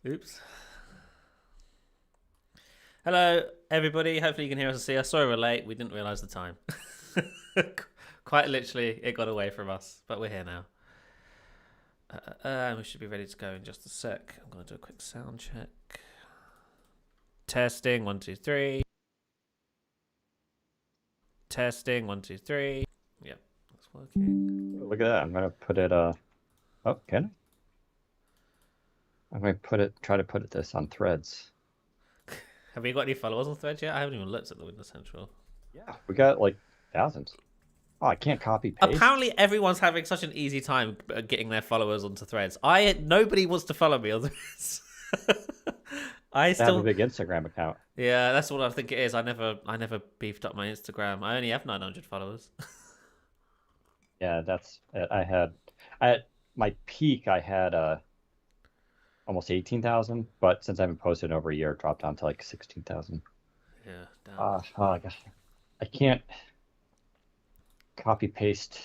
Oops. Hello, everybody. Hopefully you can hear us and see us. Sorry we're late. We didn't realise the time. Quite literally, it got away from us, but we're here now. We should be ready to go in just a sec. I'm going to do a quick sound check. Testing, 1, 2, 3. Testing, 1, 2, 3. Yep, that's working. Look at that. I'm gonna put it oh, can I? I'm gonna try to put this on Threads. Have you got any followers on Threads yet? I haven't even looked at the Windows Central. Yeah, we got like thousands. Oh, I can't copy paste. Apparently, everyone's having such an easy time getting their followers onto Threads. Nobody wants to follow me on Threads. I have a big Instagram account. Yeah, that's what I think it is. I never beefed up my Instagram. I only have 900 followers. Yeah, that's it. I had my peak. I had almost 18,000, but since I haven't posted in over a year, it dropped down to like 16,000. Yeah, damn. Oh gosh, I can't copy paste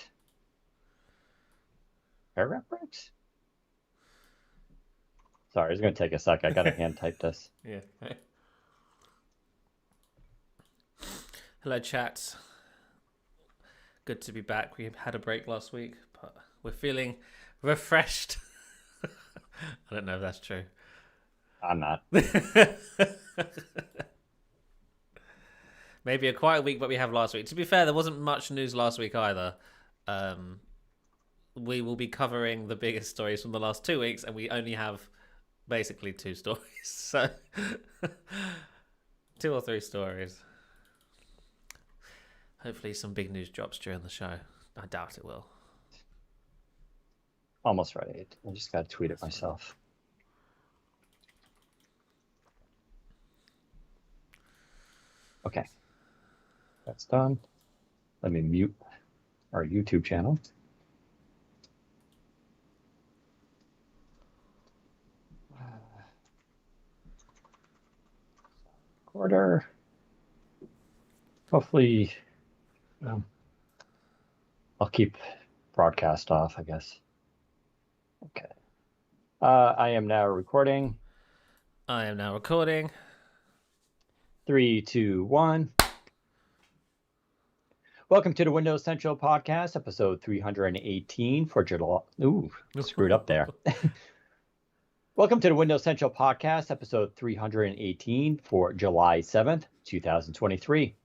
paragraph breaks. Sorry, it's gonna take a sec. I gotta hand type this. Yeah. Hello, chat. Good to be back. We had a break last week, but we're feeling refreshed. I don't know if that's true. I'm not. Maybe a quiet week, but we have last week. To be fair, there wasn't much news last week either. We will be covering the biggest stories from the last 2 weeks, and we only have basically 2 stories. So 2 or 3 stories. Hopefully some big news drops during the show. I doubt it will. Almost ready. I just got to tweet it myself. Okay. That's done. Let me mute our YouTube channel. Recorder. Hopefully, I'll keep broadcast off, I guess. Okay. I am now recording. I am now recording. 3, 2, 1. Welcome to the Windows Central Podcast, episode 318 for July. Ooh, screwed up there. Welcome to the Windows Central Podcast, episode 318 for July 7th, 2023.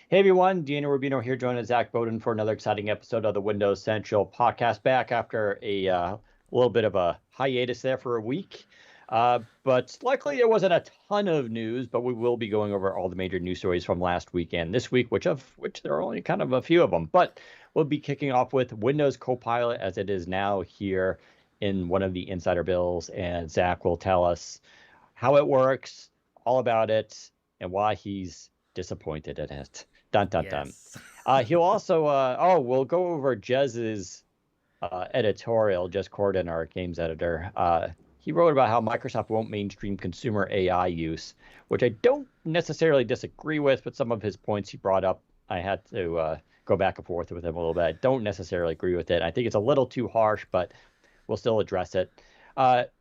Hey everyone, Deanna Rubino here, joining Zach Bowden for another exciting episode of the Windows Central Podcast, back after a little bit of a hiatus there for a week. But luckily there wasn't a ton of news, but we will be going over all the major news stories from last week and this week, which there are only kind of a few of them. But we'll be kicking off with Windows Copilot as it is now here in one of the insider bills, and Zach will tell us how it works, all about it, and why he's disappointed in it. Dun dun Yes. dun. He'll also we'll go over Jez's editorial, Jez Corden, our games editor. He wrote about how Microsoft won't mainstream consumer AI use, which I don't necessarily disagree with, but some of his points he brought up, I had to go back and forth with him a little bit. I don't necessarily agree with it. I think it's a little too harsh, but we'll still address it.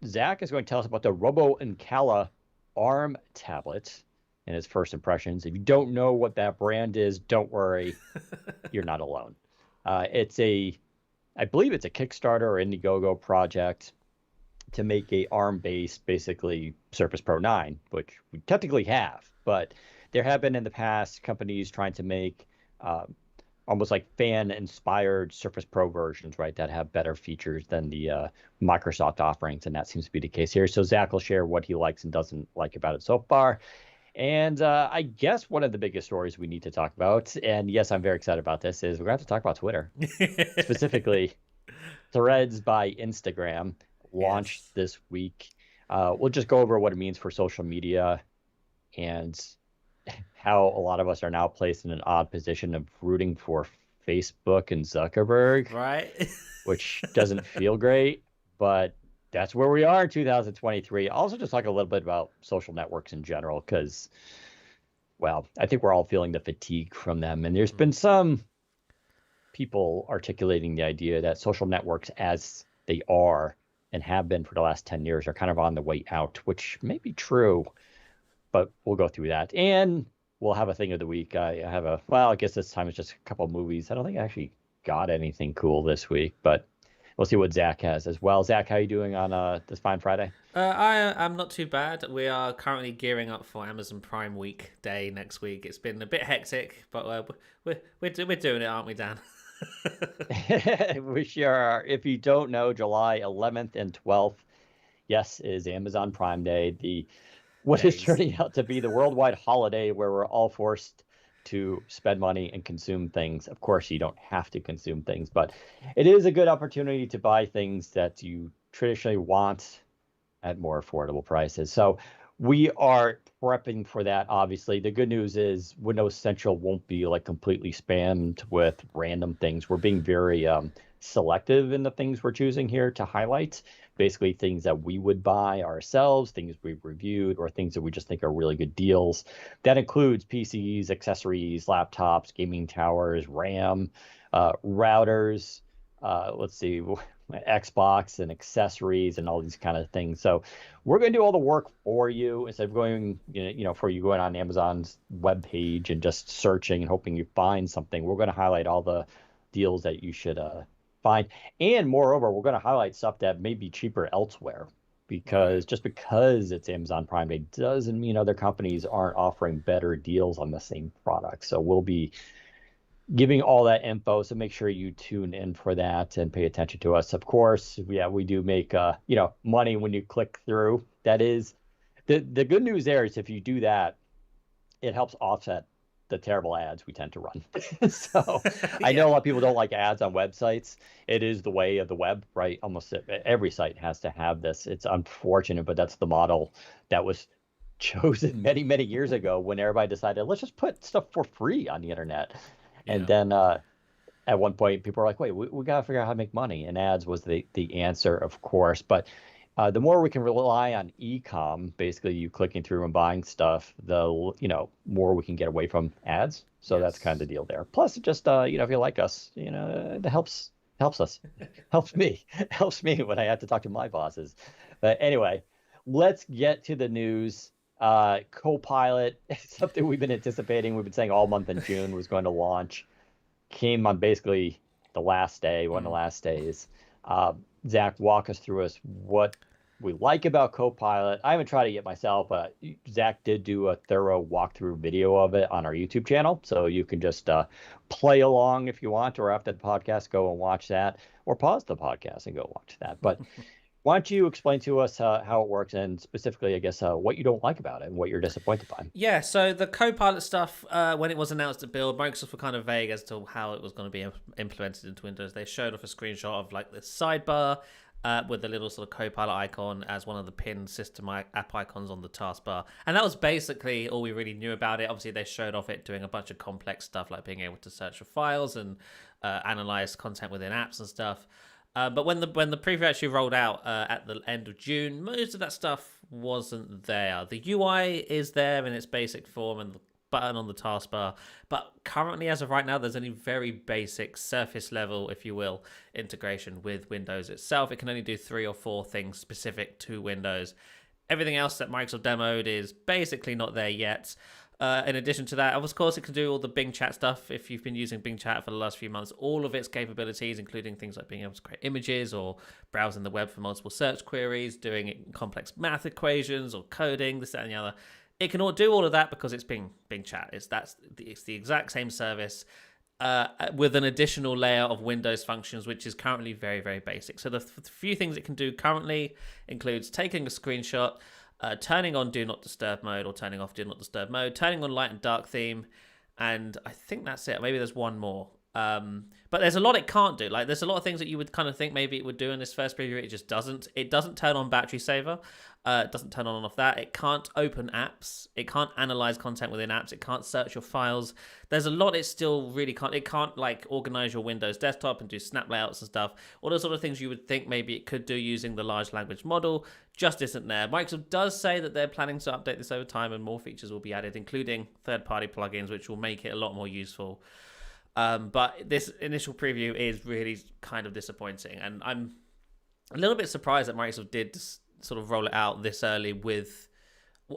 Zach is going to tell us about the Robo Ancala ARM tablet and his first impressions. If you don't know what that brand is, don't worry. You're not alone. I believe it's a Kickstarter or Indiegogo project to make a ARM-based, basically, Surface Pro 9, which we technically have. But there have been in the past companies trying to make almost like fan-inspired Surface Pro versions, right, that have better features than the Microsoft offerings, and that seems to be the case here. So Zach will share what he likes and doesn't like about it so far. And I guess one of the biggest stories we need to talk about, and yes, I'm very excited about this, is we're going to have to talk about Twitter. Specifically, Threads by Instagram launched this week. We'll just go over what it means for social media and how a lot of us are now placed in an odd position of rooting for Facebook and Zuckerberg, right? Which doesn't feel great, but that's where we are in 2023. Also, just talk a little bit about social networks in general, because, well, I think we're all feeling the fatigue from them. And there's been some people articulating the idea that social networks as they are and have been for the last 10 years are kind of on the way out, which may be true, but we'll go through that. And we'll have a thing of the week. I guess this time it's just a couple of movies. I don't think I actually got anything cool this week, but we'll see what Zach has as well. Zach, how you doing on this fine Friday? I am not too bad. We are currently gearing up for Amazon Prime Week Day next week. It's been a bit hectic, but we're doing it, aren't we, Dan? We sure are. If you don't know, July 11th and 12th, yes, is Amazon Prime Day. What is turning out to be the worldwide holiday where we're all forced to spend money and consume things. Of course, you don't have to consume things, but it is a good opportunity to buy things that you traditionally want at more affordable prices. So we are prepping for that, obviously. The good news is Windows Central won't be like completely spammed with random things. We're being very selective in the things we're choosing here to highlight. Basically, things that we would buy ourselves, things we've reviewed, or things that we just think are really good deals. That includes PCs, accessories, laptops, gaming towers, RAM, routers, let's see, Xbox and accessories and all these kind of things. So we're going to do all the work for you instead of going, for you going on Amazon's webpage and just searching and hoping you find something. We're going to highlight all the deals that you should find. And moreover, we're going to highlight stuff that may be cheaper elsewhere, because just because it's Amazon Prime Day doesn't mean other companies aren't offering better deals on the same product. So we'll be giving all that info, so make sure you tune in for that and pay attention to us. Of course, we do make money when you click through. That is the good news there is if you do that, it helps offset the terrible ads we tend to run. So I know a lot of people don't like ads on websites. It is the way of the web, right? Almost every site has to have this. It's unfortunate, but that's the model that was chosen many, many years ago when everybody decided, let's just put stuff for free on the internet. And then at one point, people were like, wait, we got to figure out how to make money. And ads was the answer, of course. But the more we can rely on e-com, basically you clicking through and buying stuff, the more we can get away from ads. So that's kind of the deal there. Plus, it just if you like us, it helps us, helps me when I have to talk to my bosses. But anyway, let's get to the news. Copilot, something we've been anticipating. We've been saying all month in June was going to launch. Came on basically the last day, one of the last days. Zach, walk us through what we like about Copilot. I haven't tried it yet myself, but Zach did do a thorough walkthrough video of it on our YouTube channel. So you can just play along if you want, or after the podcast, go and watch that, or pause the podcast and go watch that. But why don't you explain to us how it works, and specifically, I guess, what you don't like about it and what you're disappointed by? Yeah, so the Copilot stuff, when it was announced at Build, Microsoft were kind of vague as to how it was going to be implemented into Windows. They showed off a screenshot of like the sidebar with the little sort of Copilot icon as one of the pinned system app icons on the taskbar. And that was basically all we really knew about it. Obviously, they showed off it doing a bunch of complex stuff like being able to search for files and analyze content within apps and stuff. But when the preview actually rolled out at the end of June, most of that stuff wasn't there. The UI is there in its basic form and the button on the taskbar, but currently, as of right now, there's only very basic surface level, if you will, integration with Windows itself. It can only do 3 or 4 things specific to Windows. Everything else that Microsoft demoed is basically not there yet. In addition to that, of course, it can do all the Bing Chat stuff. If you've been using Bing Chat for the last few months, all of its capabilities, including things like being able to create images or browsing the web for multiple search queries, doing complex math equations or coding, this, that, and the other. It can all do all of that because it's Bing Chat. It's the exact same service with an additional layer of Windows functions, which is currently very, very basic. So the few things it can do currently includes taking a screenshot, turning on Do Not Disturb mode or turning off Do Not Disturb mode, turning on light and dark theme, and I think that's it. Maybe there's one more. But there's a lot it can't do. Like, there's a lot of things that you would kind of think maybe it would do in this first preview. It just doesn't. It doesn't turn on battery saver. It doesn't turn on and off that. It can't open apps. It can't analyze content within apps. It can't search your files. There's a lot it still really can't. It can't, like, organize your Windows desktop and do snap layouts and stuff. All those sort of things you would think maybe it could do using the large language model just isn't there. Microsoft does say that they're planning to update this over time and more features will be added, including third-party plugins, which will make it a lot more useful. But this initial preview is really kind of disappointing, and I'm a little bit surprised that Microsoft did sort of roll it out this early with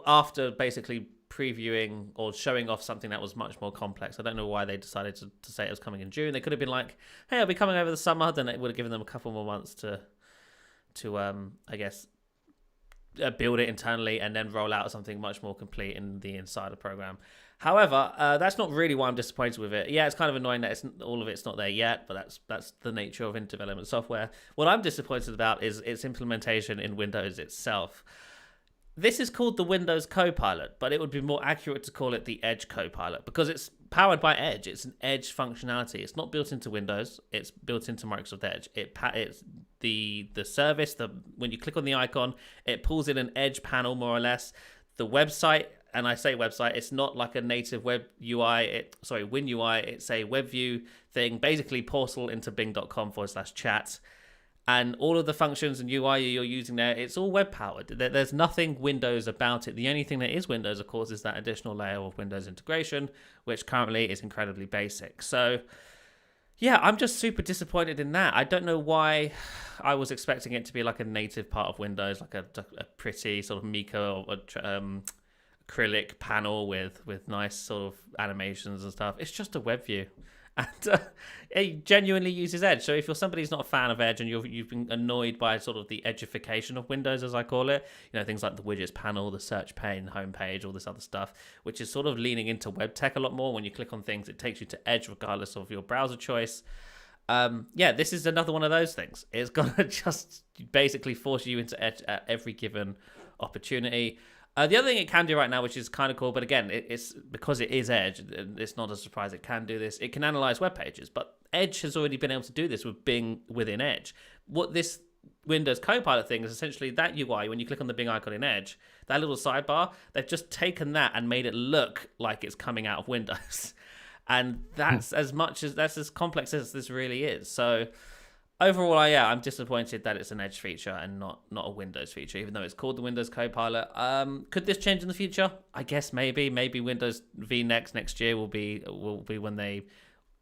after basically previewing or showing off something that was much more complex. I don't know why they decided to say it was coming in June. They could have been like, "Hey, I'll be coming over the summer." Then it would have given them a couple more months to I guess build it internally and then roll out something much more complete in the Insider program. However, that's not really why I'm disappointed with it. Yeah, it's kind of annoying that all of it's not there yet, but that's the nature of development software. What I'm disappointed about is its implementation in Windows itself. This is called the Windows Copilot, but it would be more accurate to call it the Edge Copilot because it's powered by Edge. It's an Edge functionality. It's not built into Windows. It's built into Microsoft Edge. It's the service. When you click on the icon, it pulls in an Edge panel more or less. The website, and I say website, it's not like a native web UI. Win UI. It's a web view thing. Basically, portal into bing.com/chat. And all of the functions and UI you're using there, it's all web powered. There's nothing Windows about it. The only thing that is Windows, of course, is that additional layer of Windows integration, which currently is incredibly basic. So, yeah, I'm just super disappointed in that. I don't know why I was expecting it to be like a native part of Windows, like a pretty sort of Mica or acrylic panel with nice sort of animations and stuff. It's just a web view. And it genuinely uses Edge. So if you're somebody who's not a fan of Edge and you've been annoyed by sort of the edgification of Windows, as I call it, things like the widgets panel, the search pane, homepage, all this other stuff, which is sort of leaning into web tech a lot more. When you click on things, it takes you to Edge regardless of your browser choice. This is another one of those things. It's going to just basically force you into Edge at every given opportunity. The other thing it can do right now, which is kind of cool, but again, it's because it is Edge, it's not a surprise it can do this. It can analyze web pages, but Edge has already been able to do this with Bing within Edge. What this Windows Copilot thing is essentially that UI, when you click on the Bing icon in Edge, that little sidebar, they've just taken that and made it look like it's coming out of Windows. And that's that's as complex as this really is. So overall, I'm disappointed that it's an Edge feature and not a Windows feature, even though it's called the Windows Copilot. Could this change in the future? I guess maybe Windows V next year will be when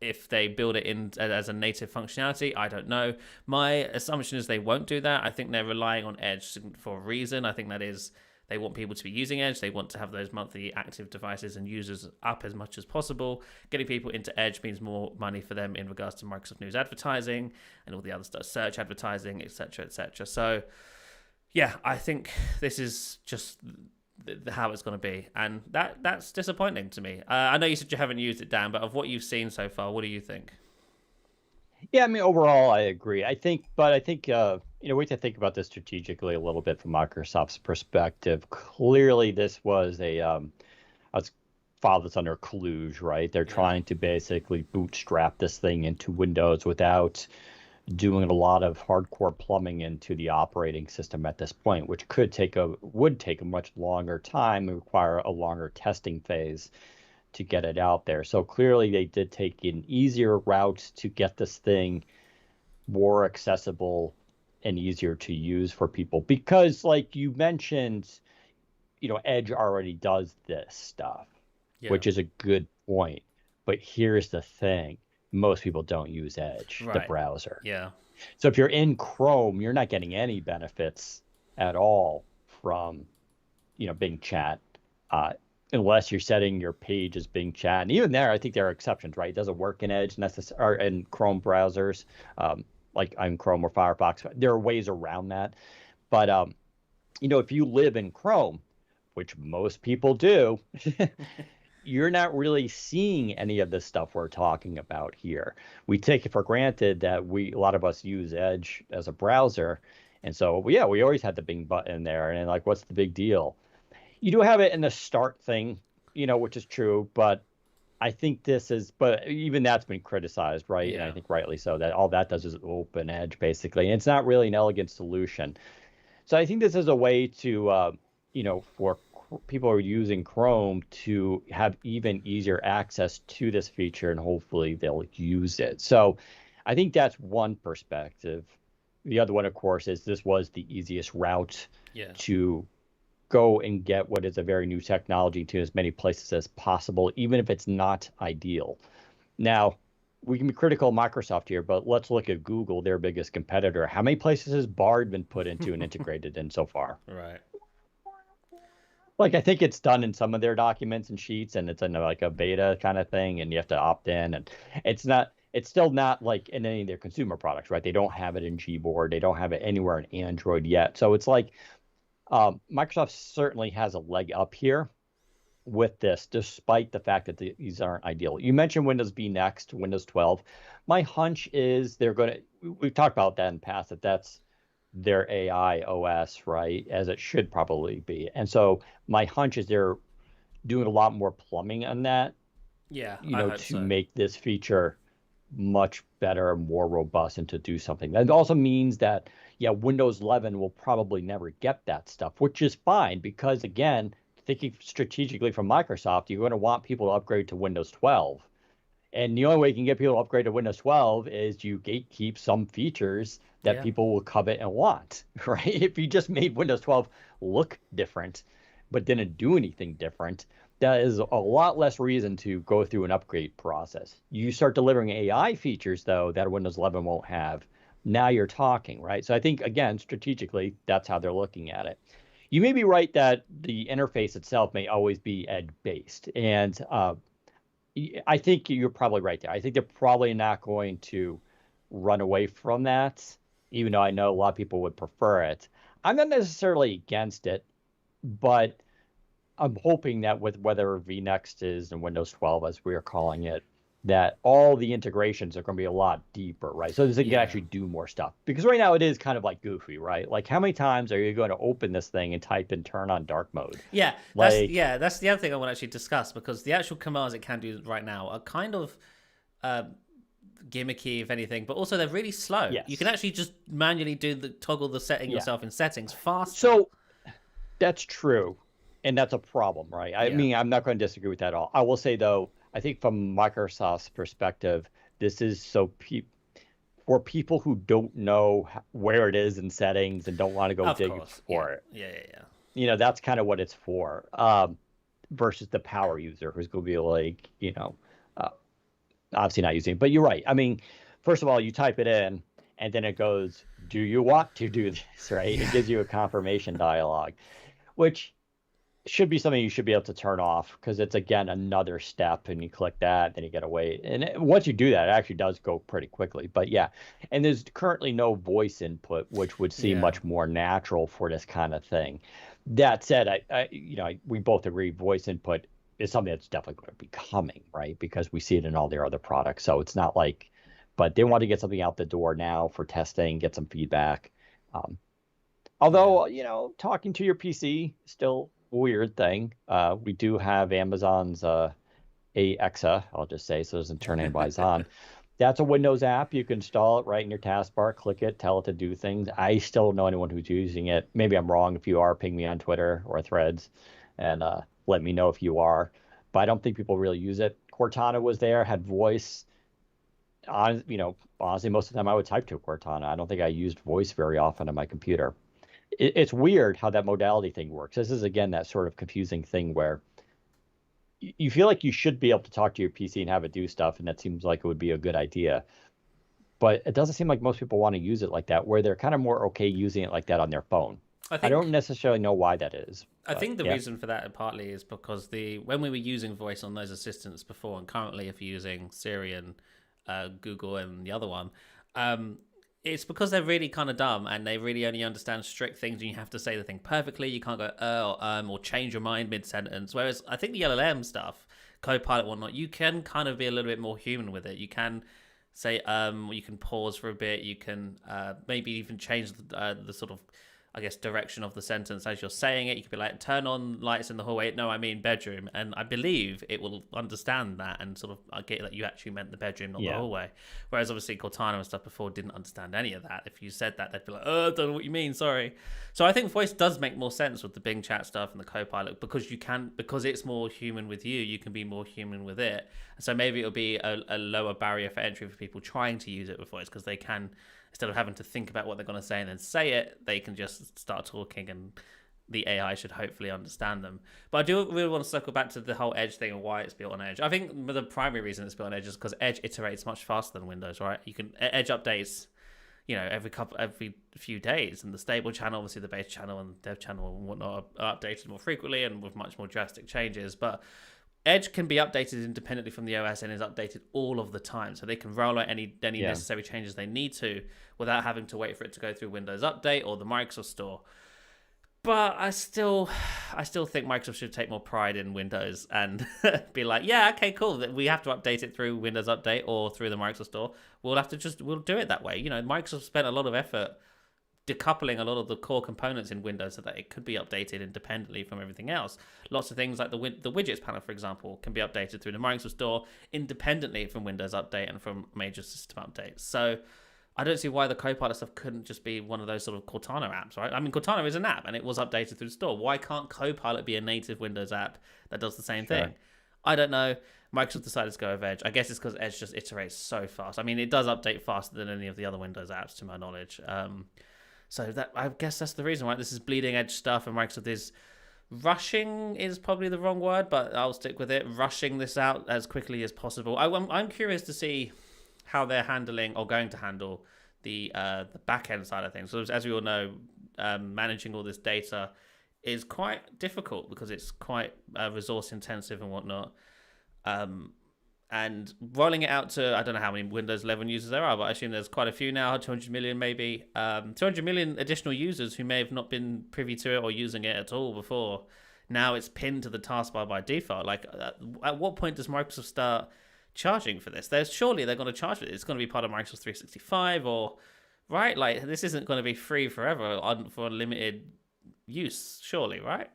if they build it in as a native functionality. I don't know. My assumption is they won't do that. I think they're relying on Edge for a reason. I think that is they want people to be using Edge. They want to have those monthly active devices and users up as much as possible. Getting people into Edge means more money for them in regards to Microsoft News advertising and all the other stuff, search advertising, etc., etc. So, yeah, I think this is just how it's going to be, and that's disappointing to me. I know you said you haven't used it, Dan, but of what you've seen so far, what do you think? Yeah, I mean, overall, I agree. I think we have to think about this strategically a little bit from Microsoft's perspective. Clearly, this was let's file this under kludge, right? They're trying to basically bootstrap this thing into Windows without doing a lot of hardcore plumbing into the operating system at this point, which would take a much longer time and require a longer testing phase to get it out there. So clearly they did take an easier route to get this thing more accessible and easier to use for people, because like you mentioned, Edge already does this stuff, which is a good point. But here's the thing. Most people don't use Edge, the browser. Yeah. So if you're in Chrome, you're not getting any benefits at all from, Bing Chat, unless you're setting your page as Bing Chat. And even there, I think there are exceptions, right? It doesn't work in Edge or in Chrome browsers, like I'm Chrome or Firefox. There are ways around that. But, if you live in Chrome, which most people do, you're not really seeing any of the stuff we're talking about here. We take it for granted that a lot of us use Edge as a browser. And so, we always had the Bing button there. And like, what's the big deal? You do have it in the start thing, which is true. But I think but even that's been criticized, right? Yeah. And I think rightly so, that all that does is open Edge, basically. And it's not really an elegant solution. So I think this is a way to, for people who are using Chrome to have even easier access to this feature, and hopefully they'll use it. So I think that's one perspective. The other one, of course, is this was the easiest route to go and get what is a very new technology to as many places as possible, even if it's not ideal. Now, we can be critical of Microsoft here, but let's look at Google, their biggest competitor. How many places has Bard been put into and integrated in so far? Right. Like, I think it's done in some of their documents and sheets, and it's in like a beta kind of thing, and you have to opt in, and it's still not like in any of their consumer products, right? They don't have it in Gboard, they don't have it anywhere in Android yet. So it's like Microsoft certainly has a leg up here with this, despite the fact that these aren't ideal. You mentioned Windows be next, Windows 12. My hunch is they're going to, we've talked about that in the past, that's their AI OS, right? As it should probably be. And so my hunch is they're doing a lot more plumbing on that, Yeah, I hope to so. make this feature much better and more robust and to do something. That also means that, yeah, Windows 11 will probably never get that stuff, which is fine because, again, thinking strategically from Microsoft, you're going to want people to upgrade to Windows 12. And the only way you can get people to upgrade to Windows 12 is you gatekeep some features that Yeah. people will covet and want, right? If you just made Windows 12 look different, but didn't do anything different, that is a lot less reason to go through an upgrade process. You start delivering AI features, though, that Windows 11 won't have. Now you're talking, right? So I think, again, strategically, that's how they're looking at it. You may be right that the interface itself may always be edge based. And I think you're probably right there. I think they're probably not going to run away from that, even though I know a lot of people would prefer it. I'm not necessarily against it, but I'm hoping that with whether vNext is and Windows 12, as we are calling it, that all the integrations are going to be a lot deeper, right? So they can Yeah. actually do more stuff. Because right now it is kind of like goofy, right? Like how many times are you going to open this thing and type in turn on dark mode? Yeah, Like, that's the other thing I want to actually discuss because the actual commands it can do right now are kind of uh, gimmicky, if anything, but also they're really slow. You can yes. actually just manually do the toggle the setting Yeah. yourself in settings faster. So that's true. And that's a problem, right? I Yeah, mean, I'm not going to disagree with that at all. I will say, though, I think from Microsoft's perspective, this is so for people who don't know where it is in settings and don't want to go of dig course. Yeah, for it. yeah, yeah, yeah. That's kind of what it's for. Versus the power user who's going to be like, uh, obviously not using it. But you're right. I mean, first of all, you type it in and then it goes, do you want to do this, right? It Yeah. gives you a confirmation dialogue, which should be something you should be able to turn off because it's again another step and you click that then you gotta wait and once you do that it actually does go pretty quickly, but yeah. And there's currently no voice input, which would seem Yeah. much more natural for this kind of thing. That said, we both agree voice input is something that's definitely going to be coming, right? Because we see it in all their other products, so it's not like, but they want to get something out the door now for testing, get some feedback. um, Yeah. Although, talking to your PC still a weird thing. We do have Amazon's Alexa, I'll just say, so it doesn't turn anybody's on. That's a Windows app. You can install it right in your taskbar, click it, tell it to do things. I still don't know anyone who's using it. Maybe I'm wrong. If you are, ping me on Twitter or Threads and let me know if you are. But I don't think people really use it. Cortana was there, had voice. Honestly, most of the time I would type to Cortana. I don't think I used voice very often on my computer. It's weird how that modality thing works. This is again that sort of confusing thing where you feel like you should be able to talk to your PC and have it do stuff, and that seems like it would be a good idea. But it doesn't seem like most people want to use it like that, where they're kind of more okay using it like that on their phone. I I don't think necessarily know why that is, I but think the yeah. reason for that partly is because the when we were using voice on those assistants before, and currently if you're using Siri and Google and the other one, um, it's because they're really kind of dumb and they really only understand strict things, and you have to say the thing perfectly. You can't go or change your mind mid sentence. Whereas I think the LLM stuff, Copilot, whatnot, you can kind of be a little bit more human with it. You can say you can pause for a bit. You can maybe even change the sort of, I guess, direction of the sentence as you're saying it. You could be like, turn on lights in the hallway. No, I mean bedroom. And I believe it will understand that and sort of get that you actually meant the bedroom, not the Yeah. hallway. Whereas obviously Cortana and stuff before didn't understand any of that. If you said that, they'd be like, oh, I don't know what you mean, sorry. So I think voice does make more sense with the Bing chat stuff and the Copilot because it's more human with you, you can be more human with it. So maybe it'll be a lower barrier for entry for people trying to use it with voice because they can, instead of having to think about what they're going to say and then say it, they can just start talking and the AI should hopefully understand them. But I do really want to circle back to the whole Edge thing and why it's built on Edge. I think the primary reason it's built on Edge is because Edge iterates much faster than Windows, right? You can Edge updates, every few days, and the stable channel, obviously the base channel and dev channel and whatnot, are updated more frequently and with much more drastic changes. But Edge can be updated independently from the OS and is updated all of the time, so they can roll out any necessary changes they need to without having to wait for it to go through Windows Update or the Microsoft Store. But I still think Microsoft should take more pride in Windows and be like, yeah, okay, cool. We have to update it through Windows Update or through the Microsoft Store. We'll do it that way. Microsoft spent a lot of effort decoupling a lot of the core components in Windows so that it could be updated independently from everything else. Lots of things like the widgets panel, for example, can be updated through the Microsoft Store independently from Windows Update and from major system updates. So I don't see why the Copilot stuff couldn't just be one of those sort of Cortana apps, right? I mean, Cortana is an app, and it was updated through the store. Why can't Copilot be a native Windows app that does the same thing? I don't know. Microsoft decided to go with Edge. I guess it's because Edge just iterates so fast. I mean, it does update faster than any of the other Windows apps, to my knowledge. So I guess that's the reason, right? This is bleeding edge stuff, and Microsoft is rushing is probably the wrong word, but I'll stick with it. Rushing this out as quickly as possible. I'm curious to see how they're handling or going to handle the back end side of things. So as we all know, managing all this data is quite difficult because it's quite resource intensive and whatnot. And rolling it out to, I don't know how many Windows 11 users there are, but I assume there's quite a few now, 200 million maybe. 200 million additional users who may have not been privy to it or using it at all before. Now it's pinned to the taskbar by default. Like, at what point does Microsoft start charging for this? Surely they're going to charge for it. It's going to be part of Microsoft 365 or, right? Like, this isn't going to be free forever for limited use, surely, right?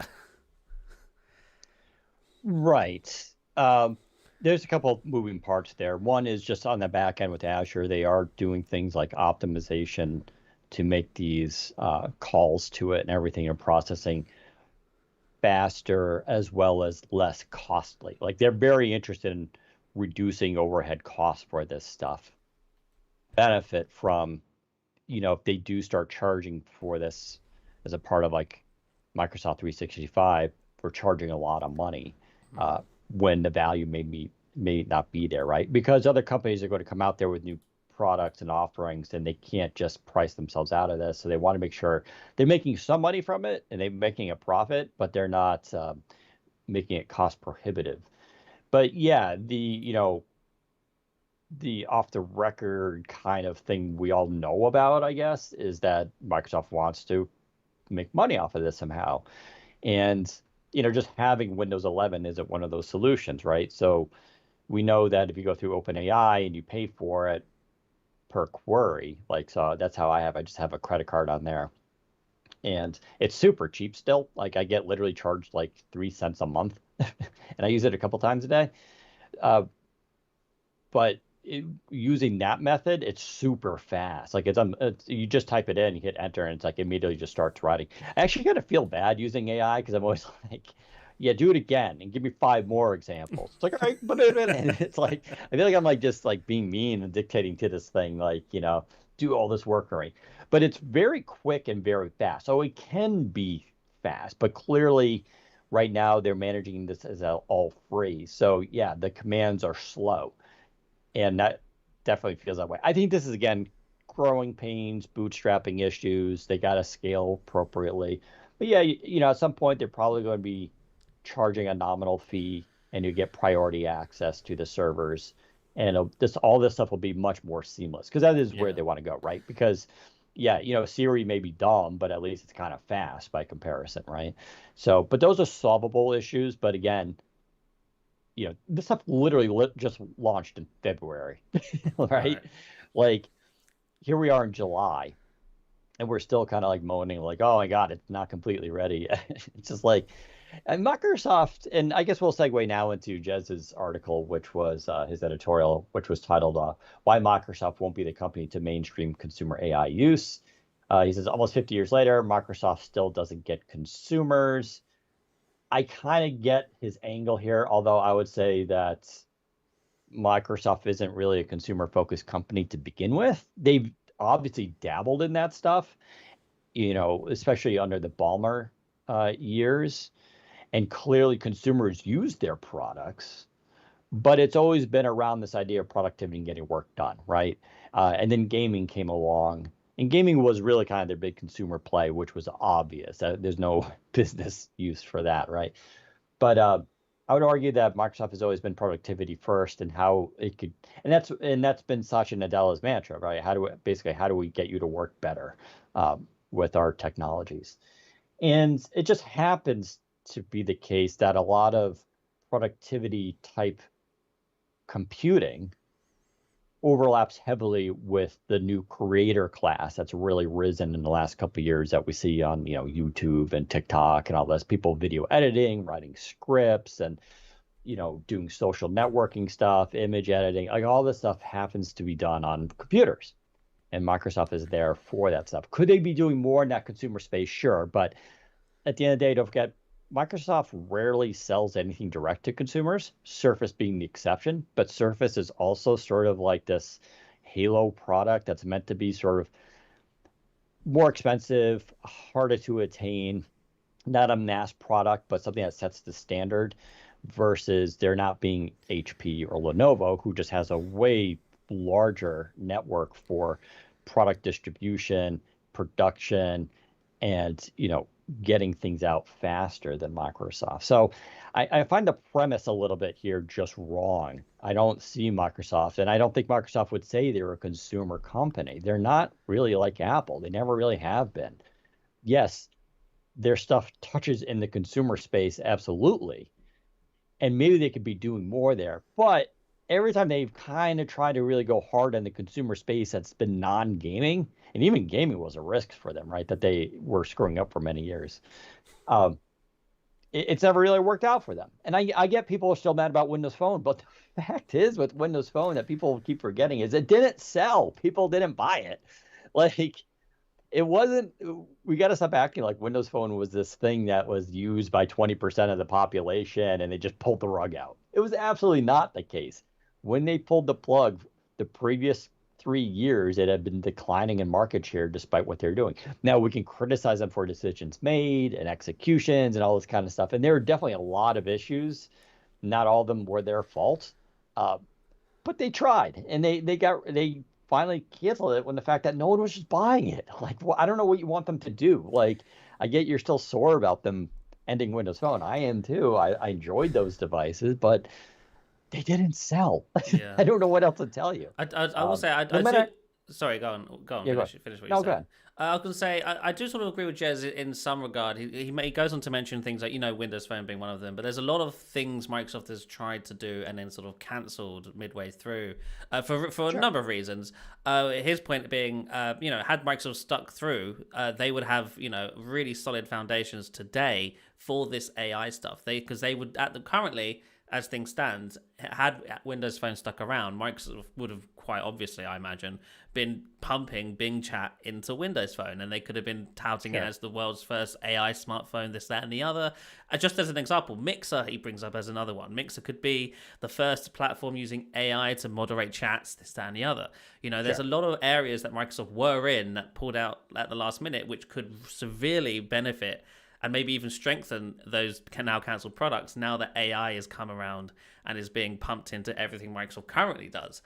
Right. There's a couple moving parts there. One is just on the back end with Azure, they are doing things like optimization to make these calls to it and everything and processing faster as well as less costly. Like, they're very interested in reducing overhead costs for this stuff. Benefit from, if they do start charging for this as a part of like Microsoft 365, for charging a lot of money. When the value may not be there, right? Because other companies are going to come out there with new products and offerings, and they can't just price themselves out of this. So they want to make sure they're making some money from it and they're making a profit, but they're not making it cost prohibitive. But yeah, the off the record kind of thing we all know about, I guess, is that Microsoft wants to make money off of this somehow. And just having Windows 11 isn't one of those solutions, right? So we know that if you go through OpenAI and you pay for it per query, so that's how I just have a credit card on there. And it's super cheap still. Like, I get literally charged like 3 cents a month and I use it a couple times a day. But using that method, it's super fast. Like, you just type it in, you hit enter, and it's like immediately just starts writing. I actually kind of feel bad using AI because I'm always like, yeah, do it again and give me 5 more examples. It's like, all right, but it's like, I feel like I'm like just like being mean and dictating to this thing, like, do all this work for me. But it's very quick and very fast. So it can be fast, but clearly right now they're managing this as all free. So yeah, the commands are slow. And that definitely feels that way. I think this is, again, growing pains, bootstrapping issues. They got to scale appropriately. But yeah, at some point, they're probably going to be charging a nominal fee, and you get priority access to the servers. And all this stuff will be much more seamless, because that is where they want to go, right? Because, yeah, Siri may be dumb, but at least it's kind of fast by comparison, right? So, but those are solvable issues. But again, this stuff literally just launched in February, right? Like, here we are in July, and we're still kind of like moaning, like, oh my God, it's not completely ready. It's just like, and Microsoft, and I guess we'll segue now into Jez's article, which was his editorial, which was titled, Why Microsoft Won't Be the Company to Mainstream Consumer AI Use. He says, almost 50 years later, Microsoft still doesn't get consumers. I kind of get his angle here, although I would say that Microsoft isn't really a consumer-focused company to begin with. They've obviously dabbled in that stuff, especially under the Ballmer years, and clearly consumers use their products, but it's always been around this idea of productivity and getting work done, right? And then gaming came along, and gaming was really kind of their big consumer play, which was obvious. There's no business use for that, right? But I would argue that Microsoft has always been productivity first, and how it could, and that's been Satya Nadella's mantra, right? How do we get you to work better with our technologies? And it just happens to be the case that a lot of productivity type computing overlaps heavily with the new creator class that's really risen in the last couple of years that we see on, YouTube and TikTok and all this, people video editing, writing scripts, and doing social networking stuff, image editing, like all this stuff happens to be done on computers, and Microsoft is there for that stuff. Could they be doing more in that consumer space? Sure, but at the end of the day, don't forget, Microsoft rarely sells anything direct to consumers, Surface being the exception. But Surface is also sort of like this halo product that's meant to be sort of more expensive, harder to attain, not a mass product, but something that sets the standard, versus there not being HP or Lenovo, who just has a way larger network for product distribution, production, and getting things out faster than Microsoft. So I find the premise a little bit here just wrong. I don't see Microsoft, and I don't think Microsoft would say they're a consumer company. They're not really like Apple. They never really have been. Yes, their stuff touches in the consumer space, absolutely. And maybe they could be doing more there. But every time they've kind of tried to really go hard in the consumer space that's been non-gaming, and even gaming was a risk for them, right? That they were screwing up for many years. Um, it's never really worked out for them. And I get people are still mad about Windows Phone, but the fact is with Windows Phone that people keep forgetting is it didn't sell. People didn't buy it. Like, it wasn't, we got to stop acting like Windows Phone was this thing that was used by 20% of the population and they just pulled the rug out. It was absolutely not the case. When they pulled the plug, the previous 3 years, it had been declining in market share despite what they're doing. Now, we can criticize them for decisions made and executions and all this kind of stuff. And there are definitely a lot of issues. Not all of them were their fault. Uh, but they tried, and they finally canceled it when the fact that no one was just buying it. Like, well, I don't know what you want them to do. Like, I get you're still sore about them ending Windows Phone. I am too. I enjoyed those devices, but they didn't sell. Yeah. I don't know what else to tell you. I will say I No do. matter, Sorry, go on. yeah, go ahead. Finish what you're No, go saying. ahead. I was going to say I do sort of agree with Jez in some regard. He goes on to mention things like Windows Phone being one of them, but there's a lot of things Microsoft has tried to do and then sort of cancelled midway through for a Sure. number of reasons. His point being, had Microsoft stuck through, they would have really solid foundations today for this AI stuff. They would currently, as things stand, had Windows Phone stuck around, Microsoft would have quite obviously, I imagine, been pumping Bing Chat into Windows Phone, and they could have been touting it as the world's first AI smartphone, this, that, and the other. Just as an example, Mixer, he brings up as another one. Mixer could be the first platform using AI to moderate chats, this, that, and the other. There's a lot of areas that Microsoft were in that pulled out at the last minute, which could severely benefit and maybe even strengthen those now cancelled products now that AI has come around and is being pumped into everything Microsoft currently does.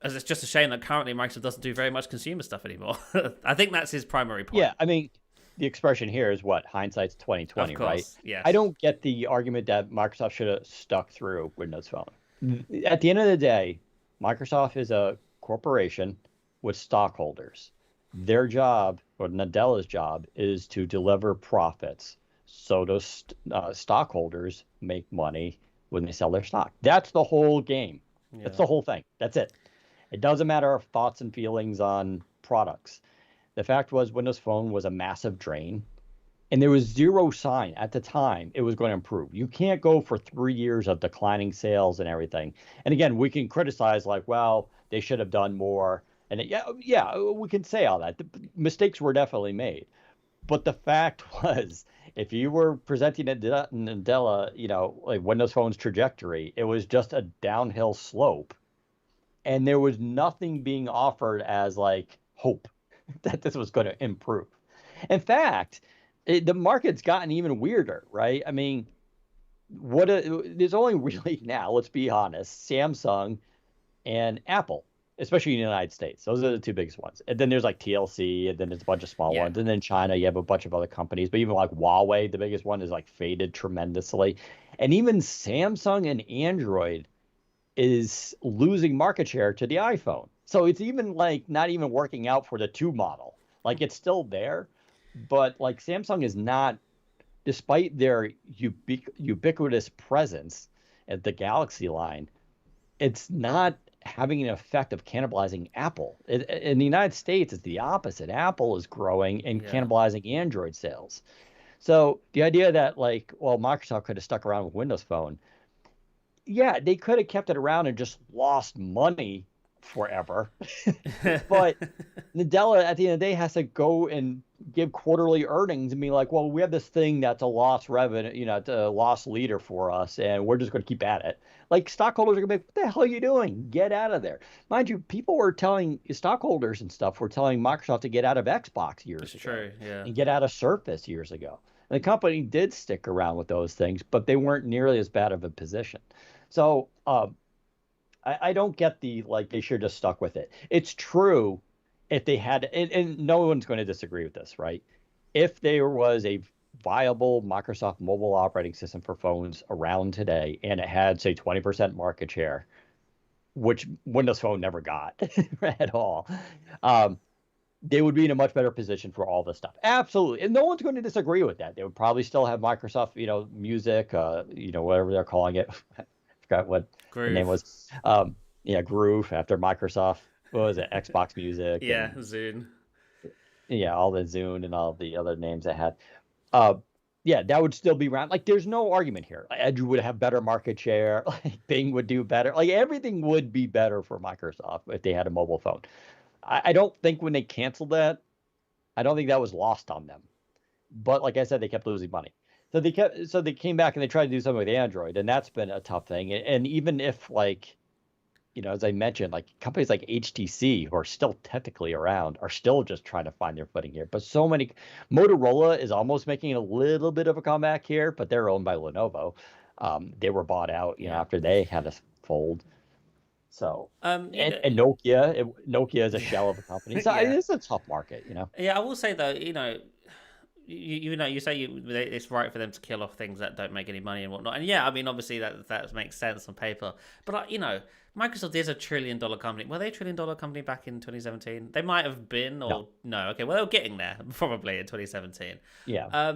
As it's just a shame that currently Microsoft doesn't do very much consumer stuff anymore. I think that's his primary point. Yeah, I mean, the expression here is what? Hindsight's 2020, Of course, right? yes. I don't get the argument that Microsoft should have stuck through Windows Phone. At the end of the day, Microsoft is a corporation with stockholders. Their job, or Nadella's job, is to deliver profits. So those stockholders make money when they sell their stock. That's the whole game. Yeah. That's the whole thing. That's it. It doesn't matter our thoughts and feelings on products. The fact was Windows Phone was a massive drain, and there was zero sign at the time it was going to improve. You can't go for 3 years of declining sales and everything. And again, we can criticize like, well, they should have done more. And yeah, we can say all that. The mistakes were definitely made. But the fact was, if you were presenting Nadella, like Windows Phone's trajectory, it was just a downhill slope. And there was nothing being offered as like hope that this was going to improve. In fact, the market's gotten even weirder, right? I mean, there's only really now, let's be honest, Samsung and Apple, especially in the United States. Those are the two biggest ones. And then there's like TLC, and then there's a bunch of small Yeah. ones. And then China, you have a bunch of other companies. But even like Huawei, the biggest one, is like faded tremendously. And even Samsung and Android is losing market share to the iPhone. So it's even like not even working out for the two model. Like it's still there, but like Samsung is not, despite their ubiquitous presence at the Galaxy line, it's not having an effect of cannibalizing Apple. In the United States, it's the opposite. Apple is growing and Yeah. cannibalizing Android sales. So the idea that like, well, Microsoft could have stuck around with Windows Phone, yeah, they could have kept it around and just lost money forever. But Nadella at the end of the day has to go and give quarterly earnings and be like, well, we have this thing that's a lost revenue, it's a lost leader for us, and we're just going to keep at it. Like stockholders are going to be, what the hell are you doing? Get out of there. Mind you, people were telling stockholders and stuff were telling Microsoft to get out of Xbox It's years ago true. Yeah. and get out of Surface years ago. And the company did stick around with those things, but they weren't nearly as bad of a position. So I don't get the like they should have just stuck with it. It's true if they had, and no one's going to disagree with this, right? If there was a viable Microsoft mobile operating system for phones around today and it had, say, 20% market share, which Windows Phone never got at all, they would be in a much better position for all this stuff. Absolutely. And no one's going to disagree with that. They would probably still have Microsoft, music, whatever they're calling it. I forgot what the name Groove. was. Yeah, Groove after Microsoft. What was it? Xbox Music Yeah. and Zune. yeah, all the Zune and all the other names I had. Uh, yeah, that would still be around. Like, there's no argument here. Edge would have better market share. Like, Bing would do better. Like, everything would be better for Microsoft if they had a mobile phone. I don't think when they canceled that, I don't think that was lost on them. But like I said, they kept losing money. So they came back and they tried to do something with Android, and that's been a tough thing. And even if like as I mentioned, like companies like HTC, who are still technically around, are still just trying to find their footing here. But so many, Motorola is almost making a little bit of a comeback here, but they're owned by Lenovo. They were bought out, Yeah. after they had to fold. So, You know, and Nokia is a shell of a company. So yeah. it's a tough market. Yeah, I will say though, you say it's right for them to kill off things that don't make any money and whatnot. And yeah, I mean, obviously that makes sense on paper. But Microsoft is $1 trillion company. Were they $1 trillion company back in 2017? They might have been, or No, no. Okay, well they were getting there probably in 2017. yeah,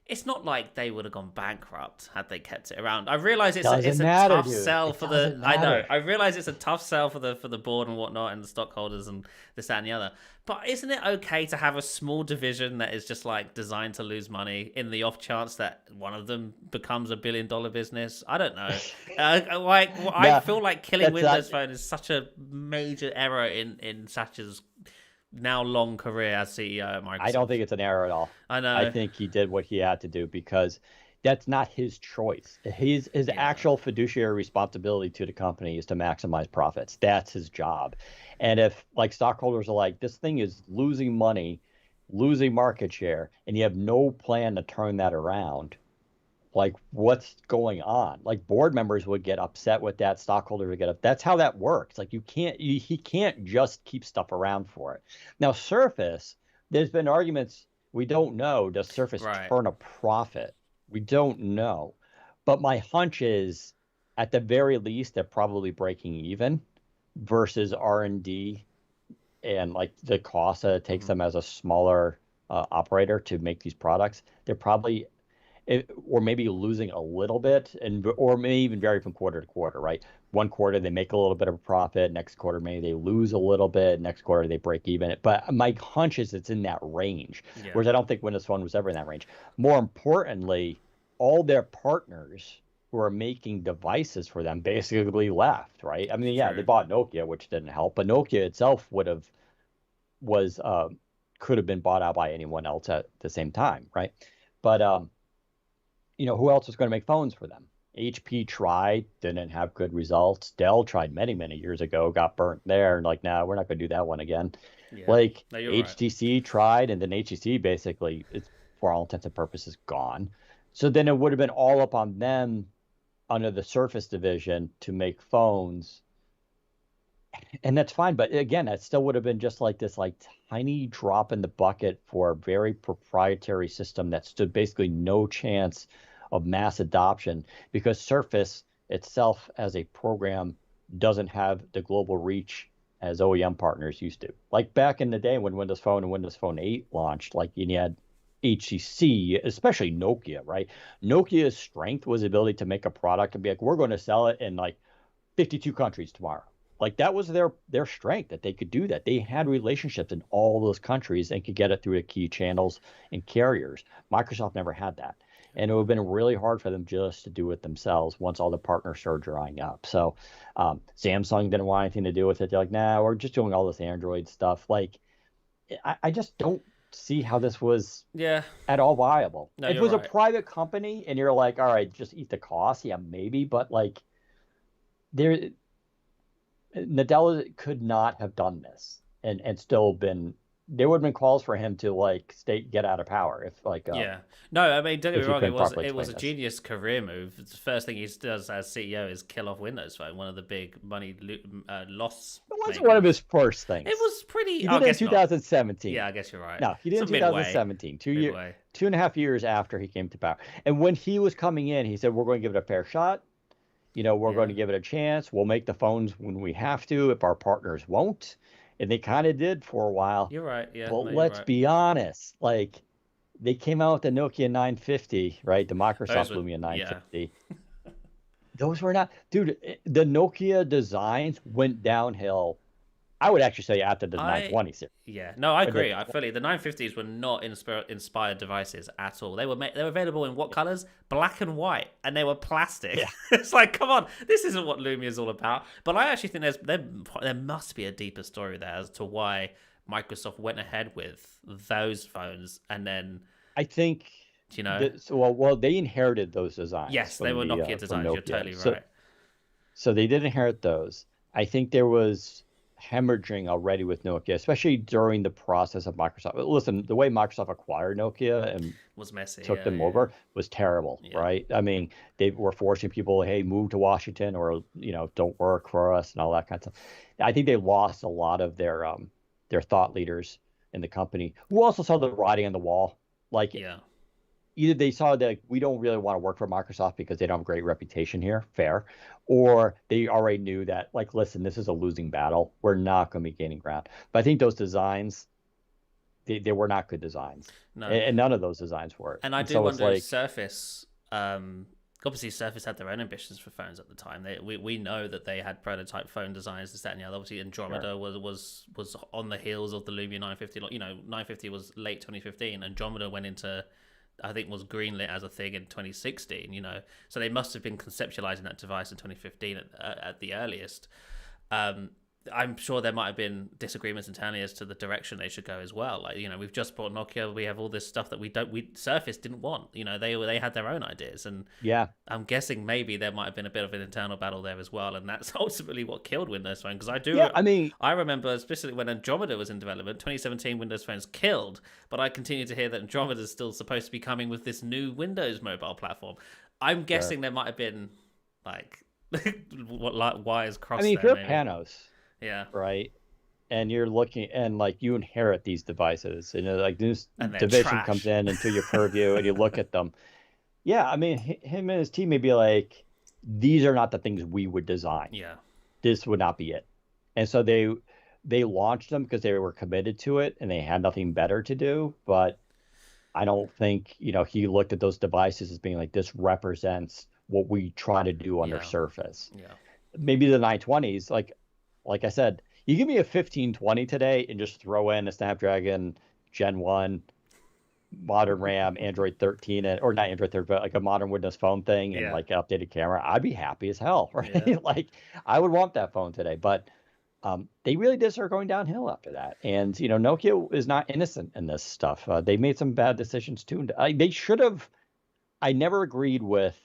It's not like they would have gone bankrupt had they kept it around. I realize it's doesn't a matter, tough dude. sell It for doesn't the. I know. matter. I realize it's a tough sell for the board and whatnot and the stockholders and this that and the other. But isn't it okay to have a small division that is just like designed to lose money in the off chance that one of them becomes $1 billion business? I don't know. I No, feel like killing that's not. Windows Phone is such a major error in Satya's now long career as CEO at Microsoft. I don't think it's an error at all. I I know. think he did what he had to do because that's not his choice. His Yeah. actual fiduciary responsibility to the company is to maximize profits. That's his job. And if like stockholders are like, this thing is losing money, losing market share, and you have no plan to turn that around, like what's going on? Like board members would get upset with that, stockholders would get up. That's how that works. Like he can't just keep stuff around for it. Now Surface, there's been arguments, we don't know, does Surface Right. turn a profit? We don't know. But my hunch is at the very least they're probably breaking even versus R&D and like the cost that it takes Mhm. them as a smaller operator to make these products. They're probably or maybe losing a little bit, and or may even vary from quarter to quarter, right? One quarter they make a little bit of a profit, next quarter maybe they lose a little bit, next quarter they break even. But my hunch is it's in that range, Yeah. whereas I don't think Windows Phone was ever in that range. More importantly, all their partners who are making devices for them basically left, right? I mean, yeah, they True. bought Nokia, which didn't help, but Nokia itself was could have been bought out by anyone else at the same time, right? But who else was going to make phones for them? HP tried, didn't have good results. Dell tried many, many years ago, got burnt there, and like, nah, we're not going to do that one again. Yeah. Like No, you're right. HTC tried, and then HTC basically it's for all intents and purposes, gone. So then it would have been all up on them under the Surface division to make phones, and that's fine. But again, that still would have been just like this like tiny drop in the bucket for a very proprietary system that stood basically no chance of mass adoption because Surface itself as a program doesn't have the global reach as OEM partners used to. Like back in the day when Windows Phone and Windows Phone 8 launched, like you had HTC, especially Nokia, right? Nokia's strength was the ability to make a product and be like, we're going to sell it in like 52 countries tomorrow. Like that was their strength, that they could do that. They had relationships in all those countries and could get it through the key channels and carriers. Microsoft never had that. And it would have been really hard for them just to do it themselves once all the partners started drying up. So Samsung didn't want anything to do with it. They're like, nah, we're just doing all this Android stuff. Like, I just don't see how this was at all viable. No, if it was a private company and you're like, all right, just eat the cost, yeah, maybe. But like, Nadella could not have done this and still been. There would have been calls for him to like get out of power if like no, I mean don't get me wrong, it was a genius career move. The first thing he does as CEO is kill off Windows Phone, one of the big money loss. It wasn't one of his first things. It was pretty. He did it in 2017. Yeah, I guess you're right. No, he did it in 2017. 2.5 years after he came to power. And when he was coming in, he said, "We're going to give it a fair shot. We're going to give it a chance. We'll make the phones when we have to if our partners won't." And they kind of did for a while. You're right, yeah. But let's be honest. Like, they came out with the Nokia 950, right? The Microsoft Lumia 950. Yeah. Those were not... Dude, the Nokia designs went downhill. I would actually say after the 920 series. Yeah, no, I agree. I fully. The 950s were not inspired devices at all. They were available in what colors? Black and white, and they were plastic. Yeah. It's like, come on, this isn't what Lumia is all about. But I actually think there must be a deeper story there as to why Microsoft went ahead with those phones, and then I think well, they inherited those designs. Yes, they were Nokia designs. You're totally right. So they did inherit those. I think there was hemorrhaging already with Nokia, especially during the process of Microsoft. Listen, the way Microsoft acquired Nokia and was messy, took them over was terrible, right? I mean, they were forcing people, hey, move to Washington or, don't work for us and all that kind of stuff. I think they lost a lot of their thought leaders in the company who also saw the writing on the wall. Like, either they saw that we don't really want to work for Microsoft because they don't have a great reputation here, fair, or they already knew that, like, listen, this is a losing battle. We're not going to be gaining ground. But I think those designs, they were not good designs. No. And none of those designs were. And I do wonder if Surface, obviously Surface had their own ambitions for phones at the time. We know that they had prototype phone designs, this, that, and the other. Obviously Andromeda was on the heels of the Lumia 950. 950 was late 2015. Andromeda went into... I think was greenlit as a thing in 2016, so they must have been conceptualizing that device in 2015 at the earliest. I'm sure there might have been disagreements internally as to the direction they should go as well. Like, we've just bought Nokia, we have all this stuff that Surface didn't want. They had their own ideas, and I'm guessing maybe there might have been a bit of an internal battle there as well, and that's ultimately what killed Windows Phone. Because I remember, especially when Andromeda was in development, 2017 Windows Phone's killed, but I continue to hear that Andromeda is still supposed to be coming with this new Windows mobile platform. I'm guessing there might have been like wires crossed. If you're Panos. Yeah. Right. And you're looking, and like you inherit these devices, and like this division comes in into your purview, and you look at them. Yeah, him and his team may be like, these are not the things we would design. Yeah. This would not be it. And so they launched them because they were committed to it, and they had nothing better to do. But I don't think he looked at those devices as being like, this represents what we try to do under Surface. Yeah. Maybe the 920s, like I said, you give me a 1520 today and just throw in a Snapdragon Gen 1 modern RAM, Android 13, or not Android 13, but like a modern Windows Phone thing and like an updated camera, I'd be happy as hell, right? Yeah. Like, I would want that phone today. But they really did start going downhill after that. And, Nokia is not innocent in this stuff. They made some bad decisions too. They should have, I never agreed with,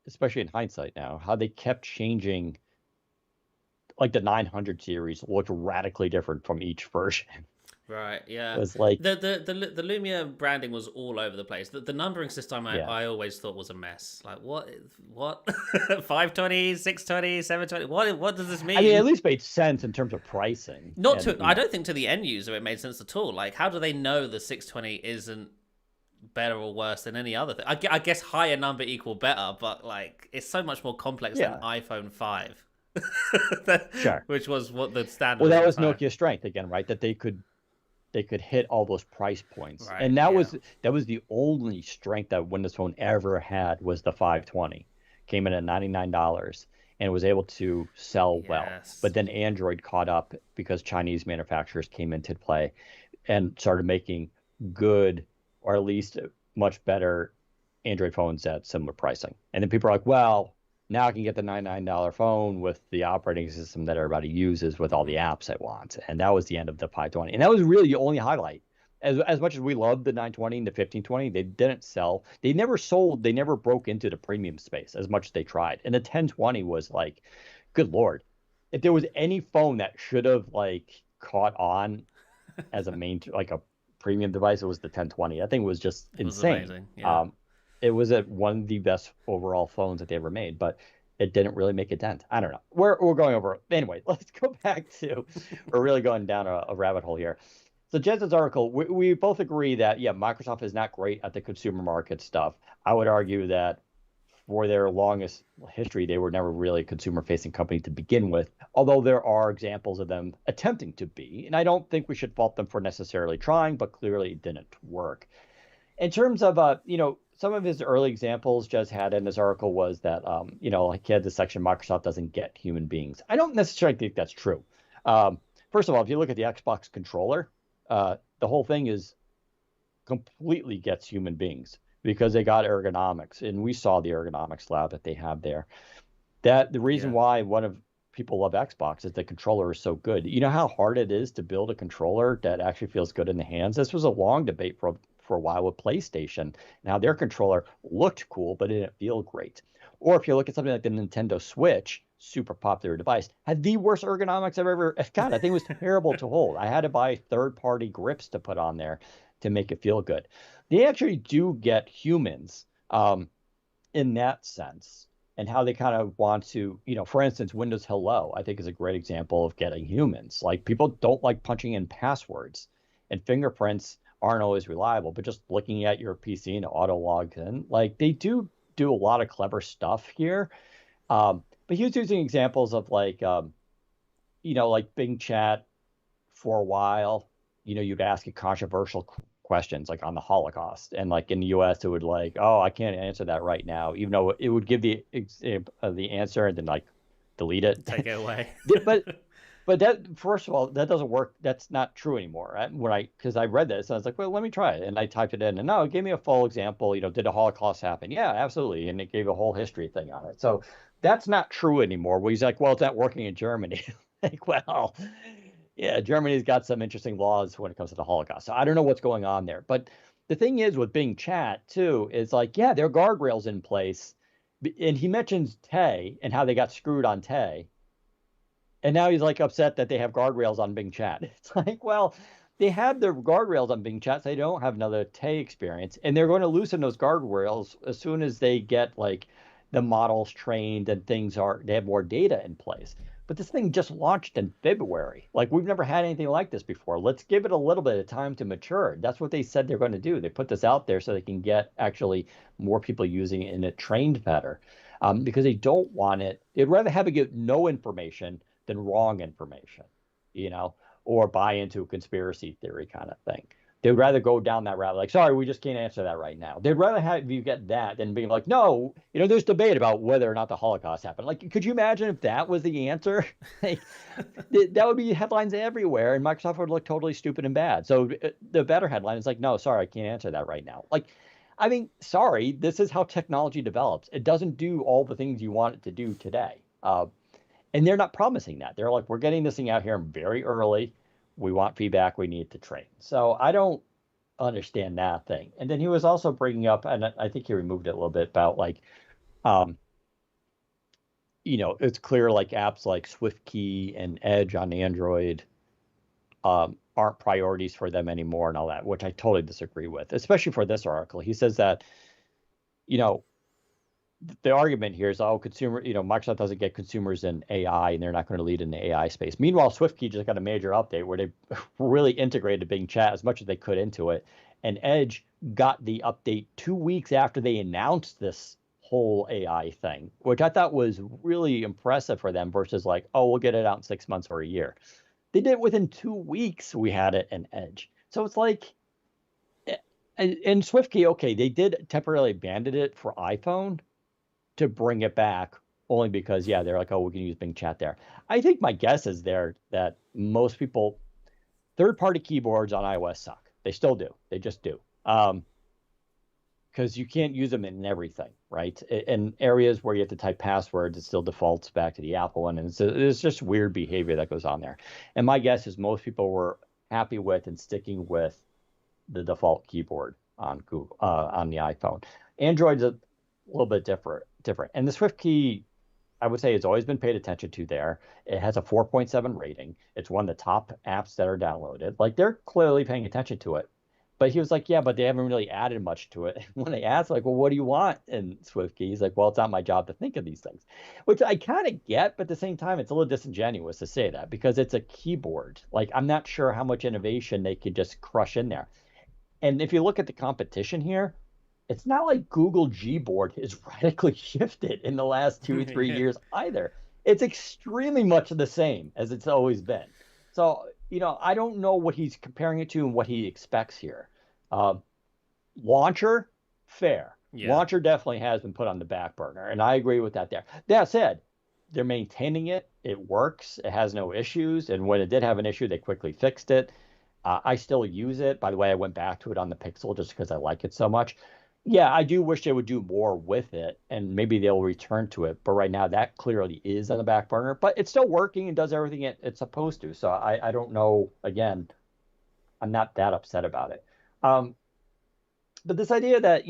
especially in hindsight now, how they kept changing. Like the 900 series looked radically different from each version. Right, yeah. Was like, The Lumia branding was all over the place. The numbering system yeah. I always thought was a mess. Like what 520, 620, 720. What does this I mean, mean? at least made sense in terms of pricing, Not and to I don't think to the end user it made sense at all. Like how do they know the 620 isn't better or worse than any other thing? I guess higher number equal better, but like it's so much more complex than yeah, iPhone 5. sure. Which was what the standard Well, was that at the was time. Nokia's strength again, right? That they could hit all those price points, Right, and yeah. that was the only strength that Windows Phone ever had was the 520. Came in at $99 and was able to sell well. Yes. But then Android caught up because Chinese manufacturers came into play and started making good, or at least much better, Android phones at similar pricing. And then people are like, well, now I can get the $99 phone with the operating system that everybody uses with all the apps I want. And that was the end of the 520. And that was really the only highlight. As much as we loved the 920 and the 1520, they didn't sell. They never sold. They never broke into the premium space as much as they tried. And the 1020 was like, good Lord. If there was any phone that should have like caught on as a main, like a premium device, it was the 1020. That thing was just It was insane. amazing. Yeah. It was one of the best overall phones that they ever made, but it didn't really make a dent. I don't know. We're going over anyway. Let's go back to we're really going down a rabbit hole here. So Jensen's article, we both agree that yeah, Microsoft is not great at the consumer market stuff. I would argue that for their longest history, they were never really a consumer-facing company to begin with, although there are examples of them attempting to be. And I don't think we should fault them for necessarily trying, but clearly it didn't work. In terms of, some of his early examples Jez had in his article was that, like he had the section, Microsoft doesn't get human beings. I don't necessarily think that's true. First of all, if you look at the Xbox controller, the whole thing is completely gets human beings because they got ergonomics, and we saw the ergonomics lab that they have there. That the reason Yeah. why one of people love Xbox is the controller is so good. You know how hard it is to build a controller that actually feels good in the hands? This was a long debate for a while with PlayStation. Now their controller looked cool, but it didn't feel great. Or if you look at something like the Nintendo Switch, super popular device, had the worst ergonomics I've ever. God, I think it was terrible to hold. I had to buy third-party grips to put on there to make it feel good. They actually do get humans in that sense, and how they kind of want to, for instance, Windows Hello, I think is a great example of getting humans. Like people don't like punching in passwords, and fingerprints aren't always reliable, but just looking at your PC and auto logs in, like they do a lot of clever stuff here. But he was using examples of like Bing Chat for a while. You'd ask it controversial questions like on the Holocaust, and like in the U.S. it would like, oh, I can't answer that right now, even though it would give the answer and then like delete it. Take it away. But that, first of all, that doesn't work. That's not true anymore. Because I read this and I was like, well, let me try it, and I typed it in, and no, it gave me a full example. Did the Holocaust happen? Yeah, absolutely, and it gave a whole history thing on it. So that's not true anymore. Where he's like, well, it's not working in Germany. Like, well, yeah, Germany's got some interesting laws when it comes to the Holocaust. So I don't know what's going on there. But the thing is with Bing Chat too, is like, yeah, there are guardrails in place. And he mentions Tay and how they got screwed on Tay. And now he's like upset that they have guardrails on Bing Chat. It's like, well, they have the guardrails on Bing Chat, so they don't have another Tay experience. And they're going to loosen those guardrails as soon as they get like the models trained and they have more data in place. But this thing just launched in February. Like we've never had anything like this before. Let's give it a little bit of time to mature. That's what they said they're going to do. They put this out there so they can get actually more people using it and it trained better, because they don't want it. They'd rather have it get no information than wrong information, or buy into a conspiracy theory kind of thing. They'd rather go down that route. Like, sorry, we just can't answer that right now. They'd rather have you get that than being like, no, there's debate about whether or not the Holocaust happened. Like, could you imagine if that was the answer? Like, that would be headlines everywhere, and Microsoft would look totally stupid and bad. So the better headline is like, no, sorry, I can't answer that right now. Like, I mean, sorry, this is how technology develops. It doesn't do all the things you want it to do today. And they're not promising that. They're like, we're getting this thing out here very early. We want feedback. We need to train. So I don't understand that thing. And then he was also bringing up, and I think he removed it a little bit, about like, it's clear like apps like SwiftKey and Edge on Android are aren't priorities for them anymore and all that, which I totally disagree with, especially for this article. He says that, you know, the argument here is, oh, Microsoft doesn't get consumers in AI and they're not going to lead in the AI space. Meanwhile, SwiftKey just got a major update where they really integrated Bing Chat as much as they could into it. And Edge got the update 2 weeks after they announced this whole AI thing, which I thought was really impressive for them versus like, oh, we'll get it out in 6 months or a year. They did it within 2 weeks. We had it in Edge. So it's like, and SwiftKey, okay, they did temporarily abandon it for iPhone to bring it back only because, yeah, they're like, oh, we can use Bing Chat there. I think my guess is there that most people, third-party keyboards on iOS suck. They still do. They just do. Because you can't use them in everything, right? In areas where you have to type passwords, it still defaults back to the Apple one. And it's just weird behavior that goes on there. And my guess is most people were happy with and sticking with the default keyboard on Google, on the iPhone. Android's a little bit different. And the SwiftKey, I would say, has always been paid attention to there. It has a 4.7 rating. It's one of the top apps that are downloaded. Like, they're clearly paying attention to it. But he was like, yeah, but they haven't really added much to it. When they asked, like, well, what do you want in SwiftKey? He's like, well, it's not my job to think of these things, which I kind of get. But at the same time, it's a little disingenuous to say that because it's a keyboard. Like, I'm not sure how much innovation they could just crush in there. And if you look at the competition here, it's not like Google Gboard has radically shifted in the last 2 or 3 years either. It's extremely much the same as it's always been. So, I don't know what he's comparing it to and what he expects here. Launcher, fair. Yeah. Launcher definitely has been put on the back burner, and I agree with that there. That said, they're maintaining it. It works. It has no issues. And when it did have an issue, they quickly fixed it. I still use it. By the way, I went back to it on the Pixel just because I like it so much. Yeah, I do wish they would do more with it, and maybe they'll return to it. But right now, that clearly is on the back burner. But it's still working and does everything it's supposed to. So I don't know. Again, I'm not that upset about it. But this idea that,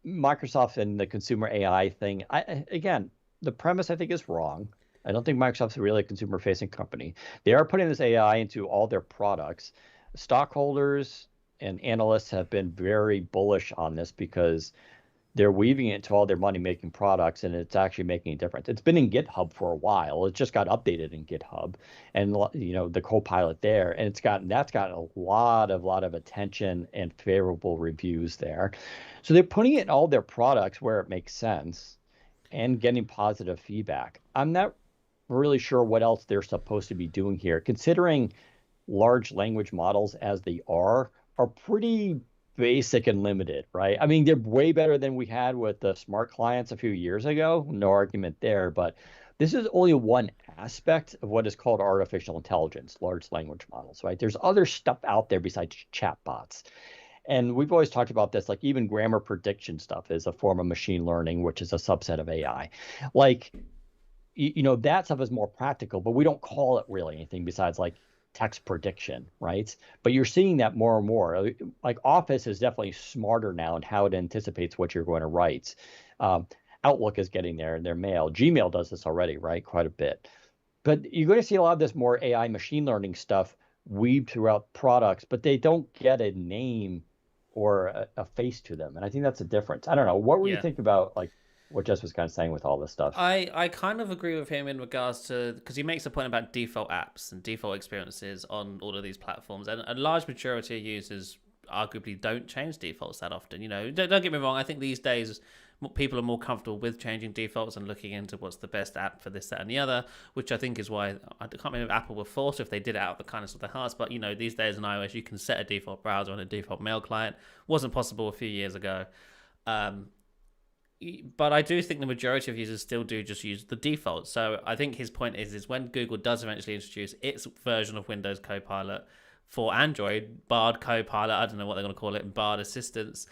Microsoft and the consumer AI thing, again, the premise I think is wrong. I don't think Microsoft's really a consumer-facing company. They are putting this AI into all their products. Stockholders and analysts have been very bullish on this because they're weaving it into all their money-making products, and it's actually making a difference. It's been in GitHub for a while. It just got updated in GitHub, and the Copilot there, and that's gotten a lot of attention and favorable reviews there. So they're putting it in all their products where it makes sense, and getting positive feedback. I'm not really sure what else they're supposed to be doing here, considering large language models as they are pretty basic and limited, right? I mean, they're way better than we had with the smart clients a few years ago. No argument there, but this is only one aspect of what is called artificial intelligence, large language models, right? There's other stuff out there besides chatbots. And we've always talked about this, like even grammar prediction stuff is a form of machine learning, which is a subset of AI. Like, that stuff is more practical, but we don't call it really anything besides like text prediction, right? But you're seeing that more and more. Like Office is definitely smarter now in how it anticipates what you're going to write. Outlook is getting there in their mail. Gmail does this already, right? Quite a bit. But you're going to see a lot of this more AI machine learning stuff weaved throughout products, but they don't get a name or a face to them. And I think that's a difference. I don't know. What were you thinking about, like, what Jess was kind of saying with all this stuff? I kind of agree with him in regards to, because he makes a point about default apps and default experiences on all of these platforms, and a large majority of users arguably don't change defaults that often. Don't get me wrong, I think these days people are more comfortable with changing defaults and looking into what's the best app for this, that, and the other, which I think is why I can't remember if Apple were forced, if they did it out of the kindness of their hearts. But these days in iOS you can set a default browser and a default mail client. Wasn't possible a few years ago. But I do think the majority of users still do just use the default. So I think his point is when Google does eventually introduce its version of Windows Copilot for Android, Bard Copilot, I don't know what they're going to call it, Bard Assistance,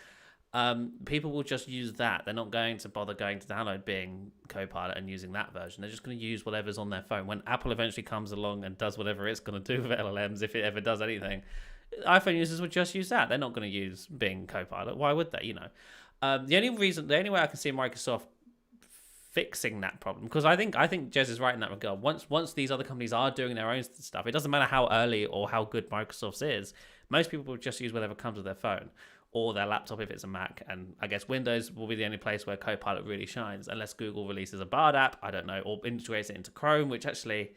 people will just use that. They're not going to bother going to download Bing Copilot and using that version. They're just going to use whatever's on their phone. When Apple eventually comes along and does whatever it's going to do with LLMs, if it ever does anything, iPhone users would just use that. They're not going to use Bing Copilot. Why would they? The only way I can see Microsoft fixing that problem, because I think Jez is right in that regard. Once these other companies are doing their own stuff, it doesn't matter how early or how good Microsoft's is. Most people will just use whatever comes with their phone or their laptop if it's a Mac. And I guess Windows will be the only place where Copilot really shines, unless Google releases a Bard app, I don't know, or integrates it into Chrome, which actually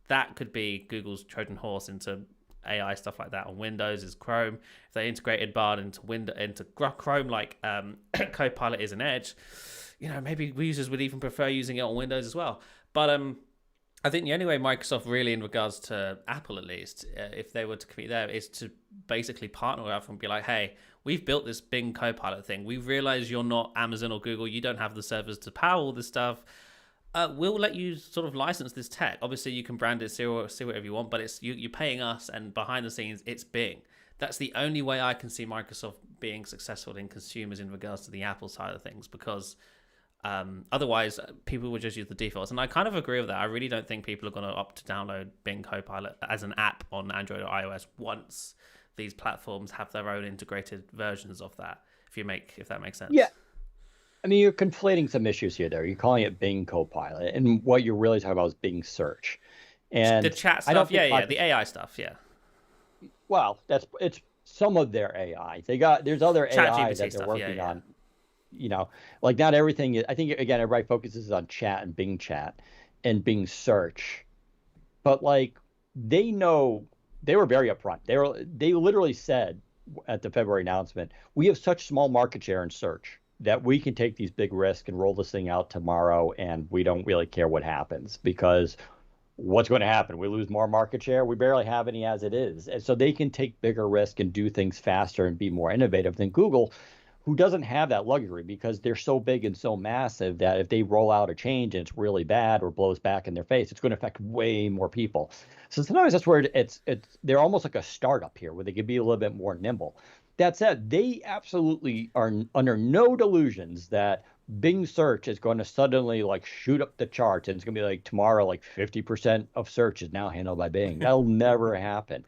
that could be Google's Trojan horse into AI stuff like that on Windows is Chrome. If they integrated Bard into Chrome like Copilot is an Edge, maybe users would even prefer using it on Windows as well. But I think the only way Microsoft really, in regards to Apple at least, if they were to compete there, is to basically partner with Apple and be like, hey, we've built this Bing Copilot thing. We realize you're not Amazon or Google. You don't have the servers to power all this stuff. We'll let you sort of license this tech. Obviously, you can brand it, say whatever you want, but it's you're paying us, and behind the scenes, it's Bing. That's the only way I can see Microsoft being successful in consumers in regards to the Apple side of things, because otherwise, people would just use the defaults. And I kind of agree with that. I really don't think people are going to opt to download Bing Copilot as an app on Android or iOS once these platforms have their own integrated versions of that, if that makes sense. Yeah. I mean, you're conflating some issues here. There, you're calling it Bing Copilot, and what you're really talking about is Bing Search, and the chat stuff. The AI stuff. Yeah. Well, it's some of their AI. There's other AI that they're working on. Like not everything. I think again, everybody focuses on chat and Bing Chat and Bing Search, but like they know, they were very upfront. They literally said at the February announcement, we have such small market share in search that we can take these big risks and roll this thing out tomorrow, and we don't really care what happens, because what's going to happen? We lose more market share. We barely have any as it is. And so they can take bigger risk and do things faster and be more innovative than Google, who doesn't have that luxury, because they're so big and so massive that if they roll out a change and it's really bad or blows back in their face, it's going to affect way more people. So sometimes that's where they're almost like a startup here, where they could be a little bit more nimble. That said, they absolutely are under no delusions that Bing Search is going to suddenly like shoot up the charts and it's going to be like tomorrow, like 50% of search is now handled by Bing. That'll never happen.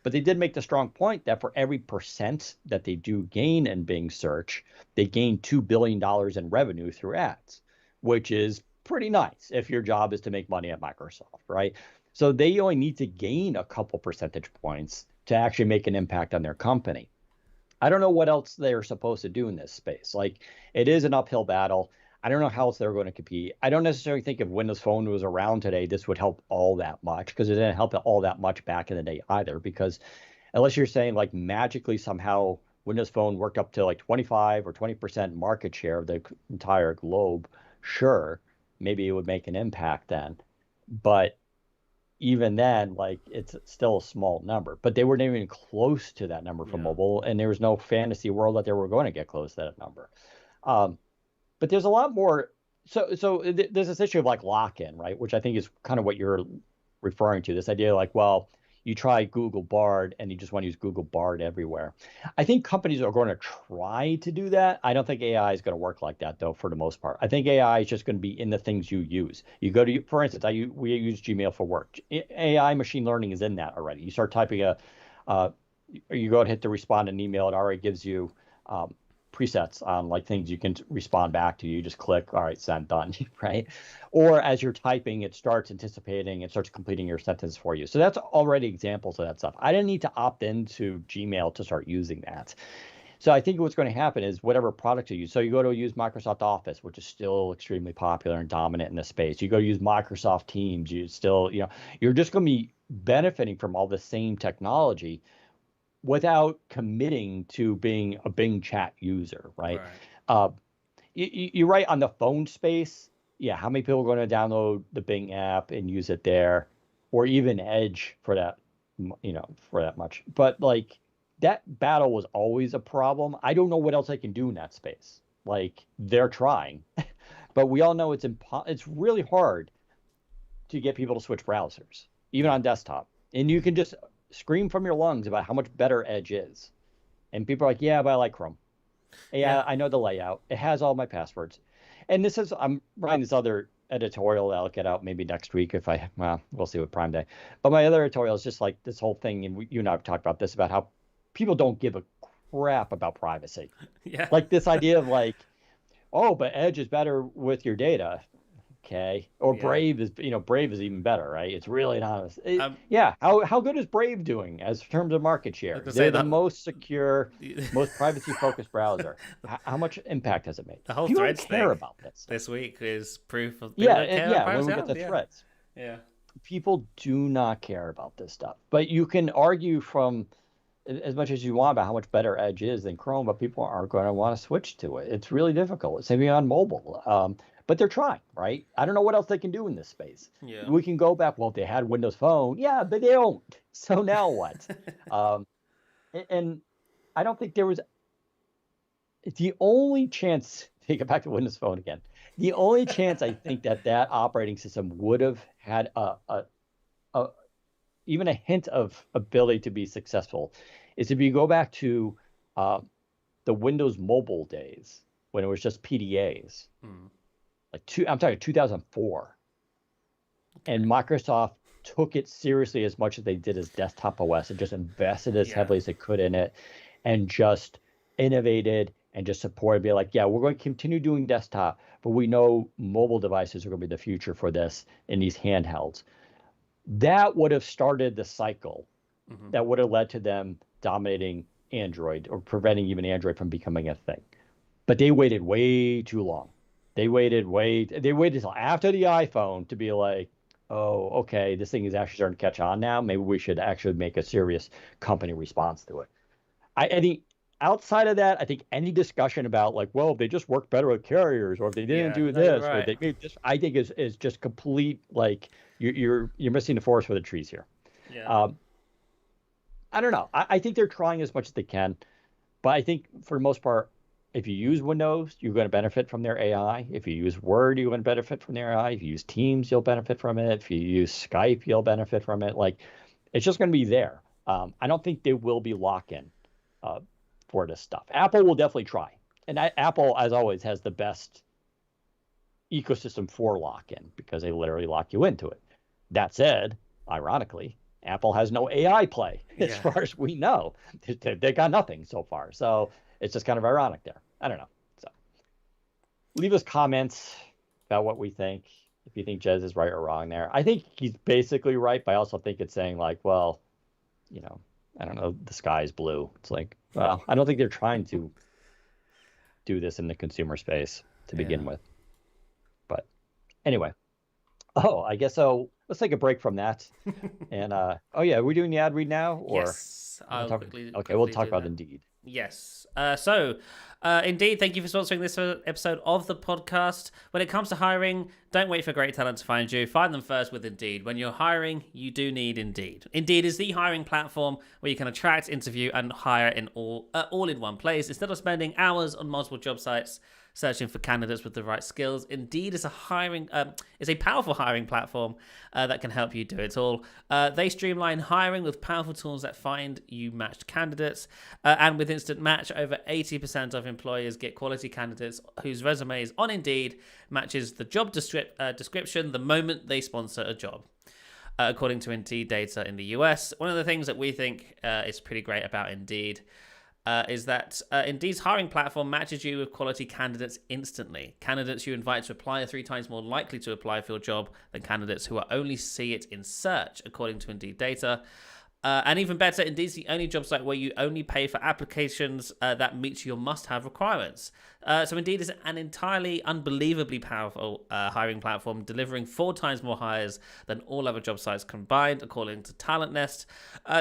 But they did make the strong point that for every percent that they do gain in Bing Search, they gain $2 billion in revenue through ads, which is pretty nice if your job is to make money at Microsoft, right? So they only need to gain a couple percentage points to actually make an impact on their company. I don't know what else they're supposed to do in this space. Like, it is an uphill battle. I don't know how else they're going to compete. I don't necessarily think if Windows Phone was around today, this would help all that much, because it didn't help all that much back in the day either. Because unless you're saying like magically somehow Windows Phone worked up to like 25 or 20% market share of the entire globe, sure, maybe it would make an impact then. But even then, like, it's still a small number. But they weren't even close to that number for mobile, and there was no fantasy world that they were going to get close to that number. But there's a lot more. So there's this issue of like lock-in, right? Which I think is kind of what you're referring to. This idea like, well, you try Google Bard and you just want to use Google Bard everywhere. I think companies are going to try to do that. I don't think AI is going to work like that, though, for the most part. I think AI is just going to be in the things you use. You go to, for instance, we use Gmail for work. AI machine learning is in that already. You start typing you go and hit to respond an email, it already gives you presets on like things you can respond back to. You just click, all right, send, done, right? Or as you're typing, it starts anticipating, it starts completing your sentence for you. So that's already examples of that stuff. I didn't need to opt into Gmail to start using that. So I think what's going to happen is whatever product you use. So you go to use Microsoft Office, which is still extremely popular and dominant in this space. You go to use Microsoft Teams, you're just going to be benefiting from all the same technology without committing to being a Bing Chat user, right? You're right on the phone space. Yeah, how many people are going to download the Bing app and use it there, or even Edge for that, for that much? But like, that battle was always a problem. I don't know what else I can do in that space. Like, they're trying, but we all know it's really hard to get people to switch browsers, even on desktop. And you can just scream from your lungs about how much better Edge is. And people are like, yeah, but I like Chrome. Yeah, I know the layout. It has all my passwords. And I'm writing this other editorial that I'll get out maybe next week we'll see with Prime Day. But my other editorial is just like this whole thing, and you and I have talked about this, about how people don't give a crap about privacy. Yeah. Like this idea of like, oh, but Edge is better with your data. okay. Or Yeah. Brave is even better, right? It's really not. Um, Yeah. How good is Brave doing as terms of market I was share? gonna say They're the that most secure, most privacy focused browser. How much impact has it made? the whole People don't Threads care thing about that stuff. this week is proof of people Yeah, don't care about yeah. When privacy. we get Oh, to yeah, threats, yeah, people do not care about this stuff. But you can argue from as much as you want about how much better Edge is than Chrome, but people aren't going to want to switch to it. It's really difficult. Same thing on mobile. But they're trying, right? I don't know what else they can do in this space. yeah. We can go back. Well, they had Windows Phone, yeah, but they don't. So now what? Um, and I don't think there was the only chance. To get back to Windows Phone again. The only chance I think that operating system would have had a even a hint of ability to be successful is if you go back to uh, the Windows Mobile days when it was just PDAs, Hmm. I'm talking 2004, and Microsoft took it seriously as much as they did as desktop OS and just invested as Yeah, heavily as they could in it and just innovated and just supported, be like, yeah, we're going to continue doing desktop, but we know mobile devices are going to be the future for this in these handhelds. That would have started the cycle hmm, that would have led to them dominating Android or preventing even Android from becoming a thing. But they waited way too long. They waited until after the iPhone to be like, oh, okay, this thing is actually starting to catch on now. Maybe we should actually make a serious company response to it. I think outside of that, I think any discussion about like, well, if they just worked better with carriers, or if they didn't yeah. do No, you're this, or right. they made this, I think is just complete like you're missing the forest for the trees here. Yeah, Um, I don't know. I think they're trying as much as they can, but I think for the most part, if you use Windows, you're going to benefit from their AI. If you use Word, you're going to benefit from their AI. If you use Teams, you'll benefit from it. If you use Skype, you'll benefit from it. Like, it's just going to be there. I don't think they will be lock-in uh, for this stuff. Apple will definitely try, and Apple, as always, has the best ecosystem for lock-in because they literally lock you into it. That said, ironically, Apple has no AI play as yeah. far as we know. They got nothing so far. So it's just kind of ironic there. I don't know. So leave us comments about what we think. If you think Jez is right or wrong there. I think he's basically right, but I also think it's saying like, well, you know, I don't know, the sky is blue. It's like, well, I don't think they're trying to do this in the consumer space to Yeah. begin with. But anyway, oh, I guess so. Let's take a break from that. And oh yeah, are we doing the ad read now, or Yes, we'll I'll talk? quickly Okay, we'll quickly talk do about that. Indeed. Yes. Indeed, thank you for sponsoring this episode of the podcast. When it comes to hiring, don't wait for great talent to find you. Find them first with Indeed. When you're hiring, you do need Indeed. Indeed is the hiring platform where you can attract, interview, and hire in all in one place. Instead of spending hours on multiple job sites searching for candidates with the right skills, Indeed is a powerful hiring platform that can help you do it all. They streamline hiring with powerful tools that find you matched candidates, and with Instant Match, over 80% of employers get quality candidates whose resumes on Indeed matches the job description the moment they sponsor a job. According to Indeed data in the US, one of the things that we think is pretty great about Indeed is that Indeed's hiring platform matches you with quality candidates instantly. Candidates you invite to apply are 3 times more likely to apply for your job than candidates who only see it in search, according to Indeed data. And even better, Indeed's the only job site where you only pay for applications that meet your must-have requirements. So Indeed is an entirely unbelievably powerful hiring platform, delivering 4 times more hires than all other job sites combined, according to Talent Nest.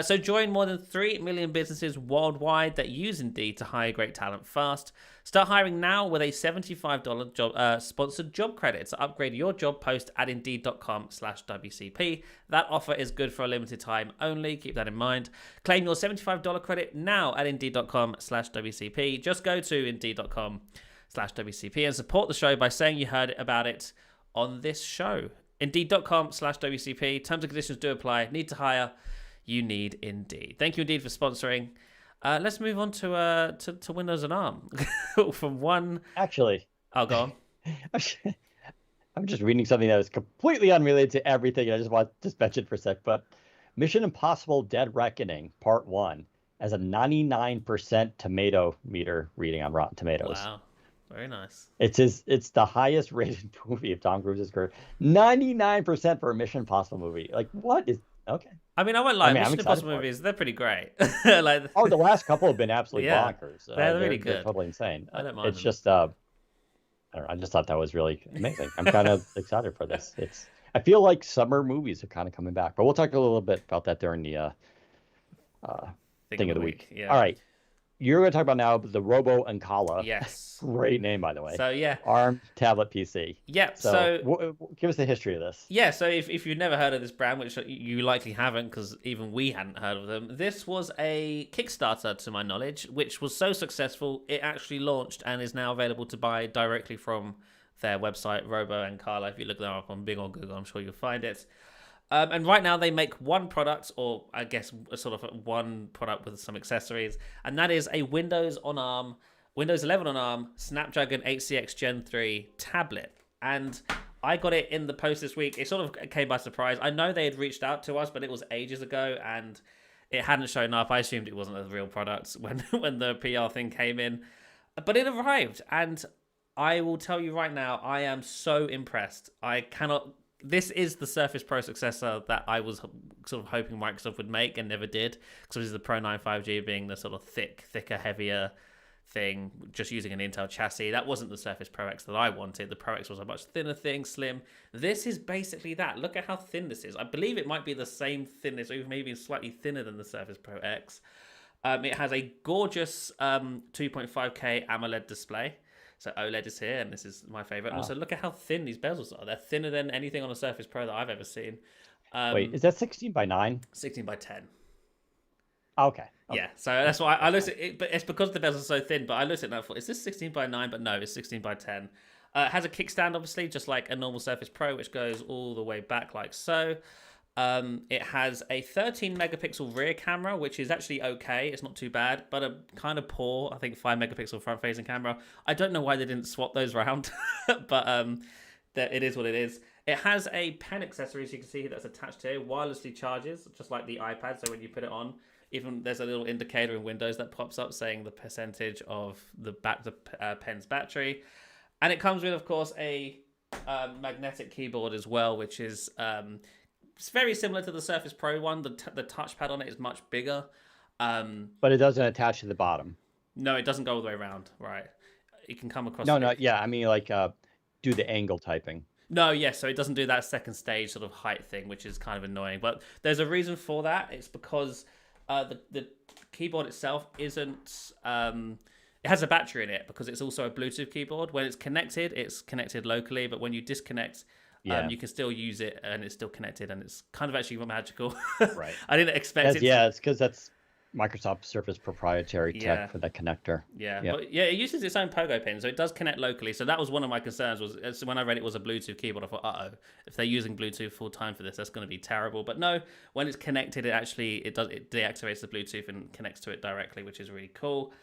So join more than 3 million businesses worldwide that use Indeed to hire great talent fast. Start hiring now with a $75 sponsored job credit to upgrade your job post at Indeed.com/WCP. That offer is good for a limited time only. Keep that in mind. Claim your $75 credit now at Indeed.com/WCP. Just go to Indeed.com/WCP and support the show by saying you heard about it on this show. Indeed.com/WCP. Terms and conditions do apply. Need to hire? You need Indeed. Thank you, Indeed, for sponsoring. Let's move on to Windows and ARM. From one... Actually, Oh, go on. I'm just reading something that is completely unrelated to everything. I just want to mention for a sec, but Mission Impossible: Dead Reckoning Part 1 has a 99% tomato meter reading on Rotten Tomatoes. Wow. Very nice. It's the highest rated movie of Tom Cruise's career. 99% for a Mission Impossible movie. Like what is okay? I mean, I won't I lie. mean, I'm Mission excited Impossible for it. movies, they're pretty great. Like, Oh, the last couple have been absolutely yeah, bonkers. they're really They're good. totally insane. I don't mind It's them. just I don't know, I just thought that was really amazing. I'm kind of excited for this. I feel like summer movies are kind of coming back, but we'll talk a little bit about that during the uh, thing of the week. Yeah. All right, you're going to talk about now the Robo Ancala. Yes. Great name, by the way. So yeah. ARM tablet PC. Yeah. So give us the history of this. Yeah, so if you've never heard of this brand, which you likely haven't because even we hadn't heard of them, this was a Kickstarter, to my knowledge, which was so successful, it actually launched and is now available to buy directly from their website, Robo and Carla. If you look them up on Bing or Google, I'm sure you'll find it. And right now they make one product, or I guess a sort of one product with some accessories, and that is a Windows 11 on ARM Snapdragon 8cx Gen 3 tablet. And I got it in the post this week. It sort of came by surprise. I know they had reached out to us, but it was ages ago and it hadn't shown up. I assumed it wasn't a real product when the PR thing came in. But it arrived, and I will tell you right now, I am so impressed. This is the Surface Pro successor that I was sort of hoping Microsoft would make and never did, because this is the Pro 9 5G being the sort of thicker, heavier thing, just using an Intel chassis. That wasn't the Surface Pro X that I wanted. The Pro X was a much thinner thing, slim. This is basically that. Look at how thin this is. I believe it might be the same thinness, or maybe slightly thinner than the Surface Pro X. It has a gorgeous 2.5K AMOLED display. So OLED is here, and this is my favorite. Wow. And also, look at how thin these bezels are. They're thinner than anything on a Surface Pro that I've ever seen. Wait, is that 16 by 9? 16 by 10. Okay. Yeah, so that's why I looked at it, but it's because the bezels are so thin. But I looked at that and thought, is this 16 by 9? But no, it's 16 by 10. It has a kickstand, obviously, just like a normal Surface Pro, which goes all the way back like so. It has a 13 megapixel rear camera, which is actually okay. It's not too bad, but a kind of poor, I think, 5 megapixel front facing camera. I don't know why they didn't swap those around, but it is what it is. It has a pen accessory, as you can see, that's attached here. Wirelessly charges, just like the iPad. So when you put it on, even there's a little indicator in Windows that pops up saying the percentage of the pen's battery. And it comes with, of course, a magnetic keyboard as well, which is it's very similar to the Surface Pro one. The touchpad on it is much bigger. But it doesn't attach to the bottom. No, it doesn't go all the way around. Right. It can come across. No, yeah. I mean, like, do the angle typing. No, yes. So it doesn't do that second stage sort of height thing, which is kind of annoying. But there's a reason for that. It's because the keyboard itself isn't... it has a battery in it because it's also a Bluetooth keyboard. When it's connected locally. But when you disconnect... you can still use it and it's still connected, and it's kind of actually magical. Right. I didn't expect it. Yeah, it's because that's Microsoft Surface proprietary tech for that connector. Yeah. Yep. But yeah, it uses its own pogo pin, so it does connect locally. So that was one of my concerns. Was when I read it was a Bluetooth keyboard, I thought, if they're using Bluetooth full time for this, that's going to be terrible. But no, when it's connected, it deactivates the Bluetooth and connects to it directly, which is really cool.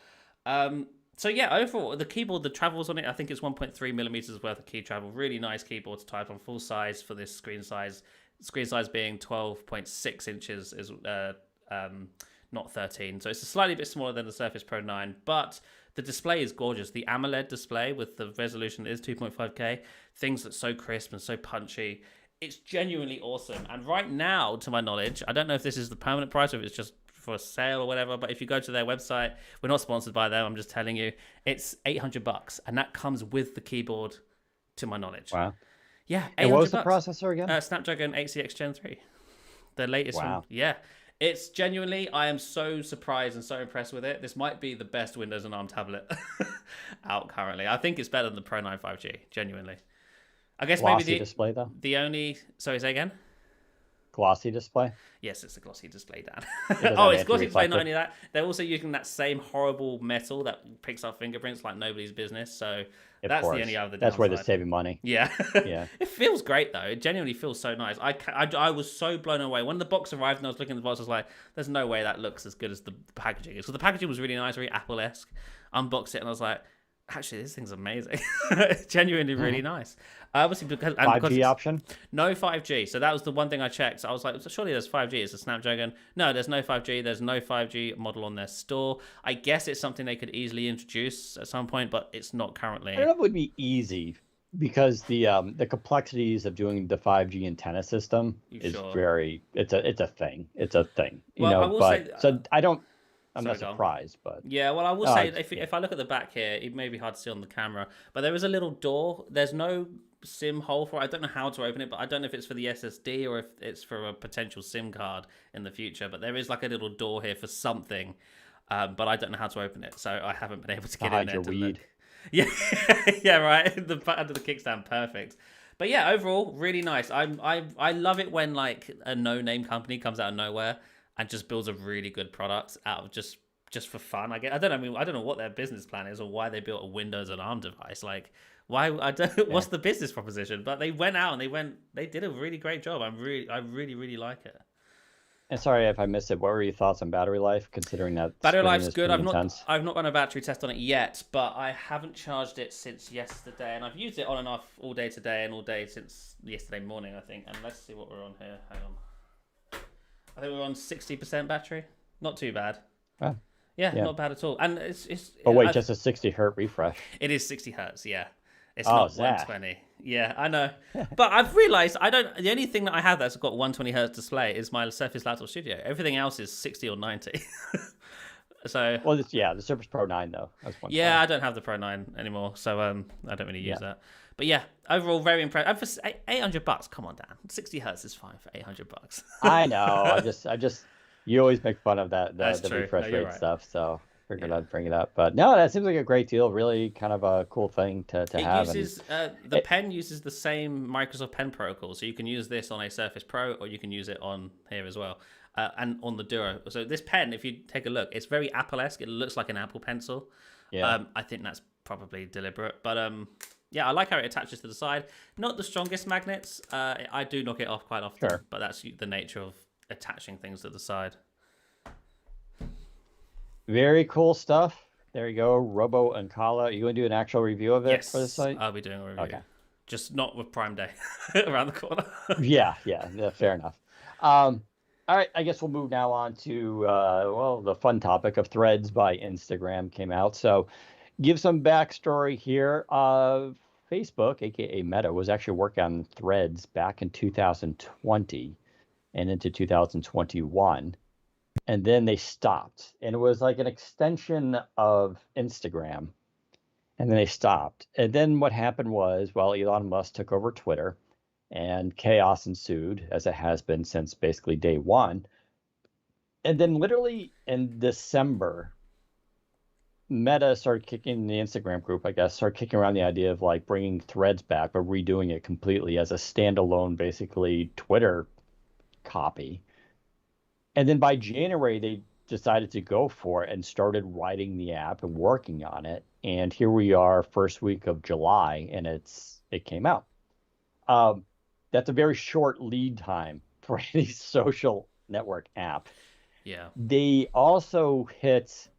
So yeah, overall, the keyboard, the travels on it, I think it's 1.3 millimeters worth of key travel. Really nice keyboard to type on, full size for this screen size. Screen size being 12.6 inches is not 13. So it's a slightly bit smaller than the Surface Pro 9, but the display is gorgeous. The AMOLED display with the resolution is 2.5K. Things that's so crisp and so punchy. It's genuinely awesome. And right now, to my knowledge, I don't know if this is the permanent price or if it's just for a sale or whatever, but if you go to their website, we're not sponsored by them, I'm just telling you, it's $800, and that comes with the keyboard, to my knowledge. Wow. Yeah. And what was the processor again? Snapdragon 8cx Gen 3, the latest one. Wow. Yeah, it's genuinely, I am so surprised and so impressed with it. This might be the best Windows and ARM tablet out currently. I think it's better than the Pro 9 5G, genuinely. I guess glossy maybe display though. Sorry, say again. Glossy display. Yes, it's a glossy display, Dan. It's glossy display. Not only that, they're also using that same horrible metal that picks up fingerprints like nobody's business. So that's the only other downside. That's where they're saving money. Yeah, yeah. It feels great though. It genuinely feels so nice. I was so blown away when the box arrived and I was looking at the box. I was like, "There's no way that looks as good as the packaging is." So the packaging was really nice, very Apple-esque. Unboxed it and I was like, Actually, this thing's amazing. Genuinely really nice. Obviously, because 5G it's option? no 5G. So that was the one thing I checked. I was like, surely there's 5G. It's a Snapdragon. No, there's no 5G. There's no 5G model on their store. I guess it's something they could easily introduce at some point, but it's not I don't currently. know if it would be easy because the complexities of doing the 5G antenna system You is sure? very it's a thing. It's a thing, you Well, I know, will but say. so I'm Sorry, not go on. surprised, but Yeah, well, I will oh, say it's, yeah. if I look at the back here, it may be hard to see on the camera, but there is a little door. There's no SIM hole for it. I don't know how to open it, but I don't know if it's for the SSD or if it's for a potential SIM card in the future. But there is like a little door here for something, but I don't know how to open it, so I haven't been able to To get in hide there your to weed. look. Yeah, yeah, right. Under the kickstand, perfect. But yeah, overall, really nice. I love it when like a no name company comes out of nowhere and just builds a really good product out of just for fun. I don't know. I mean, I don't know what their business plan is or why they built a Windows and ARM device. Like, why? I don't. Yeah. What's the business proposition? But they went out and they did a really great job. I really, really like it. And sorry if I missed it. What were your thoughts on battery life, considering that Battery screen life's is good. pretty intense? I've not run a battery test on it yet, but I haven't charged it since yesterday, and I've used it on and off all day today and all day since yesterday morning, I think. And let's see what we're on here. Hang on. I think we're on 60% battery. Not too bad. Oh, Yeah, yeah. not bad at all. And But wait, just a 60 hertz refresh. it is 60 hertz. Yeah, it's Oh, not is that? 120. Yeah, I know. But I've realized I don't. The only thing that I have that's got 120 hertz display is my Surface Laptop Studio. Everything else is 60 or 90. So Well, the Surface Pro 9 though. That's yeah, 120. I don't have the Pro 9 anymore, so I don't really use Yeah. that. But yeah, overall very impressed. And for $800, come on, Dan. 60 hertz is fine for $800. I know. You always make fun of that That's the true. No, refresh you're rate right. stuff, so figured Yeah. I'd bring it up. But no, that seems like a great deal. Really, kind of a cool thing to It have. And uses the pen uses the same Microsoft Pen protocol, so you can use this on a Surface Pro, or you can use it on here as well, and on the Duo. So this pen, if you take a look, it's very Apple-esque. It looks like an Apple Pencil. yeah, I think that's probably deliberate, but yeah, I like how it attaches to the side. Not the strongest magnets. I do knock it off quite often, sure. but that's the nature of attaching things to the side. Very cool stuff. There you go, Robo and Kala. Are you going to do an actual review of it for the Yes, site? I'll be doing a review. Okay. Just not with Prime Day around the corner. Yeah, fair enough. All right, I guess we'll move now on to well, the fun topic of Threads by Instagram came out. So, give some backstory here. Facebook, aka Meta, was actually working on Threads back in 2020 and into 2021, and then they stopped. And it was like an extension of Instagram, and then they stopped. And then what happened was, well, Elon Musk took over Twitter and chaos ensued, as it has been since basically day one. And then, literally in December, Meta started kicking the Instagram group, I guess, started kicking around the idea of like bringing Threads back, but redoing it completely as a standalone, basically Twitter copy. And then by January, they decided to go for it and started writing the app and working on it. And here we are, first week of July, and it came out. Um, that's a very short lead time for any social network app. Yeah. They also hit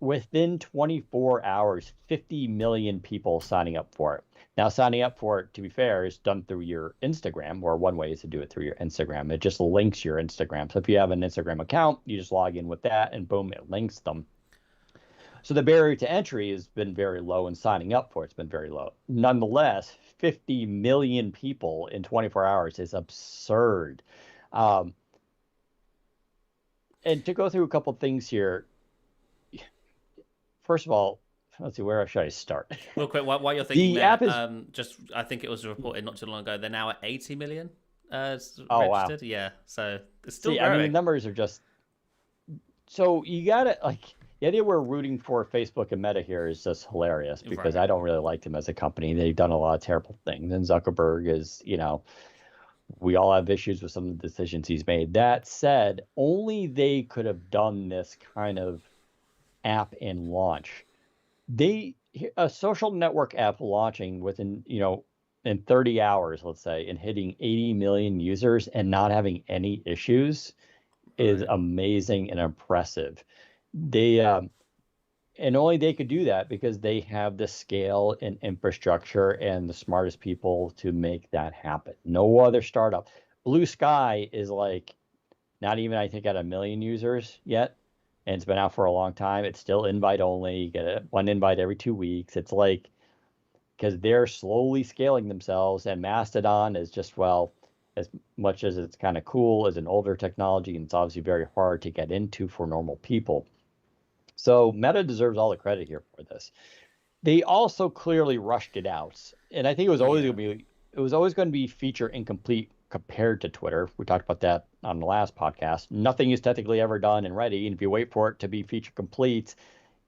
within 24 hours 50 million people signing up for it. Now, signing up for it, to be fair, is done through your Instagram, or one way is to do it through your Instagram. It just links your Instagram. So if you have an Instagram account, you just log in with that, and boom, it links them. So the barrier to entry has been very low, and signing up for it's been very low. Nonetheless, 50 million people in 24 hours is absurd. Um, and to go through a couple things here, first of all, let's see, where should I start? Real quick, while you're thinking The there, app is, just I think it was reported not too long ago. They're now at 80 million oh wow. registered. Yeah, so it's still See, I mean, the growing. numbers are just, so you gotta, like, the idea we're rooting for Facebook and Meta here is just hilarious because Right. I don't really like them as a company. They've done a lot of terrible things. And Zuckerberg is, we all have issues with some of the decisions he's made. That said, only they could have done this kind of app and launch. A social network app launching within, in 30 hours, let's say, and hitting 80 million users and not having any issues is Right. amazing and impressive. They And only they could do that because they have the scale and infrastructure and the smartest people to make that happen. No other startup. Blue Sky is like not even, I think, at 1 million users yet. And it's been out for a long time. It's still invite only. You get one invite every 2 weeks. It's like, because they're slowly scaling themselves, and Mastodon is just, well, as much as it's kind of cool as an older technology, and it's obviously very hard to get into for normal people. So Meta deserves all the credit here for this. They also clearly rushed it out, and I think Yeah. it was always going to be feature incomplete compared to Twitter. We talked about that on the last podcast. Nothing is technically ever done and ready, and if you wait for it to be feature complete,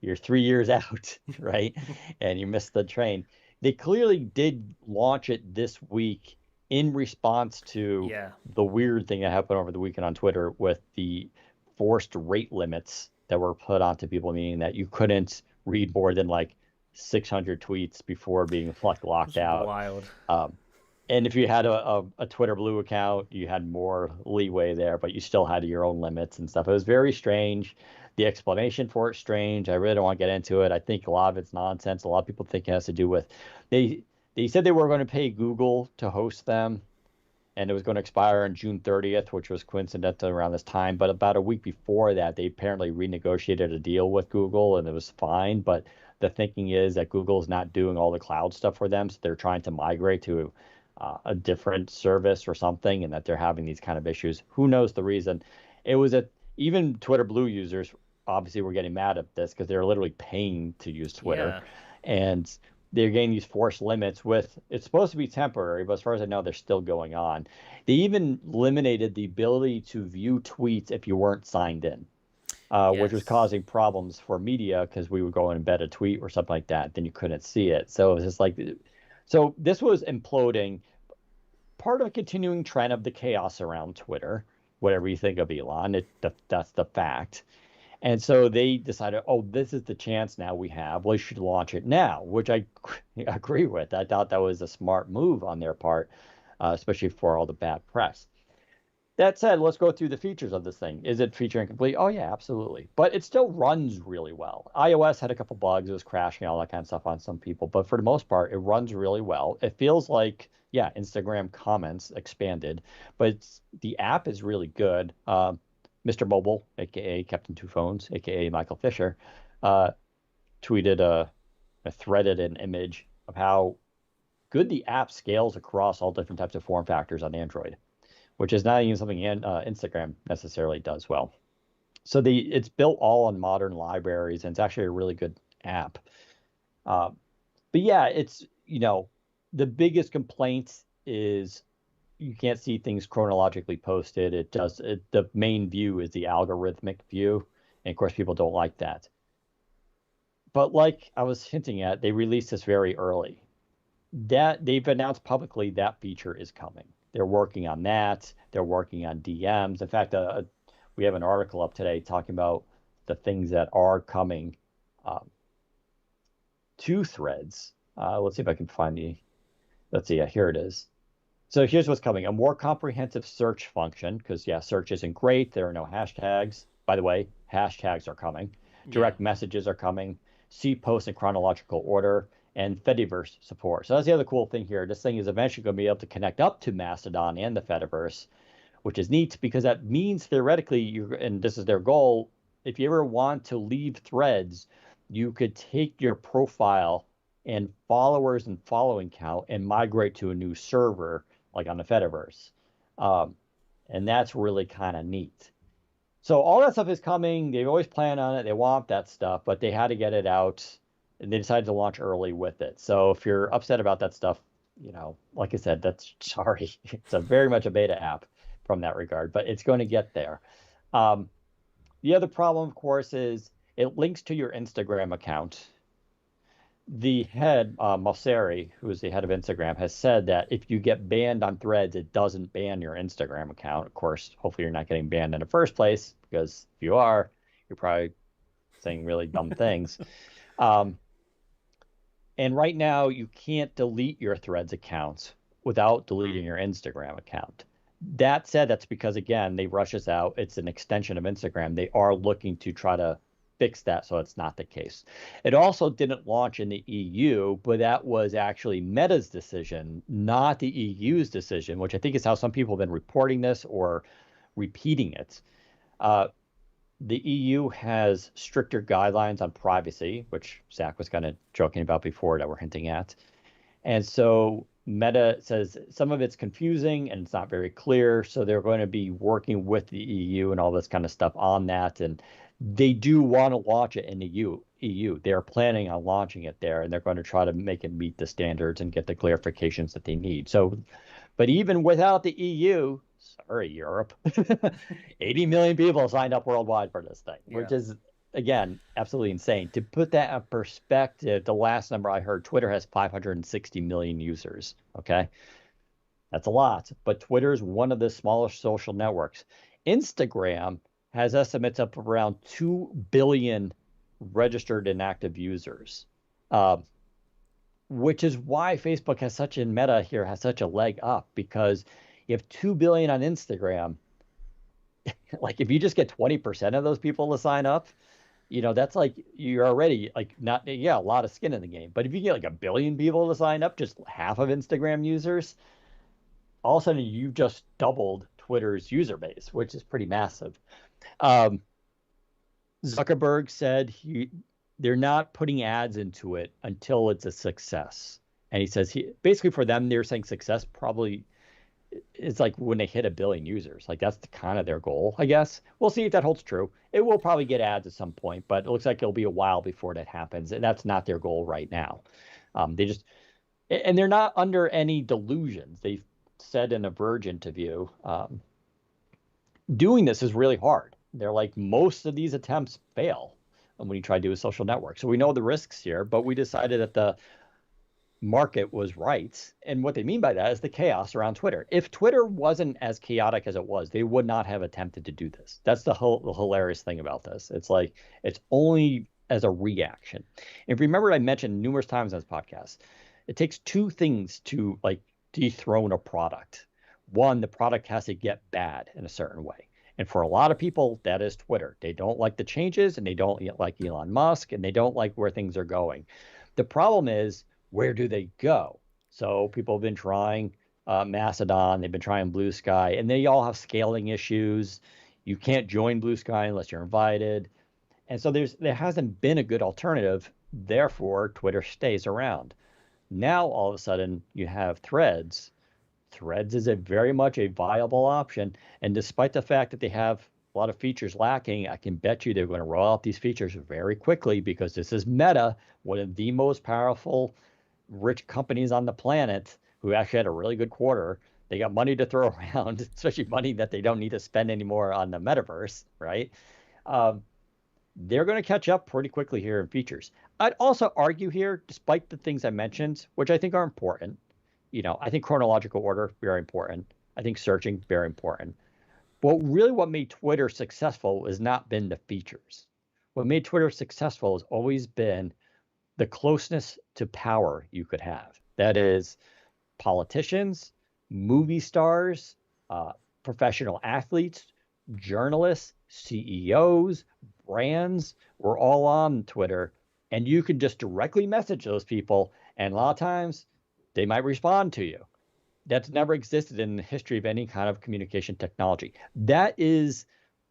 you're 3 years out, right? And you missed the train. They clearly did launch it this week in response to Yeah. the weird thing that happened over the weekend on Twitter with the forced rate limits that were put onto people, meaning that you couldn't read more than like 600 tweets before being like locked It's out. wild. Um, and if you had a Twitter Blue account, you had more leeway there, but you still had your own limits and stuff. It was very strange. The explanation for it's strange. I really don't want to get into it. I think a lot of it's nonsense. A lot of people think it has to do with they they said they were going to pay Google to host them, and it was going to expire on June 30th, which was coincidental around this time. But about a week before that, they apparently renegotiated a deal with Google, and it was fine. But the thinking is that Google is not doing all the cloud stuff for them, so they're trying to migrate to a different service or something, and that they're having these kind of issues. Who knows the reason? It was a Even Twitter Blue users obviously were getting mad at this because they're literally paying to use Twitter, Yeah. and they're getting these forced limits with it's supposed to be temporary, but as far as I know, they're still going on. They even eliminated the ability to view tweets if you weren't signed in, which was Yes. causing problems for media because we would go and embed a tweet or something like that, then you couldn't see it. So it was just like, so this was imploding, part of a continuing trend of the chaos around Twitter. Whatever you think of Elon, that's the fact. And so they decided, oh, this is the chance now we have. We should launch it now, which I agree with. I thought that was a smart move on their part, especially for all the bad press. That said, let's go through the features of this thing. Is it feature incomplete? Oh, yeah, absolutely. But it still runs really well. iOS had a couple bugs. It was crashing, all that kind of stuff on some people. But for the most part, it runs really well. It feels like, yeah, Instagram comments expanded, but the app is really good. Mr. Mobile, aka Captain Two Phones, aka Michael Fisher, uh, tweeted a threaded an image of how good the app scales across all different types of form factors on Android, which is not even something Instagram necessarily does well. So it's built all on modern libraries, and it's actually a really good app. Uh, but yeah, it's the biggest complaint is you can't see things chronologically posted. The main view is the algorithmic view, and of course people don't like that. But like I was hinting at, they released this very early. That they've announced publicly that feature is coming. They're working on that. They're working on DMs. In fact, we have an article up today talking about the things that are coming um, to Threads. Let's see if I can find the. Let's see. Here it is. So here's what's coming: a more comprehensive search function, because yeah, search isn't great. There are no hashtags. By the way, hashtags are coming. Yeah. Direct messages are coming. See posts in chronological order, and Fediverse support. So that's the other cool thing here. This thing is eventually going to be able to connect up to Mastodon and the Fediverse, which is neat because that means theoretically and this is their goal, if you ever want to leave Threads, you could take your profile and followers and following count and migrate to a new server like on the Fediverse. Um, and that's really kind of neat. So all that stuff is coming. They've always planned on it. They want that stuff, but they had to get it out, and they decided to launch early with it. So if you're upset about that stuff, like I said, that's sorry. It's a very much a beta app from that regard, but it's going to get there. Um, the other problem, of course, is it links to your Instagram account. The head, Mosseri, who is the head of Instagram, has said that if you get banned on Threads, it doesn't ban your Instagram account. Of course, hopefully you're not getting banned in the first place, because if you are, you're probably saying really dumb things. Um, and right now, you can't delete your Threads accounts without deleting your Instagram account. That said, that's because, again, they rush us out. It's an extension of Instagram. They are looking to try to fix that so it's not the case. It also didn't launch in the EU, but that was actually Meta's decision, not the EU's decision, which I think is how some people have been reporting this or repeating it. Uh, the EU has stricter guidelines on privacy, which Zach was kind of joking about before that we're hinting at. And so Meta says some of it's confusing and it's not very clear. So they're going to be working with the EU and all this kind of stuff on that. And they do want to launch it in the EU. They're planning on launching it there, and they're going to try to make it meet the standards and get the clarifications that they need. So, but even without the EU, sorry, Europe, 80 million people signed up worldwide for this thing, which is, again, absolutely insane. To put that in perspective, the last number I heard, Twitter has 560 million users. Okay. That's a lot, but Twitter is one of the smallest social networks. Instagram has estimates up around 2 billion registered and active users, which is why Facebook has such, in Meta here, has such a leg up, because you have 2 billion on Instagram. Like if you just get 20% of those people to sign up, that's like you're already like not, a lot of skin in the game. But if you get like 1 billion people to sign up, just half of Instagram users, all of a sudden you've just doubled Twitter's user base, which is pretty massive. Zuckerberg said they're not putting ads into it until it's a success. And he says basically for them, they're saying success probably it's like when they hit 1 billion users. Like that's kind of their goal, I guess. We'll see if that holds true. It will probably get ads at some point, but it looks like it'll be a while before that happens. And that's not their goal right now. And they're not under any delusions. They've said in a Verge interview, doing this is really hard. They're like, most of these attempts fail when you try to do a social network. So we know the risks here, but we decided that the market was right. And what they mean by that is the chaos around Twitter. If Twitter wasn't as chaotic as it was, they would not have attempted to do this. That's the hilarious thing about this. It's like, it's only as a reaction. If you remember, I mentioned numerous times on this podcast, it takes two things to like dethrone a product. One, the product has to get bad in a certain way. And for a lot of people, that is Twitter. They don't like the changes, and they don't like Elon Musk, and they don't like where things are going. The problem is, where do they go? So people have been trying Mastodon, they've been trying Blue Sky, and they all have scaling issues. You can't join Blue Sky unless you're invited. And so there hasn't been a good alternative. Therefore, Twitter stays around. Now, all of a sudden, you have Threads. Threads is very much a viable option. And despite the fact that they have a lot of features lacking, I can bet you they're going to roll out these features very quickly, because this is Meta, one of the most powerful, rich companies on the planet, who actually had a really good quarter. They got money to throw around, especially money that they don't need to spend anymore on the metaverse, right? They're going to catch up pretty quickly here in features. I'd also argue here, despite the things I mentioned, which I think are important, I think chronological order, very important. I think searching, very important. But really what made Twitter successful has not been the features. What made Twitter successful has always been the closeness to power you could have. That is, politicians, movie stars, professional athletes, journalists, CEOs, brands were all on Twitter. And you can just directly message those people. And a lot of times they might respond to you. That's never existed in the history of any kind of communication technology. That is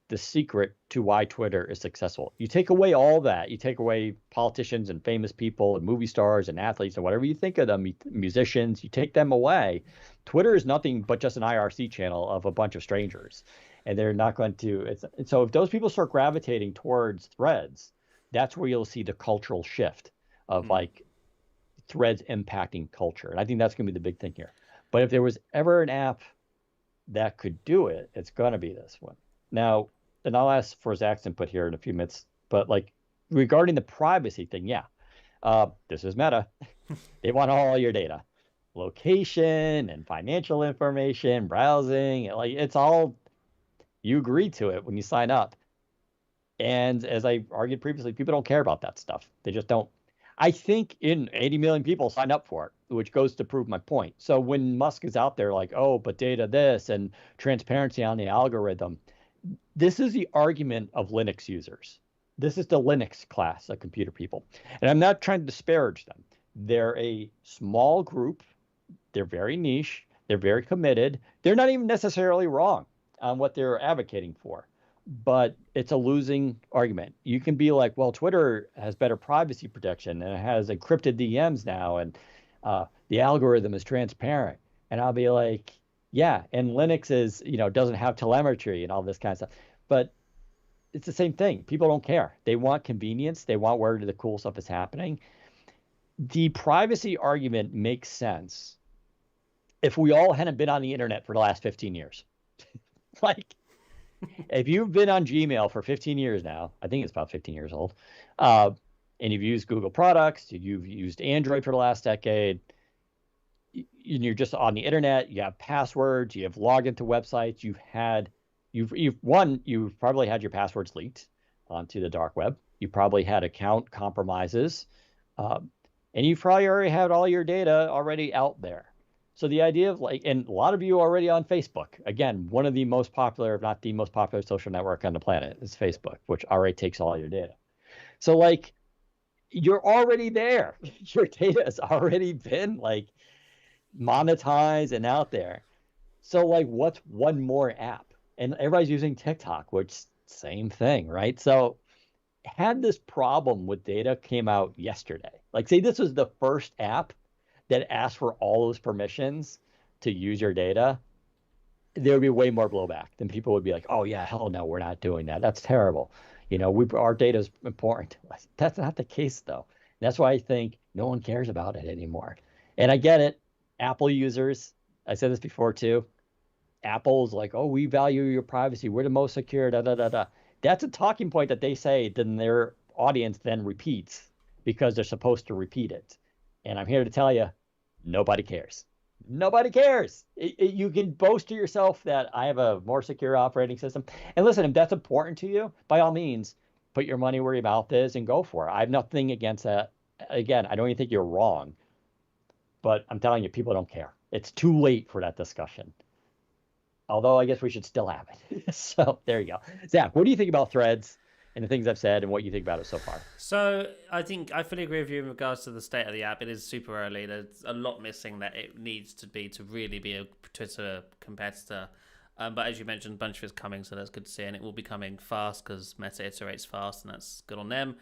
the secret to why Twitter is successful. You take away all that. You take away politicians and famous people and movie stars and athletes and whatever you think of them, musicians, you take them away. Twitter is nothing but just an IRC channel of a bunch of strangers. And they're not going to, so if those people start gravitating towards Threads, that's where you'll see the cultural shift of like Threads impacting culture. And I think that's going to be the big thing here. But if there was ever an app that could do it, it's going to be this one. Now, and I'll ask for Zach's input here in a few minutes, but like regarding the privacy thing, this is Meta. They want all your data, location and financial information, browsing, like it's all, you agree to it when you sign up. And as I argued previously, people don't care about that stuff. They just don't. I think 80 million people signed up for it, which goes to prove my point. So when Musk is out there like, oh, but data this and transparency on the algorithm, this is the argument of Linux users. This is the Linux class of computer people. And I'm not trying to disparage them. They're a small group. They're very niche. They're very committed. They're not even necessarily wrong on what they're advocating for, but it's a losing argument. You can be like, well, Twitter has better privacy protection and it has encrypted DMs now, and the algorithm is transparent. And I'll be like, yeah, and Linux is, doesn't have telemetry and all this kind of stuff. But it's the same thing. People don't care. They want convenience. They want where the cool stuff is happening. The privacy argument makes sense if we all hadn't been on the internet for the last 15 years. Like, if you've been on Gmail for 15 years now, I think it's about 15 years old, and you've used Google products, you've used Android for the last decade, and you're just on the internet, you have passwords, you have logged into websites, you've probably had your passwords leaked onto the dark web. You probably had account compromises, and you've probably already had all your data already out there. So the idea of and a lot of you are already on Facebook. Again, one of the most popular, if not the most popular social network on the planet is Facebook, which already takes all your data. So you're already there. Your data has already been monetized and out there. So what's one more app? And everybody's using TikTok, which same thing, right? So had this problem with data came out yesterday, say this was the first app that asked for all those permissions to use your data, there would be way more blowback. Then people would be like, oh yeah, hell no, we're not doing that. That's terrible. Our data is important. That's not the case though. That's why I think no one cares about it anymore. And I get it. Apple users, I said this before too. Apple's like, oh, we value your privacy. We're the most secure, da, da, da, da. That's a talking point that they say, then their audience then repeats because they're supposed to repeat it. And I'm here to tell you, nobody cares. Nobody cares. You can boast to yourself that I have a more secure operating system. And listen, if that's important to you, by all means, put your money where your mouth is and go for it. I have nothing against that. Again, I don't even think you're wrong. But I'm telling you, people don't care. It's too late for that discussion. Although I guess we should still have it. So there you go. Zach, what do you think about Threads and the things I've said and what you think about it so far? So I think I fully agree with you in regards to the state of the app. It is super early. There's a lot missing that it needs to be to really be a Twitter competitor. But as you mentioned, a bunch of it's coming, so that's good to see. And it will be coming fast because Meta iterates fast, and that's good on them.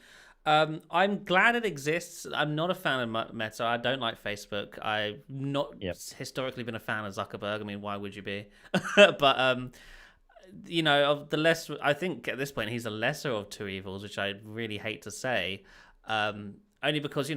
I'm glad it exists. I'm not a fan of Meta. I don't like Facebook. I've not historically been a fan of Zuckerberg. I mean, why would you be? But of the less, I think at this point he's the lesser of two evils, which I really hate to say. Only because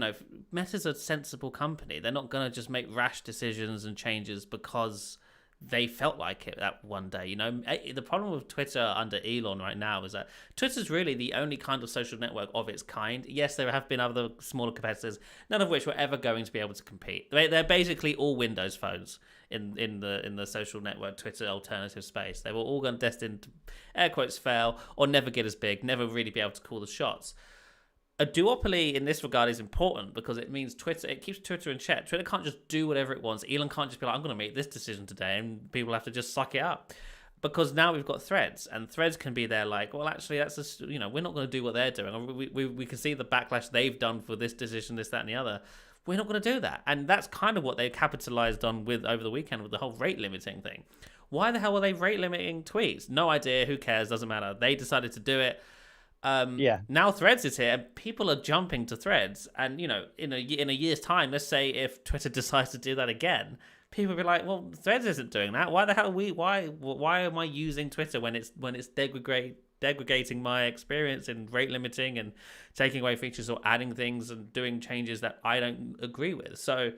Meta's a sensible company. They're not gonna just make rash decisions and changes because they felt like it that one day. The problem with Twitter under Elon right now is that Twitter's really the only kind of social network of its kind. Yes, there have been other smaller competitors, none of which were ever going to be able to compete. They're basically all Windows phones in the social network Twitter alternative space. They were all going destined to, air quotes, fail or never get as big, never really be able to call the shots. A duopoly in this regard is important because it means it keeps Twitter in check. Twitter can't just do whatever it wants. Elon can't just be like, I'm going to make this decision today, and people have to just suck it up. Because now we've got Threads, and Threads can be there like, well, actually, that's just, we're not going to do what they're doing. We can see the backlash they've done for this decision, this, that, and the other. We're not going to do that. And that's kind of what they capitalized on with over the weekend with the whole rate limiting thing. Why the hell were they rate limiting tweets? No idea. Who cares? Doesn't matter. They decided to do it. Now Threads is here, and people are jumping to Threads. And in a year's time, let's say if Twitter decides to do that again, people will be like, "Well, Threads isn't doing that. Why the hell Why am I using Twitter when it's degrading my experience and rate limiting and taking away features or adding things and doing changes that I don't agree with?" So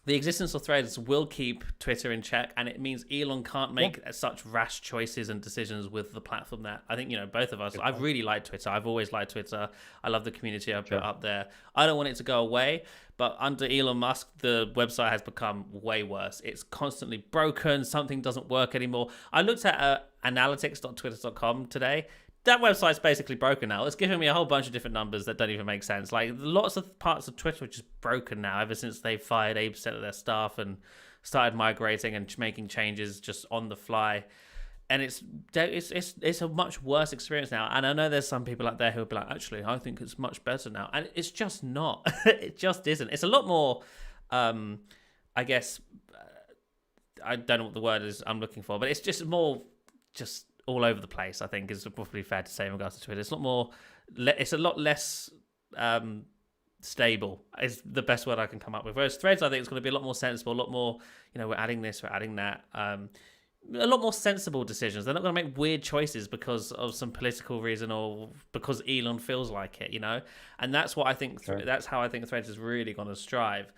the existence of Threads will keep Twitter in check, and it means Elon can't make such rash choices and decisions with the platform that I think, both of us, I've really liked Twitter. I've always liked Twitter. I love the community I've built up there. I don't want it to go away, but under Elon Musk, the website has become way worse. It's constantly broken. Something doesn't work anymore. I looked at analytics.twitter.com today. That website's basically broken now. It's giving me a whole bunch of different numbers that don't even make sense. Lots of parts of Twitter are just broken now ever since they fired 80% of their staff and started migrating and making changes just on the fly. and it's a much worse experience now. And I know there's some people out there who will be like, actually, I think it's much better now, and it's just not. It just isn't. It's a lot more, I guess. I don't know what the word is I'm looking for, but it's just more, just all over the place. I think is probably fair to say in regards to Twitter. It's a lot more. It's a lot less. Stable is the best word I can come up with. Whereas Threads, I think it's going to be a lot more sensible, a lot more, we're adding this, we're adding that. A lot more sensible decisions. They're not going to make weird choices because of some political reason or because Elon feels like it, And that's what I think. Sure. That's how I think Threads is really going to strive.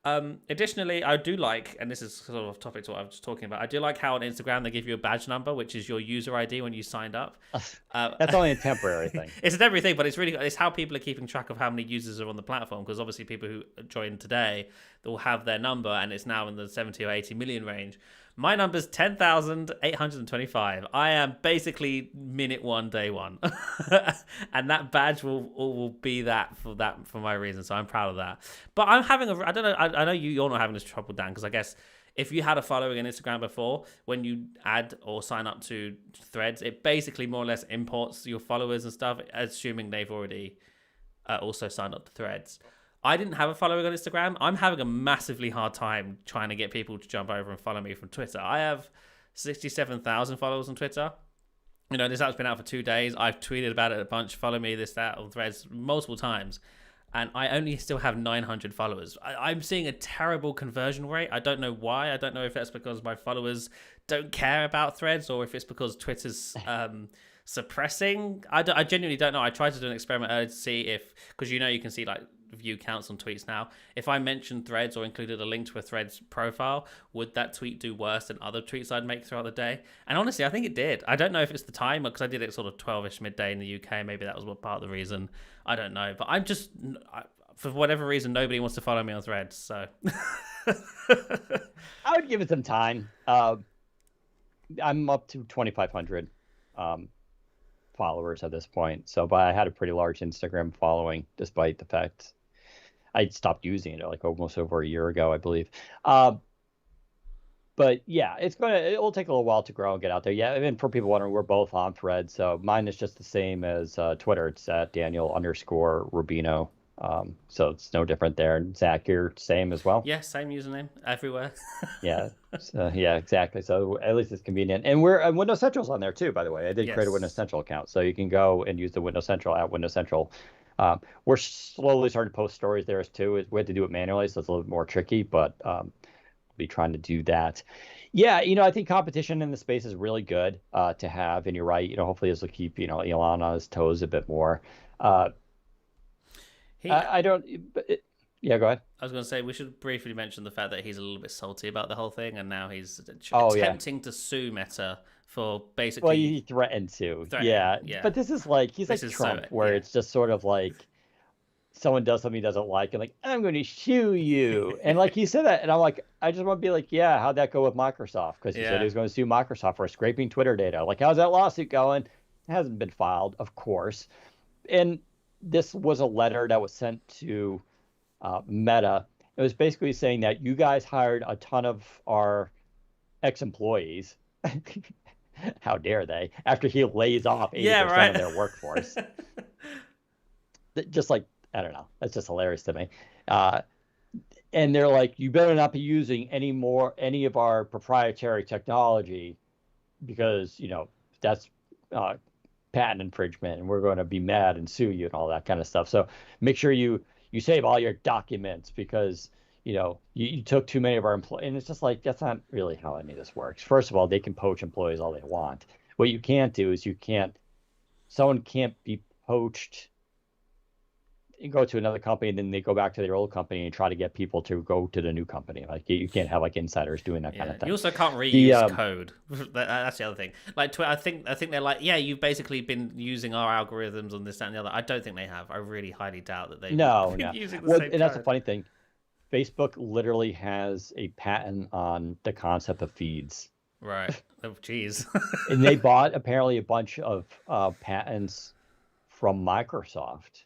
Additionally, I do like, and this is sort of off topic to what I was talking about, I do like how on Instagram they give you a badge number, which is your user ID when you signed up. That's only a temporary thing. It's a temporary thing, but it's how people are keeping track of how many users are on the platform, because obviously people who joined today, they will have their number, and it's now in the 70 or 80 million range. My number's 10,825. I am basically minute one, day one. And that badge will be that for my reason. So I'm proud of that. But I'm having I don't know, I know you're not having this trouble, Dan, because I guess if you had a following on Instagram before, when you add or sign up to Threads, it basically more or less imports your followers and stuff, assuming they've already also signed up to Threads. I didn't have a following on Instagram. I'm having a massively hard time trying to get people to jump over and follow me from Twitter. I have 67,000 followers on Twitter. This app's been out for 2 days. I've tweeted about it a bunch. Follow me, this, that, on Threads multiple times. And I only still have 900 followers. I'm seeing a terrible conversion rate. I don't know why. I don't know if that's because my followers don't care about Threads or if it's because Twitter's suppressing. I genuinely don't know. I tried to do an experiment earlier to see if, because you can see like view counts on tweets now. If I mentioned Threads or included a link to a Threads profile, would that tweet do worse than other tweets I'd make throughout the day? And honestly, I think it did. I don't know if it's the time, because I did it sort of 12ish midday in the UK. Maybe that was part of the reason. I don't know. But for whatever reason, nobody wants to follow me on Threads. So I would give it some time. I'm up to 2,500 followers at this point. But I had a pretty large Instagram following, despite the fact I stopped using it like almost over a year ago, I believe. But yeah, it'll take a little while to grow and get out there. Yeah, and for people wondering, we're both on Threads, so mine is just the same as Twitter. It's at Daniel_Rubino. So it's no different there. And Zach, you're same as well. Yeah, same username everywhere. Yeah, yeah, exactly. So at least it's convenient. And Windows Central's on there too, by the way. I did create a Windows Central account, so you can go and use the Windows Central at Windows Central. We're slowly starting to post stories there too. We had to do it manually, so it's a little bit more tricky, but we'll be trying to do that. Yeah, I think competition in the space is really good to have, and you're right. Hopefully this will keep Elon on his toes a bit more. I don't. Yeah, go ahead. I was going to say we should briefly mention the fact that he's a little bit salty about the whole thing, and now he's attempting to sue Meta for basically. Well, he threatened to. Yeah, but this is like he's like Trump, where it's just sort of like someone does something he doesn't like, and like I'm going to sue you, and like he said that, and I'm like, I just want to be like, yeah, how'd that go with Microsoft? Because he said he was going to sue Microsoft for scraping Twitter data. Like, how's that lawsuit going? It hasn't been filed, of course, and this was a letter that was sent to Meta. It was basically saying that you guys hired a ton of our ex-employees. How dare they? After he lays off 80% of their workforce. Just like, I don't know. That's just hilarious to me. And they're like, you better not be using any of our proprietary technology because, that's patent infringement, and we're going to be mad and sue you and all that kind of stuff. So make sure you save all your documents because you took too many of our employees. And it's just like, that's not really how any of this works. First of all, they can poach employees all they want. What you can't do is someone can't be poached and go to another company, and then they go back to their old company and try to get people to go to the new company. Like you can't have like insiders doing that kind of thing. You also can't reuse code. That's the other thing. Like I think they're like, yeah, you've basically been using our algorithms on this, that, and the other. I don't think they have. I really highly doubt that they've been using the same and code. That's the funny thing. Facebook literally has a patent on the concept of feeds. Right. Oh, geez. And they bought apparently a bunch of patents from Microsoft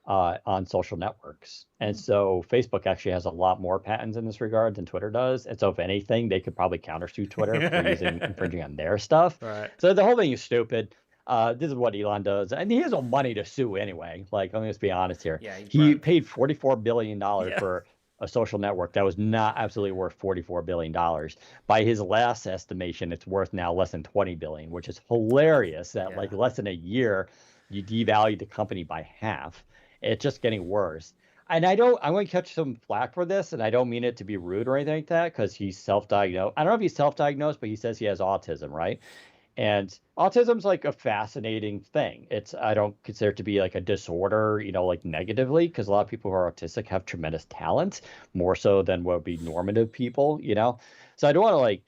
on social networks. And so Facebook actually has a lot more patents in this regard than Twitter does. And so if anything, they could probably countersue Twitter for infringing on their stuff. Right. So the whole thing is stupid. This is what Elon does. And he has no money to sue anyway. Like, let me just be honest here. Yeah, he broke. paid $44 billion for a social network that was not absolutely worth $44 billion. By his last estimation, it's worth now less than $20 billion, which is hilarious that like less than a year, you devalued the company by half. It's just getting worse. And I'm going to catch some flack for this, and I don't mean it to be rude or anything like that, because he's self-diagnosed. I don't know if he's self-diagnosed, but he says he has autism, right? And autism's like a fascinating thing. I don't consider it to be like a disorder, like negatively, because a lot of people who are autistic have tremendous talent, more so than what would be normative people, So I don't want to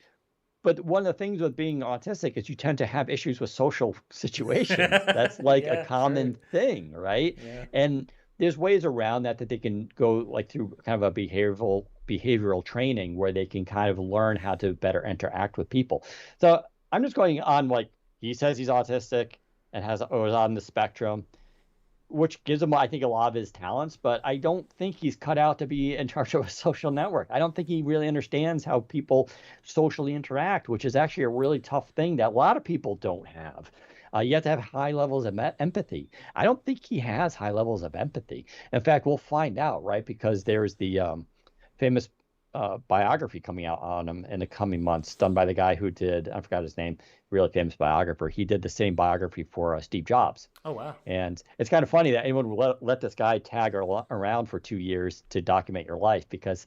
but one of the things with being autistic is you tend to have issues with social situations. That's like a common thing, right? Yeah. And there's ways around that they can go through kind of a behavioral training where they can kind of learn how to better interact with people. So I'm just going on he says he's autistic and was on the spectrum, which gives him, I think, a lot of his talents, but I don't think he's cut out to be in charge of a social network. I don't think he really understands how people socially interact, which is actually a really tough thing that a lot of people don't have. You have to have high levels of empathy. I don't think he has high levels of empathy. In fact, we'll find out, right? Because there's the famous biography coming out on him in the coming months, done by the guy who did, I forgot his name, really famous biographer. He did the same biography for Steve Jobs. Oh, wow. And it's kind of funny that anyone would let this guy tag around for 2 years to document your life, because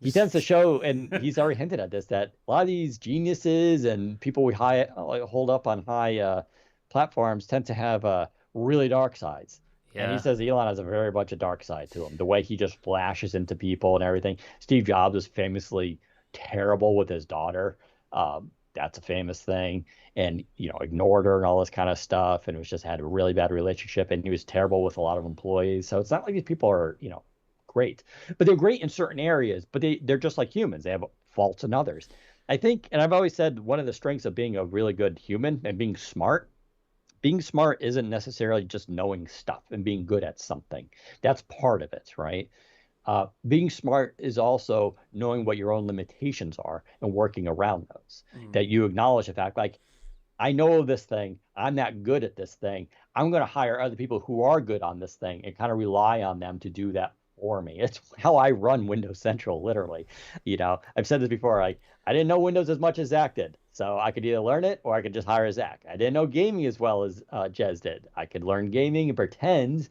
he tends to show, and he's already hinted at this, that a lot of these geniuses and people we hold up on high platforms tend to have really dark sides. Yeah. And he says Elon has a very much a dark side to him. The way he just flashes into people and everything. Steve Jobs was famously terrible with his daughter. That's a famous thing. And, ignored her and all this kind of stuff. And it was just had a really bad relationship. And he was terrible with a lot of employees. So it's not like these people are, great. But they're great in certain areas. But they're just like humans. They have faults in others. I think, and I've always said one of the strengths of being a really good human and being smart isn't necessarily just knowing stuff and being good at something. That's part of it, right? Being smart is also knowing what your own limitations are and working around those. That you acknowledge the fact, I know this thing, I'm not good at this thing. I'm going to hire other people who are good on this thing and kind of rely on them to do that for me. It's how I run Windows Central, literally. I've said this before, I didn't know Windows as much as Zach did. So I could either learn it or I could just hire Zach. I didn't know gaming as well as Jez did. I could learn gaming and pretend,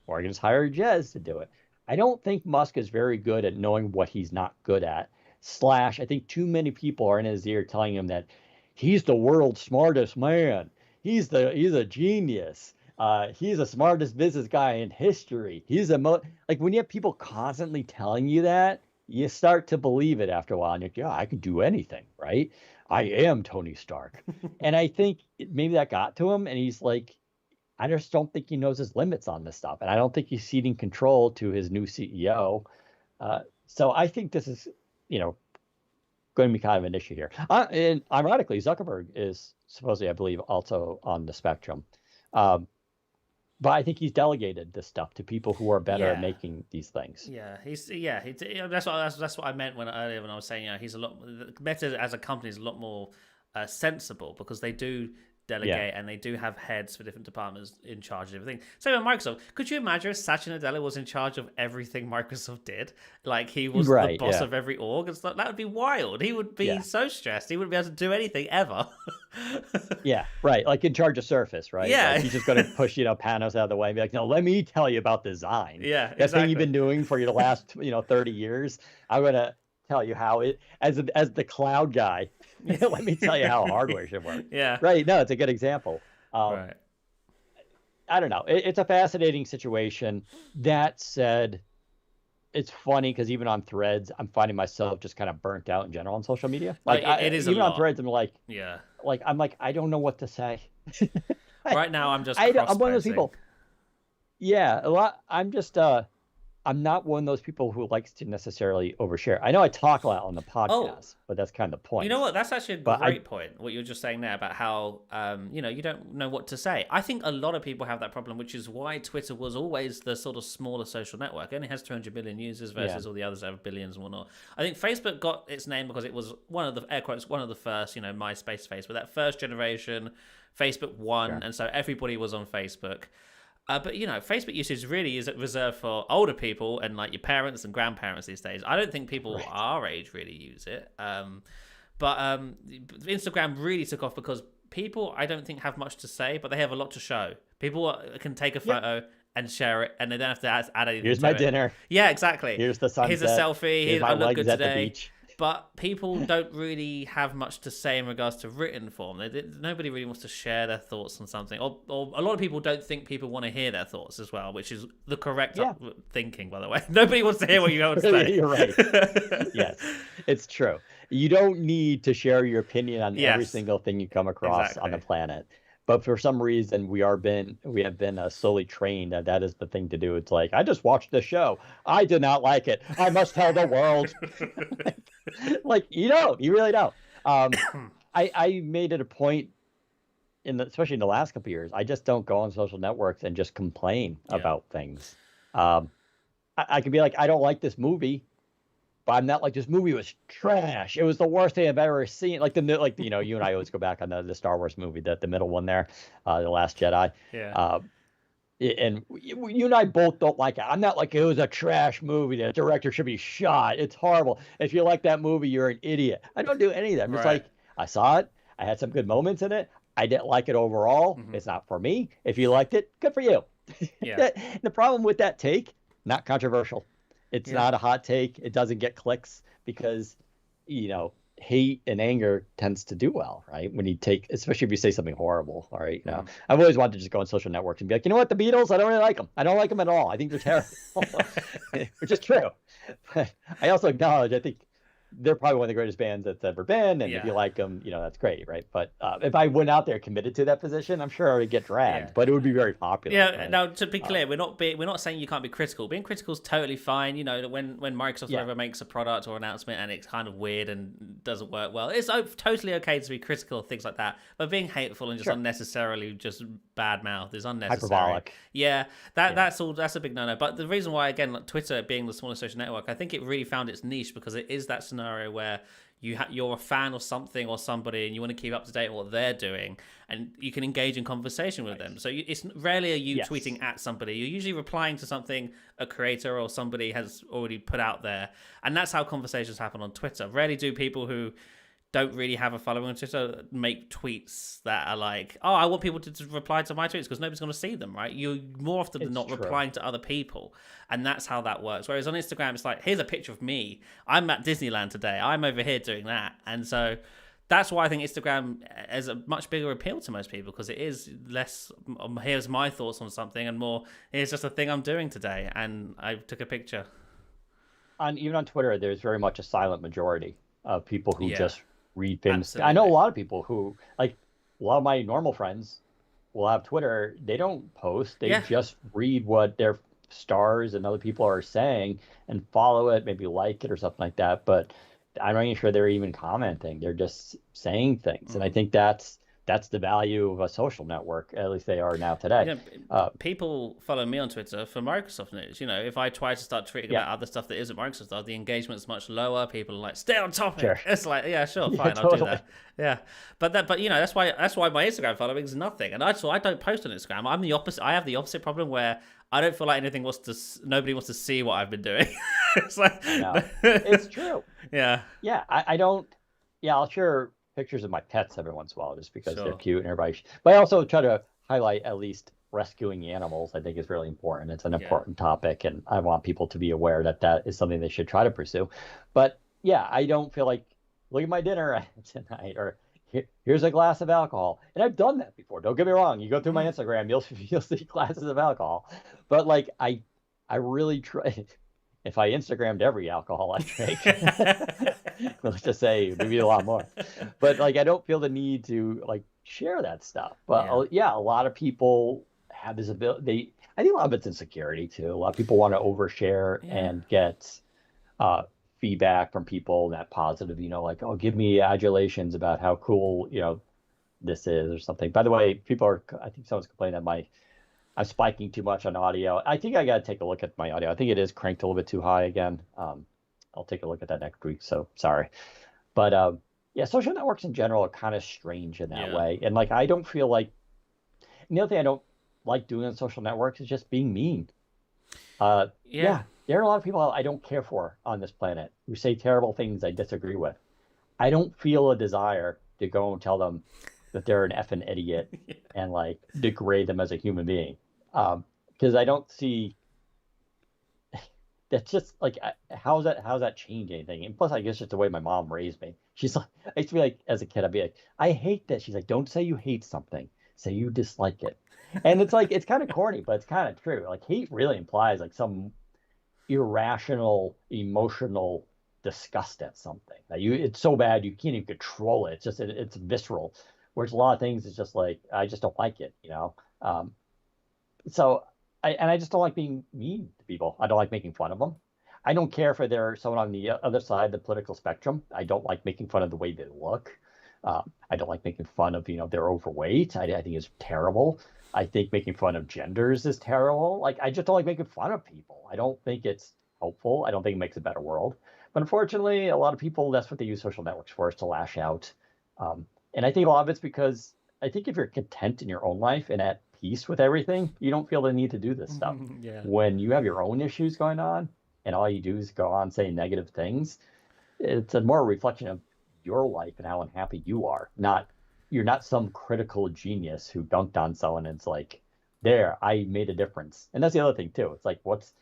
or I could just hire Jez to do it. I don't think Musk is very good at knowing what he's not good at. / I think too many people are in his ear telling him that he's the world's smartest man. He's a genius. He's the smartest business guy in history. He's when you have people constantly telling you that, you start to believe it after a while. And you're like, yeah, I can do anything, right? I am Tony Stark. And I think maybe that got to him. And he's like, I just don't think he knows his limits on this stuff. And I don't think he's ceding control to his new CEO. So I think this is, going to be kind of an issue here. And ironically, Zuckerberg is supposedly, I believe, also on the spectrum. But I think he's delegated this stuff to people who are better at making these things. Yeah, that's what I meant earlier when I was saying, he's a lot Meta as a company is a lot more sensible, because they do delegate and they do have heads for different departments in charge of everything. So with Microsoft, could you imagine if Satya Nadella was in charge of everything Microsoft did? Like he was the boss of every org and stuff? That would be wild. He would be so stressed. He wouldn't be able to do anything ever. Yeah, right. Like in charge of Surface, right? Yeah. Like he's just going to push, Panos out of the way and be like, no, let me tell you about design. Yeah, that thing you've been doing for the last, 30 years. I'm going to tell you how it, as the cloud guy, let me tell you how hardware should work. Yeah. Right. No, it's a good example. Right. I don't know. It's a fascinating situation. That said, it's funny because even on Threads, I'm finding myself just kind of burnt out in general on social media. It is even a lot. on Threads. I'm like, I don't know what to say. Right now, I'm just I'm one of those people. Yeah, a lot. I'm just I'm not one of those people who likes to necessarily overshare. I know I talk a lot on the Oh, podcast, but that's kind of the you know point. what? That's actually a But I great point. What you were just saying there about how, you don't know what to say. I think a lot of people have that problem, which is why Twitter was always the sort of smaller social network. It only has 200 million users yeah, versus all the others that have billions and whatnot. I think Facebook got its name because it was one of the air quotes, one of the first, MySpace face, but that first generation, Facebook won, sure. and so everybody was on Facebook. But Facebook usage really is reserved for older people and like your parents and grandparents these days. I don't think people Right. our age really use it. But Instagram really took off because people, I don't think, have much to say, but they have a lot to show. People can take a Yep. photo and share it, and they don't have to add anything Here's to my it. dinner. Yeah, exactly. Here's the Here's a sunset. selfie. Here's my I look legs good at the today. beach. But people don't really have much to say in regards to written form. Nobody really wants to share their thoughts on something. Or a lot of people don't think people want to hear their thoughts as well, which is the correct Yeah. thinking, by the way. Nobody wants to hear what you have to say. You're right. Yes, it's true. You don't need to share your opinion on every Yes, single thing you come across on the exactly. planet. But for some reason, we have been slowly trained that that is the thing to do. It's like, I just watched the show. I did not like it. I must tell the world. Like, you really don't. I made it a point especially in the last couple of years, I just don't go on social networks and just complain Yeah. about things. Um, I could be like, I don't like this movie, but I'm not like, this movie was trash. It was the worst thing I've ever seen. You and I always go back on the Star Wars movie, the middle one there, The Last Jedi. Yeah. Uh, and you and I both don't like it. I'm not like, it was a trash movie. The director should be shot. It's horrible. If you like that movie, you're an idiot. I don't do any of that. I'm just Right. like, I saw it. I had some good moments in it. I didn't like it overall. Mhm. It's not for me. If you liked it, good for you. Yeah. The problem with that take, not controversial. It's Yeah. not a hot take. It doesn't get clicks because, hate and anger tends to do well, right? When you take, especially if you say something horrible, all right? Mhm. I've always wanted to just go on social networks and be like, you know what, the Beatles, I don't really like them. I don't like them at all. I think they're terrible, which is true. But I also acknowledge, I think they're probably one of the greatest bands that's ever been. And if you Yeah. like them, that's great, right? But if I went out there committed to that position, I'm sure I would get dragged, Yeah. but it would be very popular. Yeah. Right? Now, to be clear, we're not saying you can't be critical. Being critical is totally fine. When Microsoft Yeah. ever makes a product or announcement and it's kind of weird and doesn't work well, it's totally okay to be critical of things like that. But being hateful and just Sure. unnecessarily just bad mouth is unnecessary. Hyperbolic. Yeah, that's a big no-no. But the reason why, again, like Twitter being the smallest social network, I think it really found its niche because it is that scenario where you're a fan of something or somebody and you want to keep up to date on what they're doing and you can engage in conversation with them. So it's rarely are you Yes. tweeting at somebody. You're usually replying to something a creator or somebody has already put out there, and that's how conversations happen on Twitter. Rarely do people who don't really have a following on Twitter make tweets that are like, oh, I want people to reply to my tweets because nobody's going to see them, right? You're more often than It's not true. replying to other people, and that's how that works. Whereas on Instagram, it's like, here's a picture of me. I'm at Disneyland today. I'm over here doing that. And so that's why I think Instagram has a much bigger appeal to most people because it is less, here's my thoughts on something, and more, here's just a thing I'm doing today, and I took a picture. Even on Twitter, there's very much a silent majority of people who Yeah, just read things. I know a absolutely. lot of people who, like, a lot of my normal friends will have Twitter. They don't post. They Yeah. just read what their stars and other people are saying and follow it, maybe like it or something like that. But I'm not even sure they're even commenting. They're just saying things. And I think that's the value of a social network. At least they are now today. People follow me on Twitter for Microsoft news. If I try to start tweeting Yeah. about other stuff that isn't Microsoft stuff, the engagement's much lower. People are like, stay on topic. Sure. It's like, yeah, sure, Yeah, fine, I'll do totally. that. Yeah, but that's why my Instagram following is nothing, and I don't post on Instagram. I'm the opposite. I have the opposite problem where I don't feel like nobody wants to see what I've been doing. It's like, No, it's true. yeah, Yeah, I don't. Yeah, I'll share pictures of my pets every once in a while just because they're sure, cute and everybody. But I also try to highlight at least rescuing animals. I think is really important. It's an yeah, important topic, and I want people to be aware that that is something they should try to pursue. But yeah, I don't feel like, look at my dinner tonight, or here's a glass of alcohol. And I've done that before. Don't get me wrong. You go through my Instagram, you'll see glasses of alcohol. But like I really try. If I Instagrammed every alcohol I drink, let's just say maybe a lot more. But like, I don't feel the need to like share that stuff. But yeah, yeah, a lot of people have this ability. I think a lot of it's insecurity too. A lot of people want to overshare Yeah. and get uh, feedback from people that positive, like, oh, give me adulations about how cool, this is or something. By the way, I think someone's complaining that I'm spiking too much on audio. I think I got to take a look at my audio. I think it is cranked a little bit too high again. I'll take a look at that next week. So sorry. But yeah, social networks in general are kind of strange in that Yeah. way. And like, I don't feel like, and the other thing I don't like doing on social networks is just being mean. Yeah. Yeah, there are a lot of people I don't care for on this planet who say terrible things I disagree with. I don't feel a desire to go and tell them that they're an effing idiot and like degrade them as a human being. Because I don't see that's just like how's that change anything? And plus, I guess just the way my mom raised me. She's like, I used to be like, as a kid, I'd be like, I hate that. She's like, don't say you hate something, say you dislike it. And it's like it's kind of corny, but it's kind of true. Like hate really implies like some irrational, emotional disgust at something. That it's so bad you can't even control it. It's just it's visceral. Whereas a lot of things is just like I just don't like it. So I just don't like being mean to people. I don't like making fun of them. I don't care if they're someone on the other side of the political spectrum. I don't like making fun of the way they look. I don't like making fun of they're overweight. I think it's terrible. I think making fun of genders is terrible. Like I just don't like making fun of people. I don't think it's helpful. I don't think it makes a better world. But unfortunately, a lot of people that's what they use social networks for is to lash out. And I think a lot of it's because I think if you're content in your own life and at peace with everything, you don't feel the need to do this stuff. Yeah. When you have your own issues going on and all you do is go on saying negative things, it's a more reflection of your life and how unhappy you are. Not you're not some critical genius who dunked on someone and it's like, there, I made a difference. And that's the other thing too. It's like what's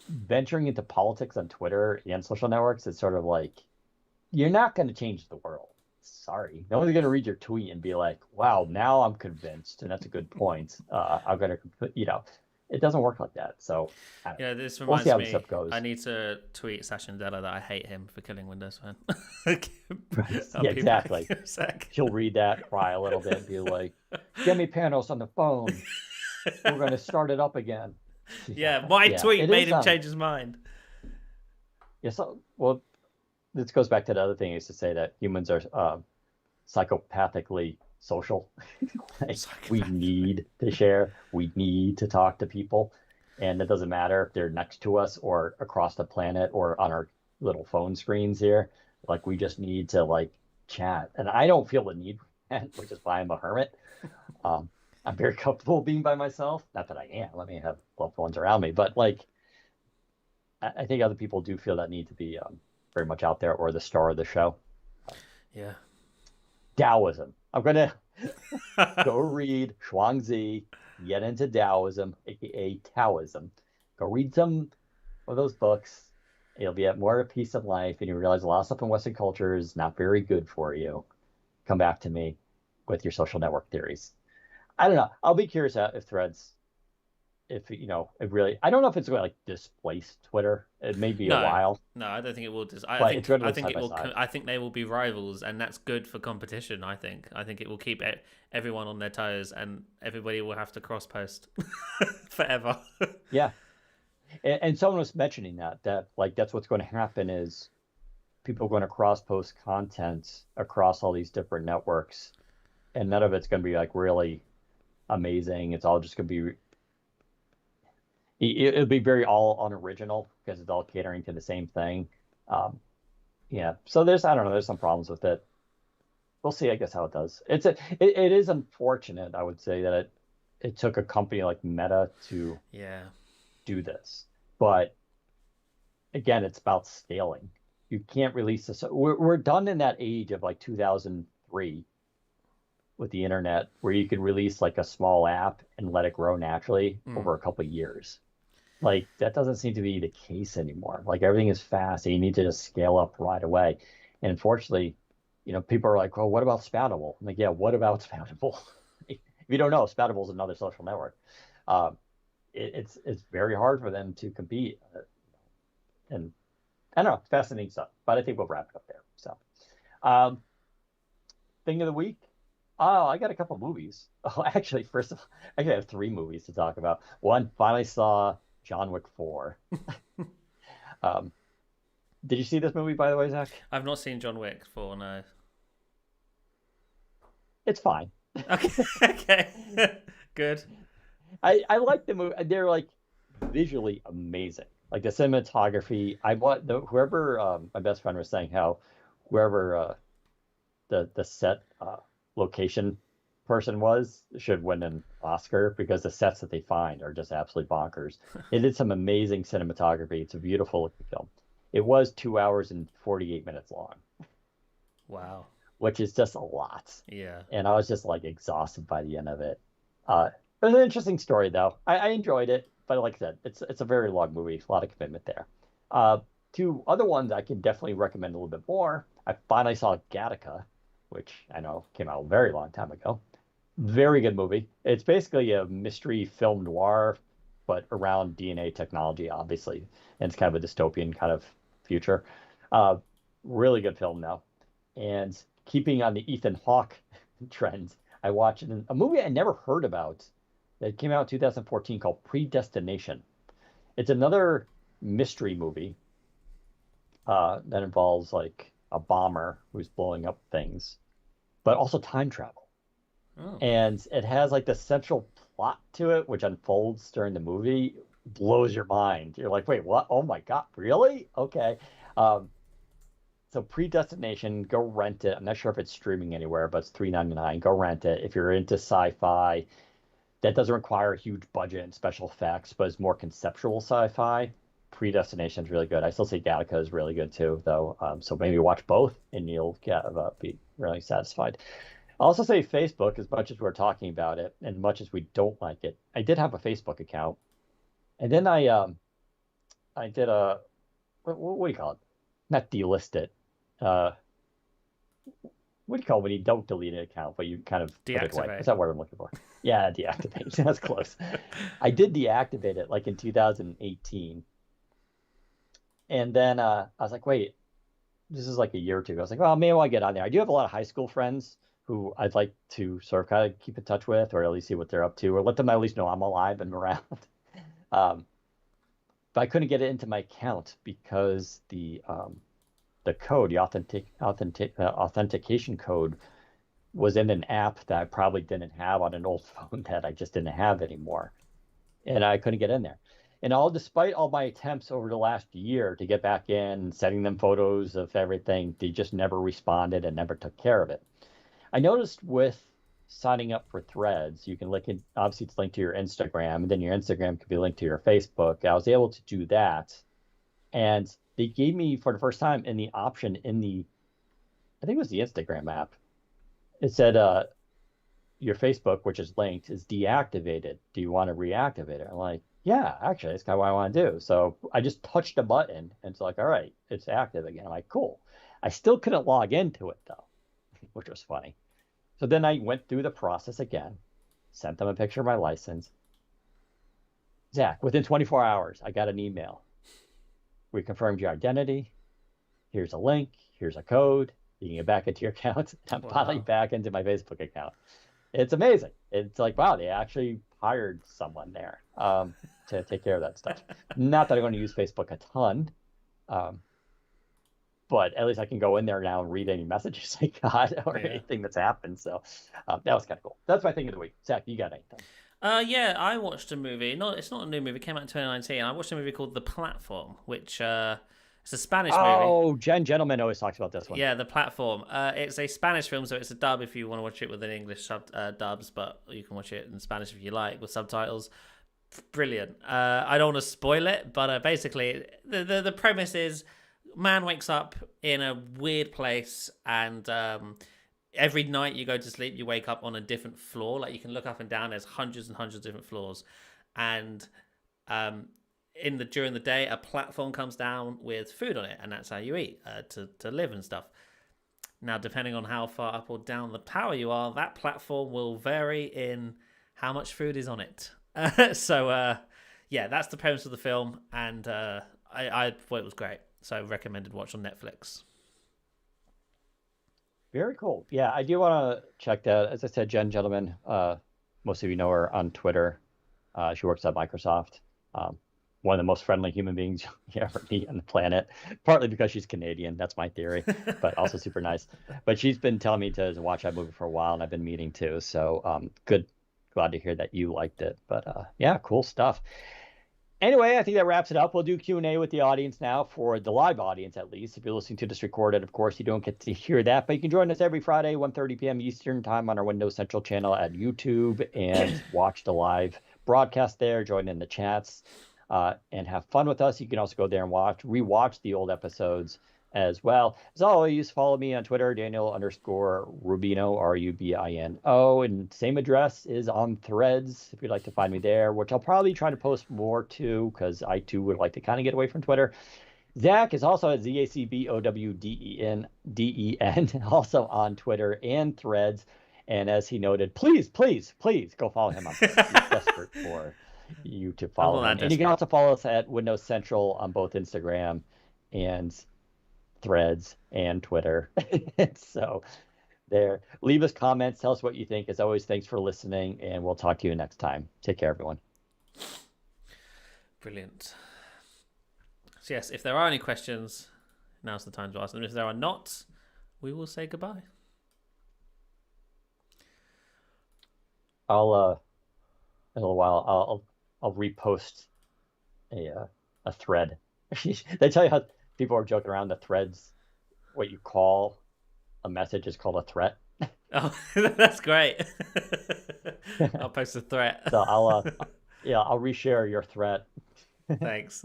venturing into politics on Twitter and social networks is sort of like you're not going to change the world. Sorry. No one's going to read your tweet and be like, wow, now I'm convinced. And that's a good point. I'm going to, it doesn't work like that. So Yeah, this we'll see reminds how this me. stuff goes. I need to tweet Sasha Della that I hate him for killing Windows Phone. Right. I'll Yeah, be back exactly. in a sec. She'll read that, cry a little bit, and be like, get me Panos on the phone. We're going to start it up again. Yeah, my Yeah, tweet it made is. him change his mind. Yeah, so, well, this goes back to the other thing is to say that humans are psychopathically social. Like, we need to share, we need to talk to people. And it doesn't matter if they're next to us or across the planet or on our little phone screens here. Like we just need to like chat. And I don't feel the need for that, which is why I'm a hermit. Um, I'm very comfortable being by myself. Not that I am. Let me have loved ones around me, but like I think other people do feel that need to be very much out there or the star of the show. Yeah. Taoism. I'm gonna go read Zhuangzi, get into Taoism, aka Taoism. Go read some of those books. You'll be at more of a peace of life, and you realize a lot of stuff in Western culture is not very good for you. Come back to me with your social network theories. I don't know. I'll be curious if Threads, if it really. I don't know if it's going to like displace Twitter. It may be a No, while, no, I don't think it will. but it's going to I live think side it by will. side. I think they will be rivals, and that's good for competition. I think it will keep everyone on their toes, and everybody will have to cross post forever. Yeah, and someone was mentioning that like that's what's going to happen is people are going to cross post content across all these different networks, and none of it's going to be like really amazing. It's all just going to be it'll be very all unoriginal because it's all catering to the same thing. Um, yeah, so I don't know, there's some problems with it. We'll see, I guess, how it does. It is unfortunate, I would say, that it took a company like Meta to Yeah. do this, but again, it's about scaling. You can't release this. We're done in that age of like 2003 with the internet where you could release like a small app and let it grow naturally over a couple of years. Like that doesn't seem to be the case anymore. Like everything is fast and you need to just scale up right away. And unfortunately, people are like, well, what about Spoutable? I'm like, yeah, what about Spoutable? If you don't know, Spoutable is another social network. Um, it's very hard for them to compete. And I don't know, it's fascinating stuff. But I think we'll wrap it up there. So, um, thing of the week. Oh, I got a couple movies. Oh, actually, first of all, I have three movies to talk about. One, finally saw John Wick 4. Um, did you see this movie, by the way, Zach? I've not seen John Wick for no. It's fine. Okay, okay, good. I like the movie. They're like visually amazing. Like the cinematography. I want the whoever my best friend was saying how whoever the set location person was should win an Oscar because the sets that they find are just absolutely bonkers. It did some amazing cinematography. It's a beautiful looking film. It was 2 hours and 48 minutes long, Wow. which is just a lot. Yeah. And I was just like exhausted by the end of it. It was an interesting story though. I enjoyed it, but like I said, it's a very long movie, a lot of commitment there. Uh, Two other ones I can definitely recommend a little bit more. I finally saw Gattaca, which I know came out a very long time ago. Very good movie. It's basically a mystery film noir, but around DNA technology, obviously. And it's kind of a dystopian kind of future. Uh, really good film now. And keeping on the Ethan Hawke trend, I watched a movie I never heard about that came out in 2014 called Predestination. It's another mystery movie that involves like a bomber who's blowing up things, but also time travel. Oh. And it has like the central plot to it, which unfolds during the movie, blows your mind. You're like, wait, what? Oh my God, really? Okay. Um, so Predestination, go rent it. I'm not sure if it's streaming anywhere, but it's $3.99. Go rent it. If you're into sci-fi, that doesn't require a huge budget and special effects, but it's more conceptual sci-fi. Predestination is really good. I still say Gattaca is really good too, though. So maybe watch both and you'll be really satisfied. I'll also say Facebook, as much as we're talking about it, and much as we don't like it. I did have a Facebook account, and then I did a what do you call it? Not delist it. Uh, what do you call it when you don't delete an account, but you kind of put it away? Deactivate. What's that word I'm looking for? Yeah, deactivate. That's close. I did deactivate it like in 2018. And then I was like, wait, this is like a year or two ago. I was like, well, maybe I'll get on there. I do have a lot of high school friends who I'd like to sort of kind of keep in touch with, or at least see what they're up to, or let them at least know I'm alive and around. um, but I couldn't get it into my account because the code, the authentication code, was in an app that I probably didn't have on an old phone that I just didn't have anymore, and I couldn't get in there. And all despite all my attempts over the last year to get back in, sending them photos of everything, they just never responded and never took care of it. I noticed with signing up for Threads, you can link it. Obviously, it's linked to your Instagram, and then your Instagram could be linked to your Facebook. I was able to do that, and they gave me for the first time in the option in the, I think it was the Instagram app. It said, your Facebook, which is linked, is deactivated. Do you want to reactivate it? I'm like, yeah, actually, that's kind of what I want to do. So I just touched a button, and it's like, all right, it's active again. I'm like, cool. I still couldn't log into it though, which was funny. So then I went through the process again, sent them a picture of my license. Zach, within 24 hours, I got an email. We confirmed your identity. Here's a link. Here's a code. You can get back into your account. I'm finally Wow. back into my Facebook account. It's amazing. It's like, wow, they actually hired someone there to take care of that stuff. Not that I'm going to use Facebook a ton, um, but at least I can go in there now and read any messages I got or Yeah. anything that's happened. So that was kind of cool. That's my thing of the week. Zach, you got anything? Yeah, I watched a movie. No, it's not a new movie. It came out in 2019. I watched a movie called The Platform, which it's a Spanish movie. Oh, Jen Gentleman always talks about this one. Yeah, The Platform. It's a Spanish film, so it's a dub if you want to watch it with an English dubs, but you can watch it in Spanish if you like with subtitles. Brilliant. I don't want to spoil it, but basically the premise is man wakes up in a weird place and every night you go to sleep you wake up on a different floor. Like you can look up and down, there's hundreds and hundreds of different floors, and during the day a platform comes down with food on it, and that's how you eat to live and stuff. Now depending on how far up or down the tower you are, that platform will vary in how much food is on it. Yeah, that's the premise of the film, and I thought it was great, so recommended watch on Netflix. Very cool. Yeah, I do want to check that. As I said, Jen Gentleman, most of you know her on Twitter. She works at Microsoft. Um, one of the most friendly human beings you ever meet on the planet, partly because she's Canadian. That's my theory, but also super nice. But she's been telling me to watch that movie for a while, and I've been meaning to. So good. Glad to hear that you liked it. But yeah, cool stuff. Anyway, I think that wraps it up. We'll do Q&A with the audience now, for the live audience at least. If you're listening to this recorded, of course, you don't get to hear that, but you can join us every Friday, 1:30 p.m. Eastern time on our Windows Central channel at YouTube and watch the live broadcast there, join in the chats, and have fun with us. You can also go there and rewatch the old episodes as well. As always, follow me on Twitter, Daniel_Rubino, Rubino. And same address is on Threads if you'd like to find me there, which I'll probably try to post more to because I too would like to kind of get away from Twitter. Zach is also at ZACBOWDEN, also on Twitter and Threads. And as he noted, please, please, please go follow him on Threads. He's desperate for you to follow him. And you can also follow us at Windows Central on both Instagram and Threads and Twitter. So there, leave us comments, tell us what you think. As always, thanks for listening, and we'll talk to you next time. Take care, everyone. Brilliant. So yes, if there are any questions, now's the time to ask them. If there are not, we will say goodbye. I'll in a little while I'll repost a thread. They tell you how people are joking around the threads. What you call a message is called a threat. Oh, that's great. I'll post a threat. So I'll reshare your threat. Thanks.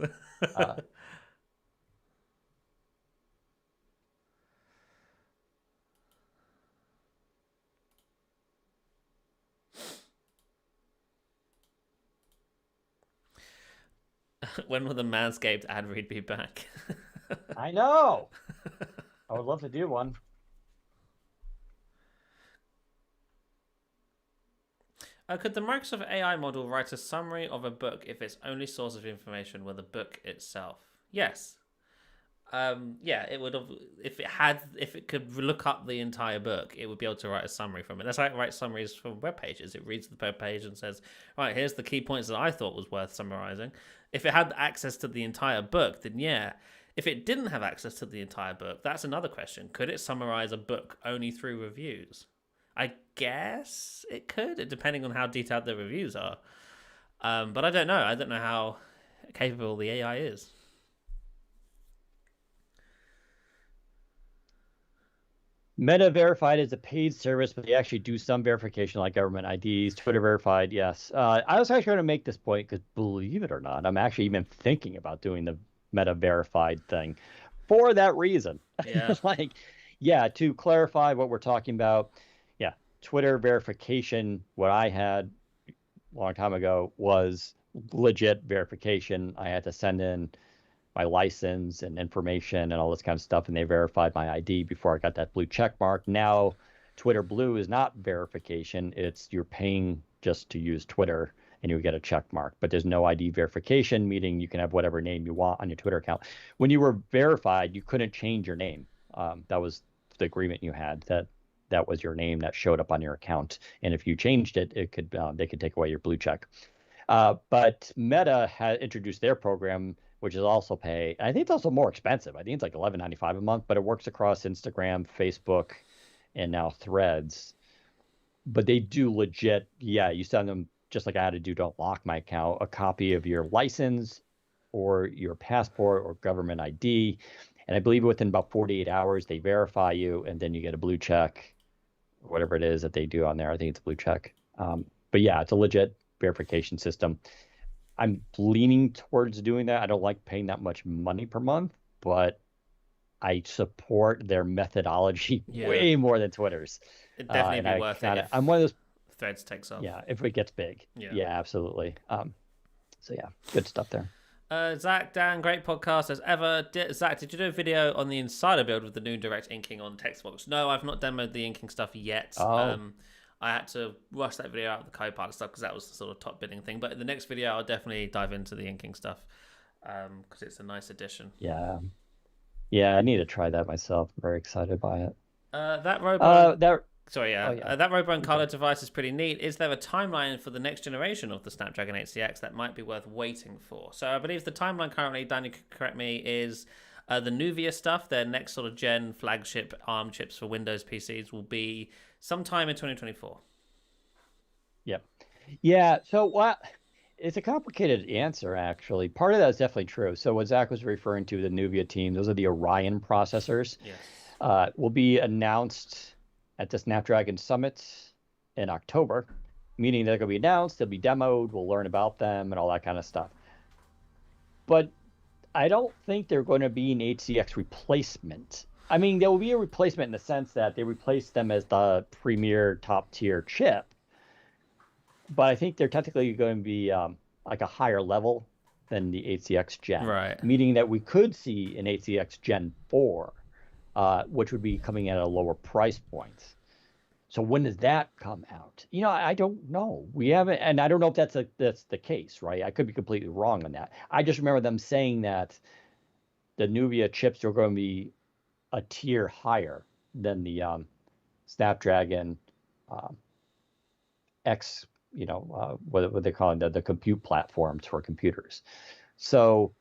When will the Manscaped ad read be back? I know. I would love to do one. Could the Microsoft AI model write a summary of a book if its only source of information were the book itself? Yes. Yeah, it would have. If it could look up the entire book, it would be able to write a summary from it. That's how it writes summaries from web pages. It reads the web page and says, "Right, here's the key points that I thought was worth summarizing." If it had access to the entire book, then yeah. If it didn't have access to the entire book, that's another question. Could it summarize a book only through reviews? I guess it could, depending on how detailed the reviews are. But I don't know. I don't know how capable the AI is. Meta Verified is a paid service, but they actually do some verification like government IDs. Twitter Verified, yes. I was actually going to make this point because, believe it or not, I'm actually even thinking about doing the Meta Verified thing for that reason. Yeah. Yeah, to clarify what we're talking about. Yeah, Twitter verification, what I had a long time ago was legit verification. I had to send in my license and information and all this kind of stuff, and they verified my ID before I got that blue check mark. Now, Twitter Blue is not verification. It's you're paying just to use Twitter and you get a check mark, but there's no ID verification, meaning you can have whatever name you want on your Twitter account. When you were verified, you couldn't change your name. That was the agreement you had, that was your name that showed up on your account. And if you changed it, they could take away your blue check. But Meta had introduced their program, which is also pay. I think it's also more expensive. I think it's like $11.95 a month, but it works across Instagram, Facebook, and now Threads. But they do legit, yeah, you send them, just like I had to do to unlock my account, a copy of your license or your passport or government ID. And I believe within about 48 hours, they verify you, and then you get a blue check, whatever it is that they do on there. I think it's a blue check. But yeah, it's a legit verification system. I'm leaning towards doing that. I don't like paying that much money per month, but I support their methodology way more than Twitter's. It'd definitely be worth it. I'm one of those. Threads takes off. Yeah, if it gets big. Yeah, absolutely. So yeah, good stuff there. Zach, Dan, great podcast as ever. Zach, did you do a video on the insider build with the new direct inking on Textbox? No, I've not demoed the inking stuff yet. I had to rush that video out with the Copilot stuff because that was the sort of top bidding thing. But in the next video, I'll definitely dive into the inking stuff because it's a nice addition. Yeah, I need to try that myself. I'm very excited by it. That robot. That Sorry, oh yeah. that Robo Okay. Encarta device is pretty neat. Is there a timeline for the next generation of the Snapdragon 8CX that might be worth waiting for? So I believe the timeline currently, Dan, you can correct me, is the Nuvia stuff, their next sort of gen flagship ARM chips for Windows PCs, will be sometime in 2024. Yep. Yeah. So what? It's a complicated answer, actually. Part of that is definitely true. So what Zach was referring to, the Nuvia team, those are the Orion processors, Yes. will be announced at the Snapdragon Summit in October, meaning they're going to be announced, they'll be demoed, we'll learn about them and all that kind of stuff. But I don't think they're going to be an HCX replacement. I mean, there will be a replacement in the sense that they replace them as the premier top tier chip, but I think they're technically going to be like a higher level than the HCX Gen, Right. meaning that we could see an HCX Gen 4, which would be coming at a lower price point. So when does that come out? I don't know. We haven't, and I don't know if that's the case, right? I could be completely wrong on that. I just remember them saying that the Nuvia chips are going to be a tier higher than the Snapdragon um, X, what they call it, the compute platforms for computers. So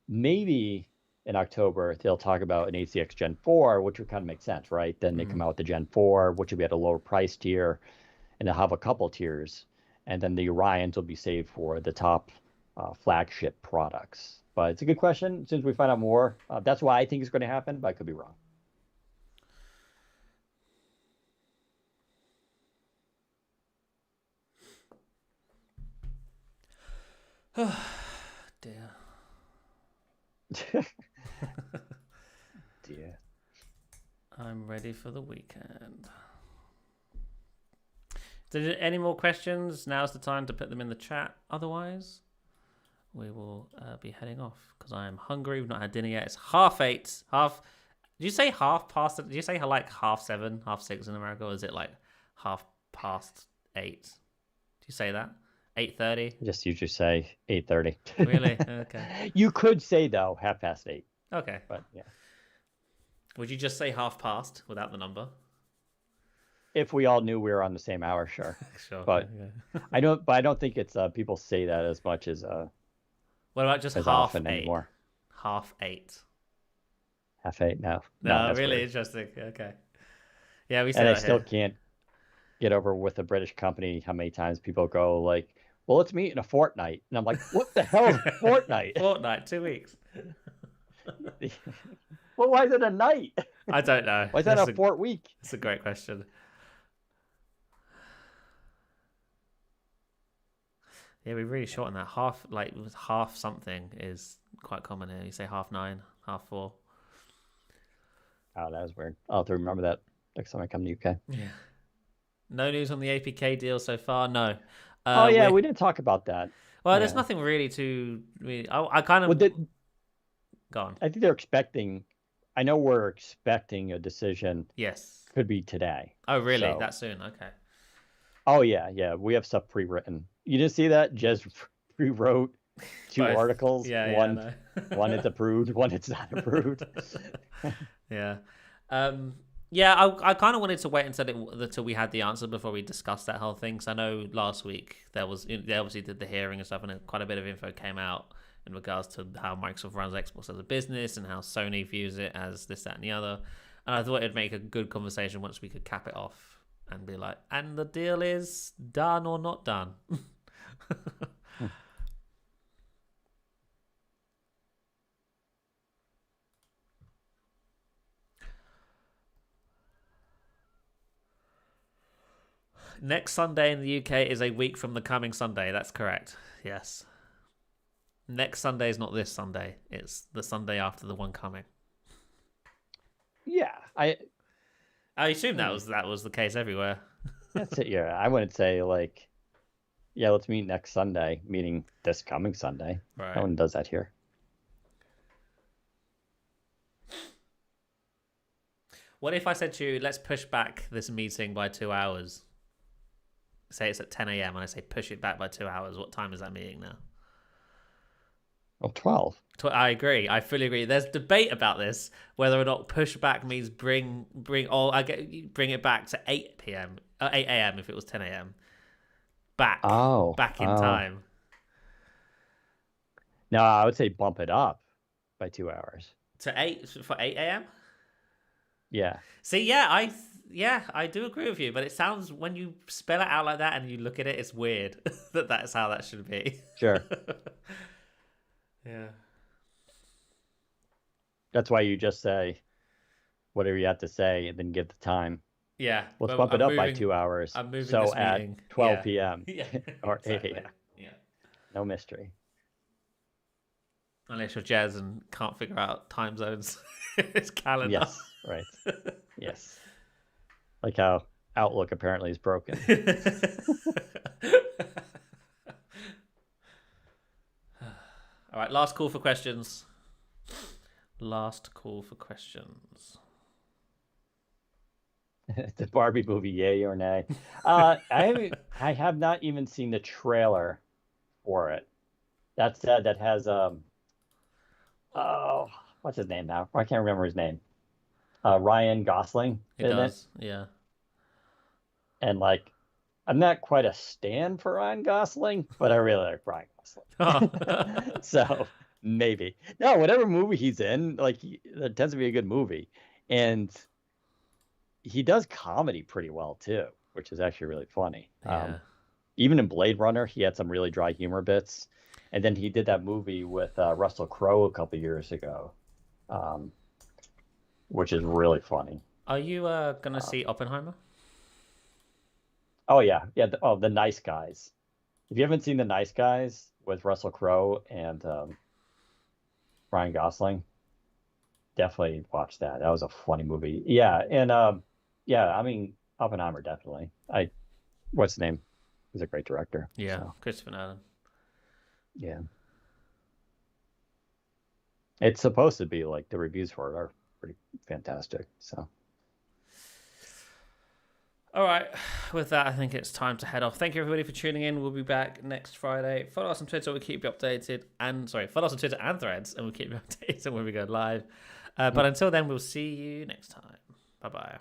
maybe in October they'll talk about an ACX Gen 4, which would kind of make sense, right? Then they come out with the Gen 4, which will be at a lower price tier, and they'll have a couple tiers, and then the Orions will be saved for the top flagship products. But it's a good question. Since we find out more, that's why I think it's going to happen, but I could be wrong. Dear. Dear. I'm ready for the weekend. Any more questions? Now's the time to put them in the chat. Otherwise, we will be heading off because I am hungry. We've not had dinner yet. It's 8:30. Did you say half past? Did you say like 7:30, 6:30 in America, or is it like 8:30? Did you say that? 8:30? Just usually say 8:30. Really? Okay. You could say though 8:30. Okay. But yeah. Would you just say half past without the number? If we all knew we were on the same hour, sure. Sure. But yeah. I don't think it's people say that as much as What about just as half often 8? anymore. 8:30. 8:30? No. No, That's really weird. interesting. Okay. Yeah, we say And I that still here. can't get over with a British company how many times people go like, "Well, let's meet in a fortnight," and I'm like, "What the hell is a fortnight?" Fortnight, 2 weeks. Well, why is it a night? I don't know. Why is that a fort week? It's a great question. Yeah, we really shorten that. Half something is quite common here. You say 9:30, 4:30. Oh, that was weird. I'll have to remember that next time I come to UK. Yeah. No news on the APK deal so far. No. Oh yeah, we didn't talk about that. Well, there's Yeah. nothing really to. I kind of. Well, Go on. I think they're expecting. I know we're expecting a decision. Yes. Could be today. Oh, really? So- That soon? Okay. Oh yeah. We have stuff pre-written. You didn't see that? Jez pre-wrote 2 Both. articles. Yeah, one, no. one it's approved. One it's not approved. Yeah. Yeah, I kind of wanted to wait until we had the answer before we discussed that whole thing. Because I know last week they obviously did the hearing and stuff, and quite a bit of info came out in regards to how Microsoft runs Xbox as a business and how Sony views it as this, that, and the other. And I thought it'd make a good conversation once we could cap it off and be like, and the deal is done or not done. Next Sunday in the UK is a week from the coming Sunday. That's correct. Yes. Next Sunday is not this Sunday. It's the Sunday after the one coming. Yeah, I assume that was the case everywhere. that's it. Yeah, I wouldn't say like, yeah, let's meet next Sunday, meaning this coming Sunday. Right. No one does that here. What if I said to you, let's push back this meeting by 2 hours? Say it's at 10 a.m. and I say push it back by 2 hours. What time is that meeting now? Well, 12. I agree. I fully agree. There's debate about this whether or not pushback means bring bring it back to 8 p.m. 8 a.m. if it was 10 a.m. Oh, back in oh. time. No, I would say bump it up by 2 hours. To 8 for 8 a.m. Yeah. See, yeah, I do agree with you, but it sounds when you spell it out like that and you look at it, it's weird that that's how that should be. Sure. Yeah. That's why you just say whatever you have to say and then give the time. Yeah. Let's Well, bump it up by 2 hours. I'm moving So this at meeting. 12 Yeah. p.m. Yeah. or Exactly. 8 a.m. Yeah. No mystery. Unless you're Jazz and can't figure out time zones in his calendar. Yes, right. Yes. Like how Outlook apparently is broken. All right, last call for questions. Last call for questions. The Barbie movie, yay or nay? I have not even seen the trailer for it. That said, that has oh, what's his name now? I can't remember his name. Ryan Gosling It in it. does, yeah. And like, I'm not quite a stan for Ryan Gosling, but I really like Ryan Gosling. So maybe. No, whatever movie he's in, like that tends to be a good movie. And he does comedy pretty well too, which is actually really funny. Yeah. Even in Blade Runner, he had some really dry humor bits. And then he did that movie with Russell Crowe a couple years ago, which is really funny. Are you gonna see Oppenheimer? Oh yeah, yeah. The Nice Guys. If you haven't seen The Nice Guys with Russell Crowe and Ryan Gosling, definitely watch that. That was a funny movie. Yeah, and yeah, I mean Oppenheimer definitely. What's the name? He's a great director. Yeah, So, Christopher Nolan. yeah. It's supposed to be like the reviews for it are pretty fantastic. So. All right, with that, I think it's time to head off. Thank you, everybody, for tuning in. We'll be back next Friday. Follow us on Twitter, we'll keep you updated. Follow us on Twitter and Threads, and we'll keep you updated when we go live. But until then, we'll see you next time. Bye-bye.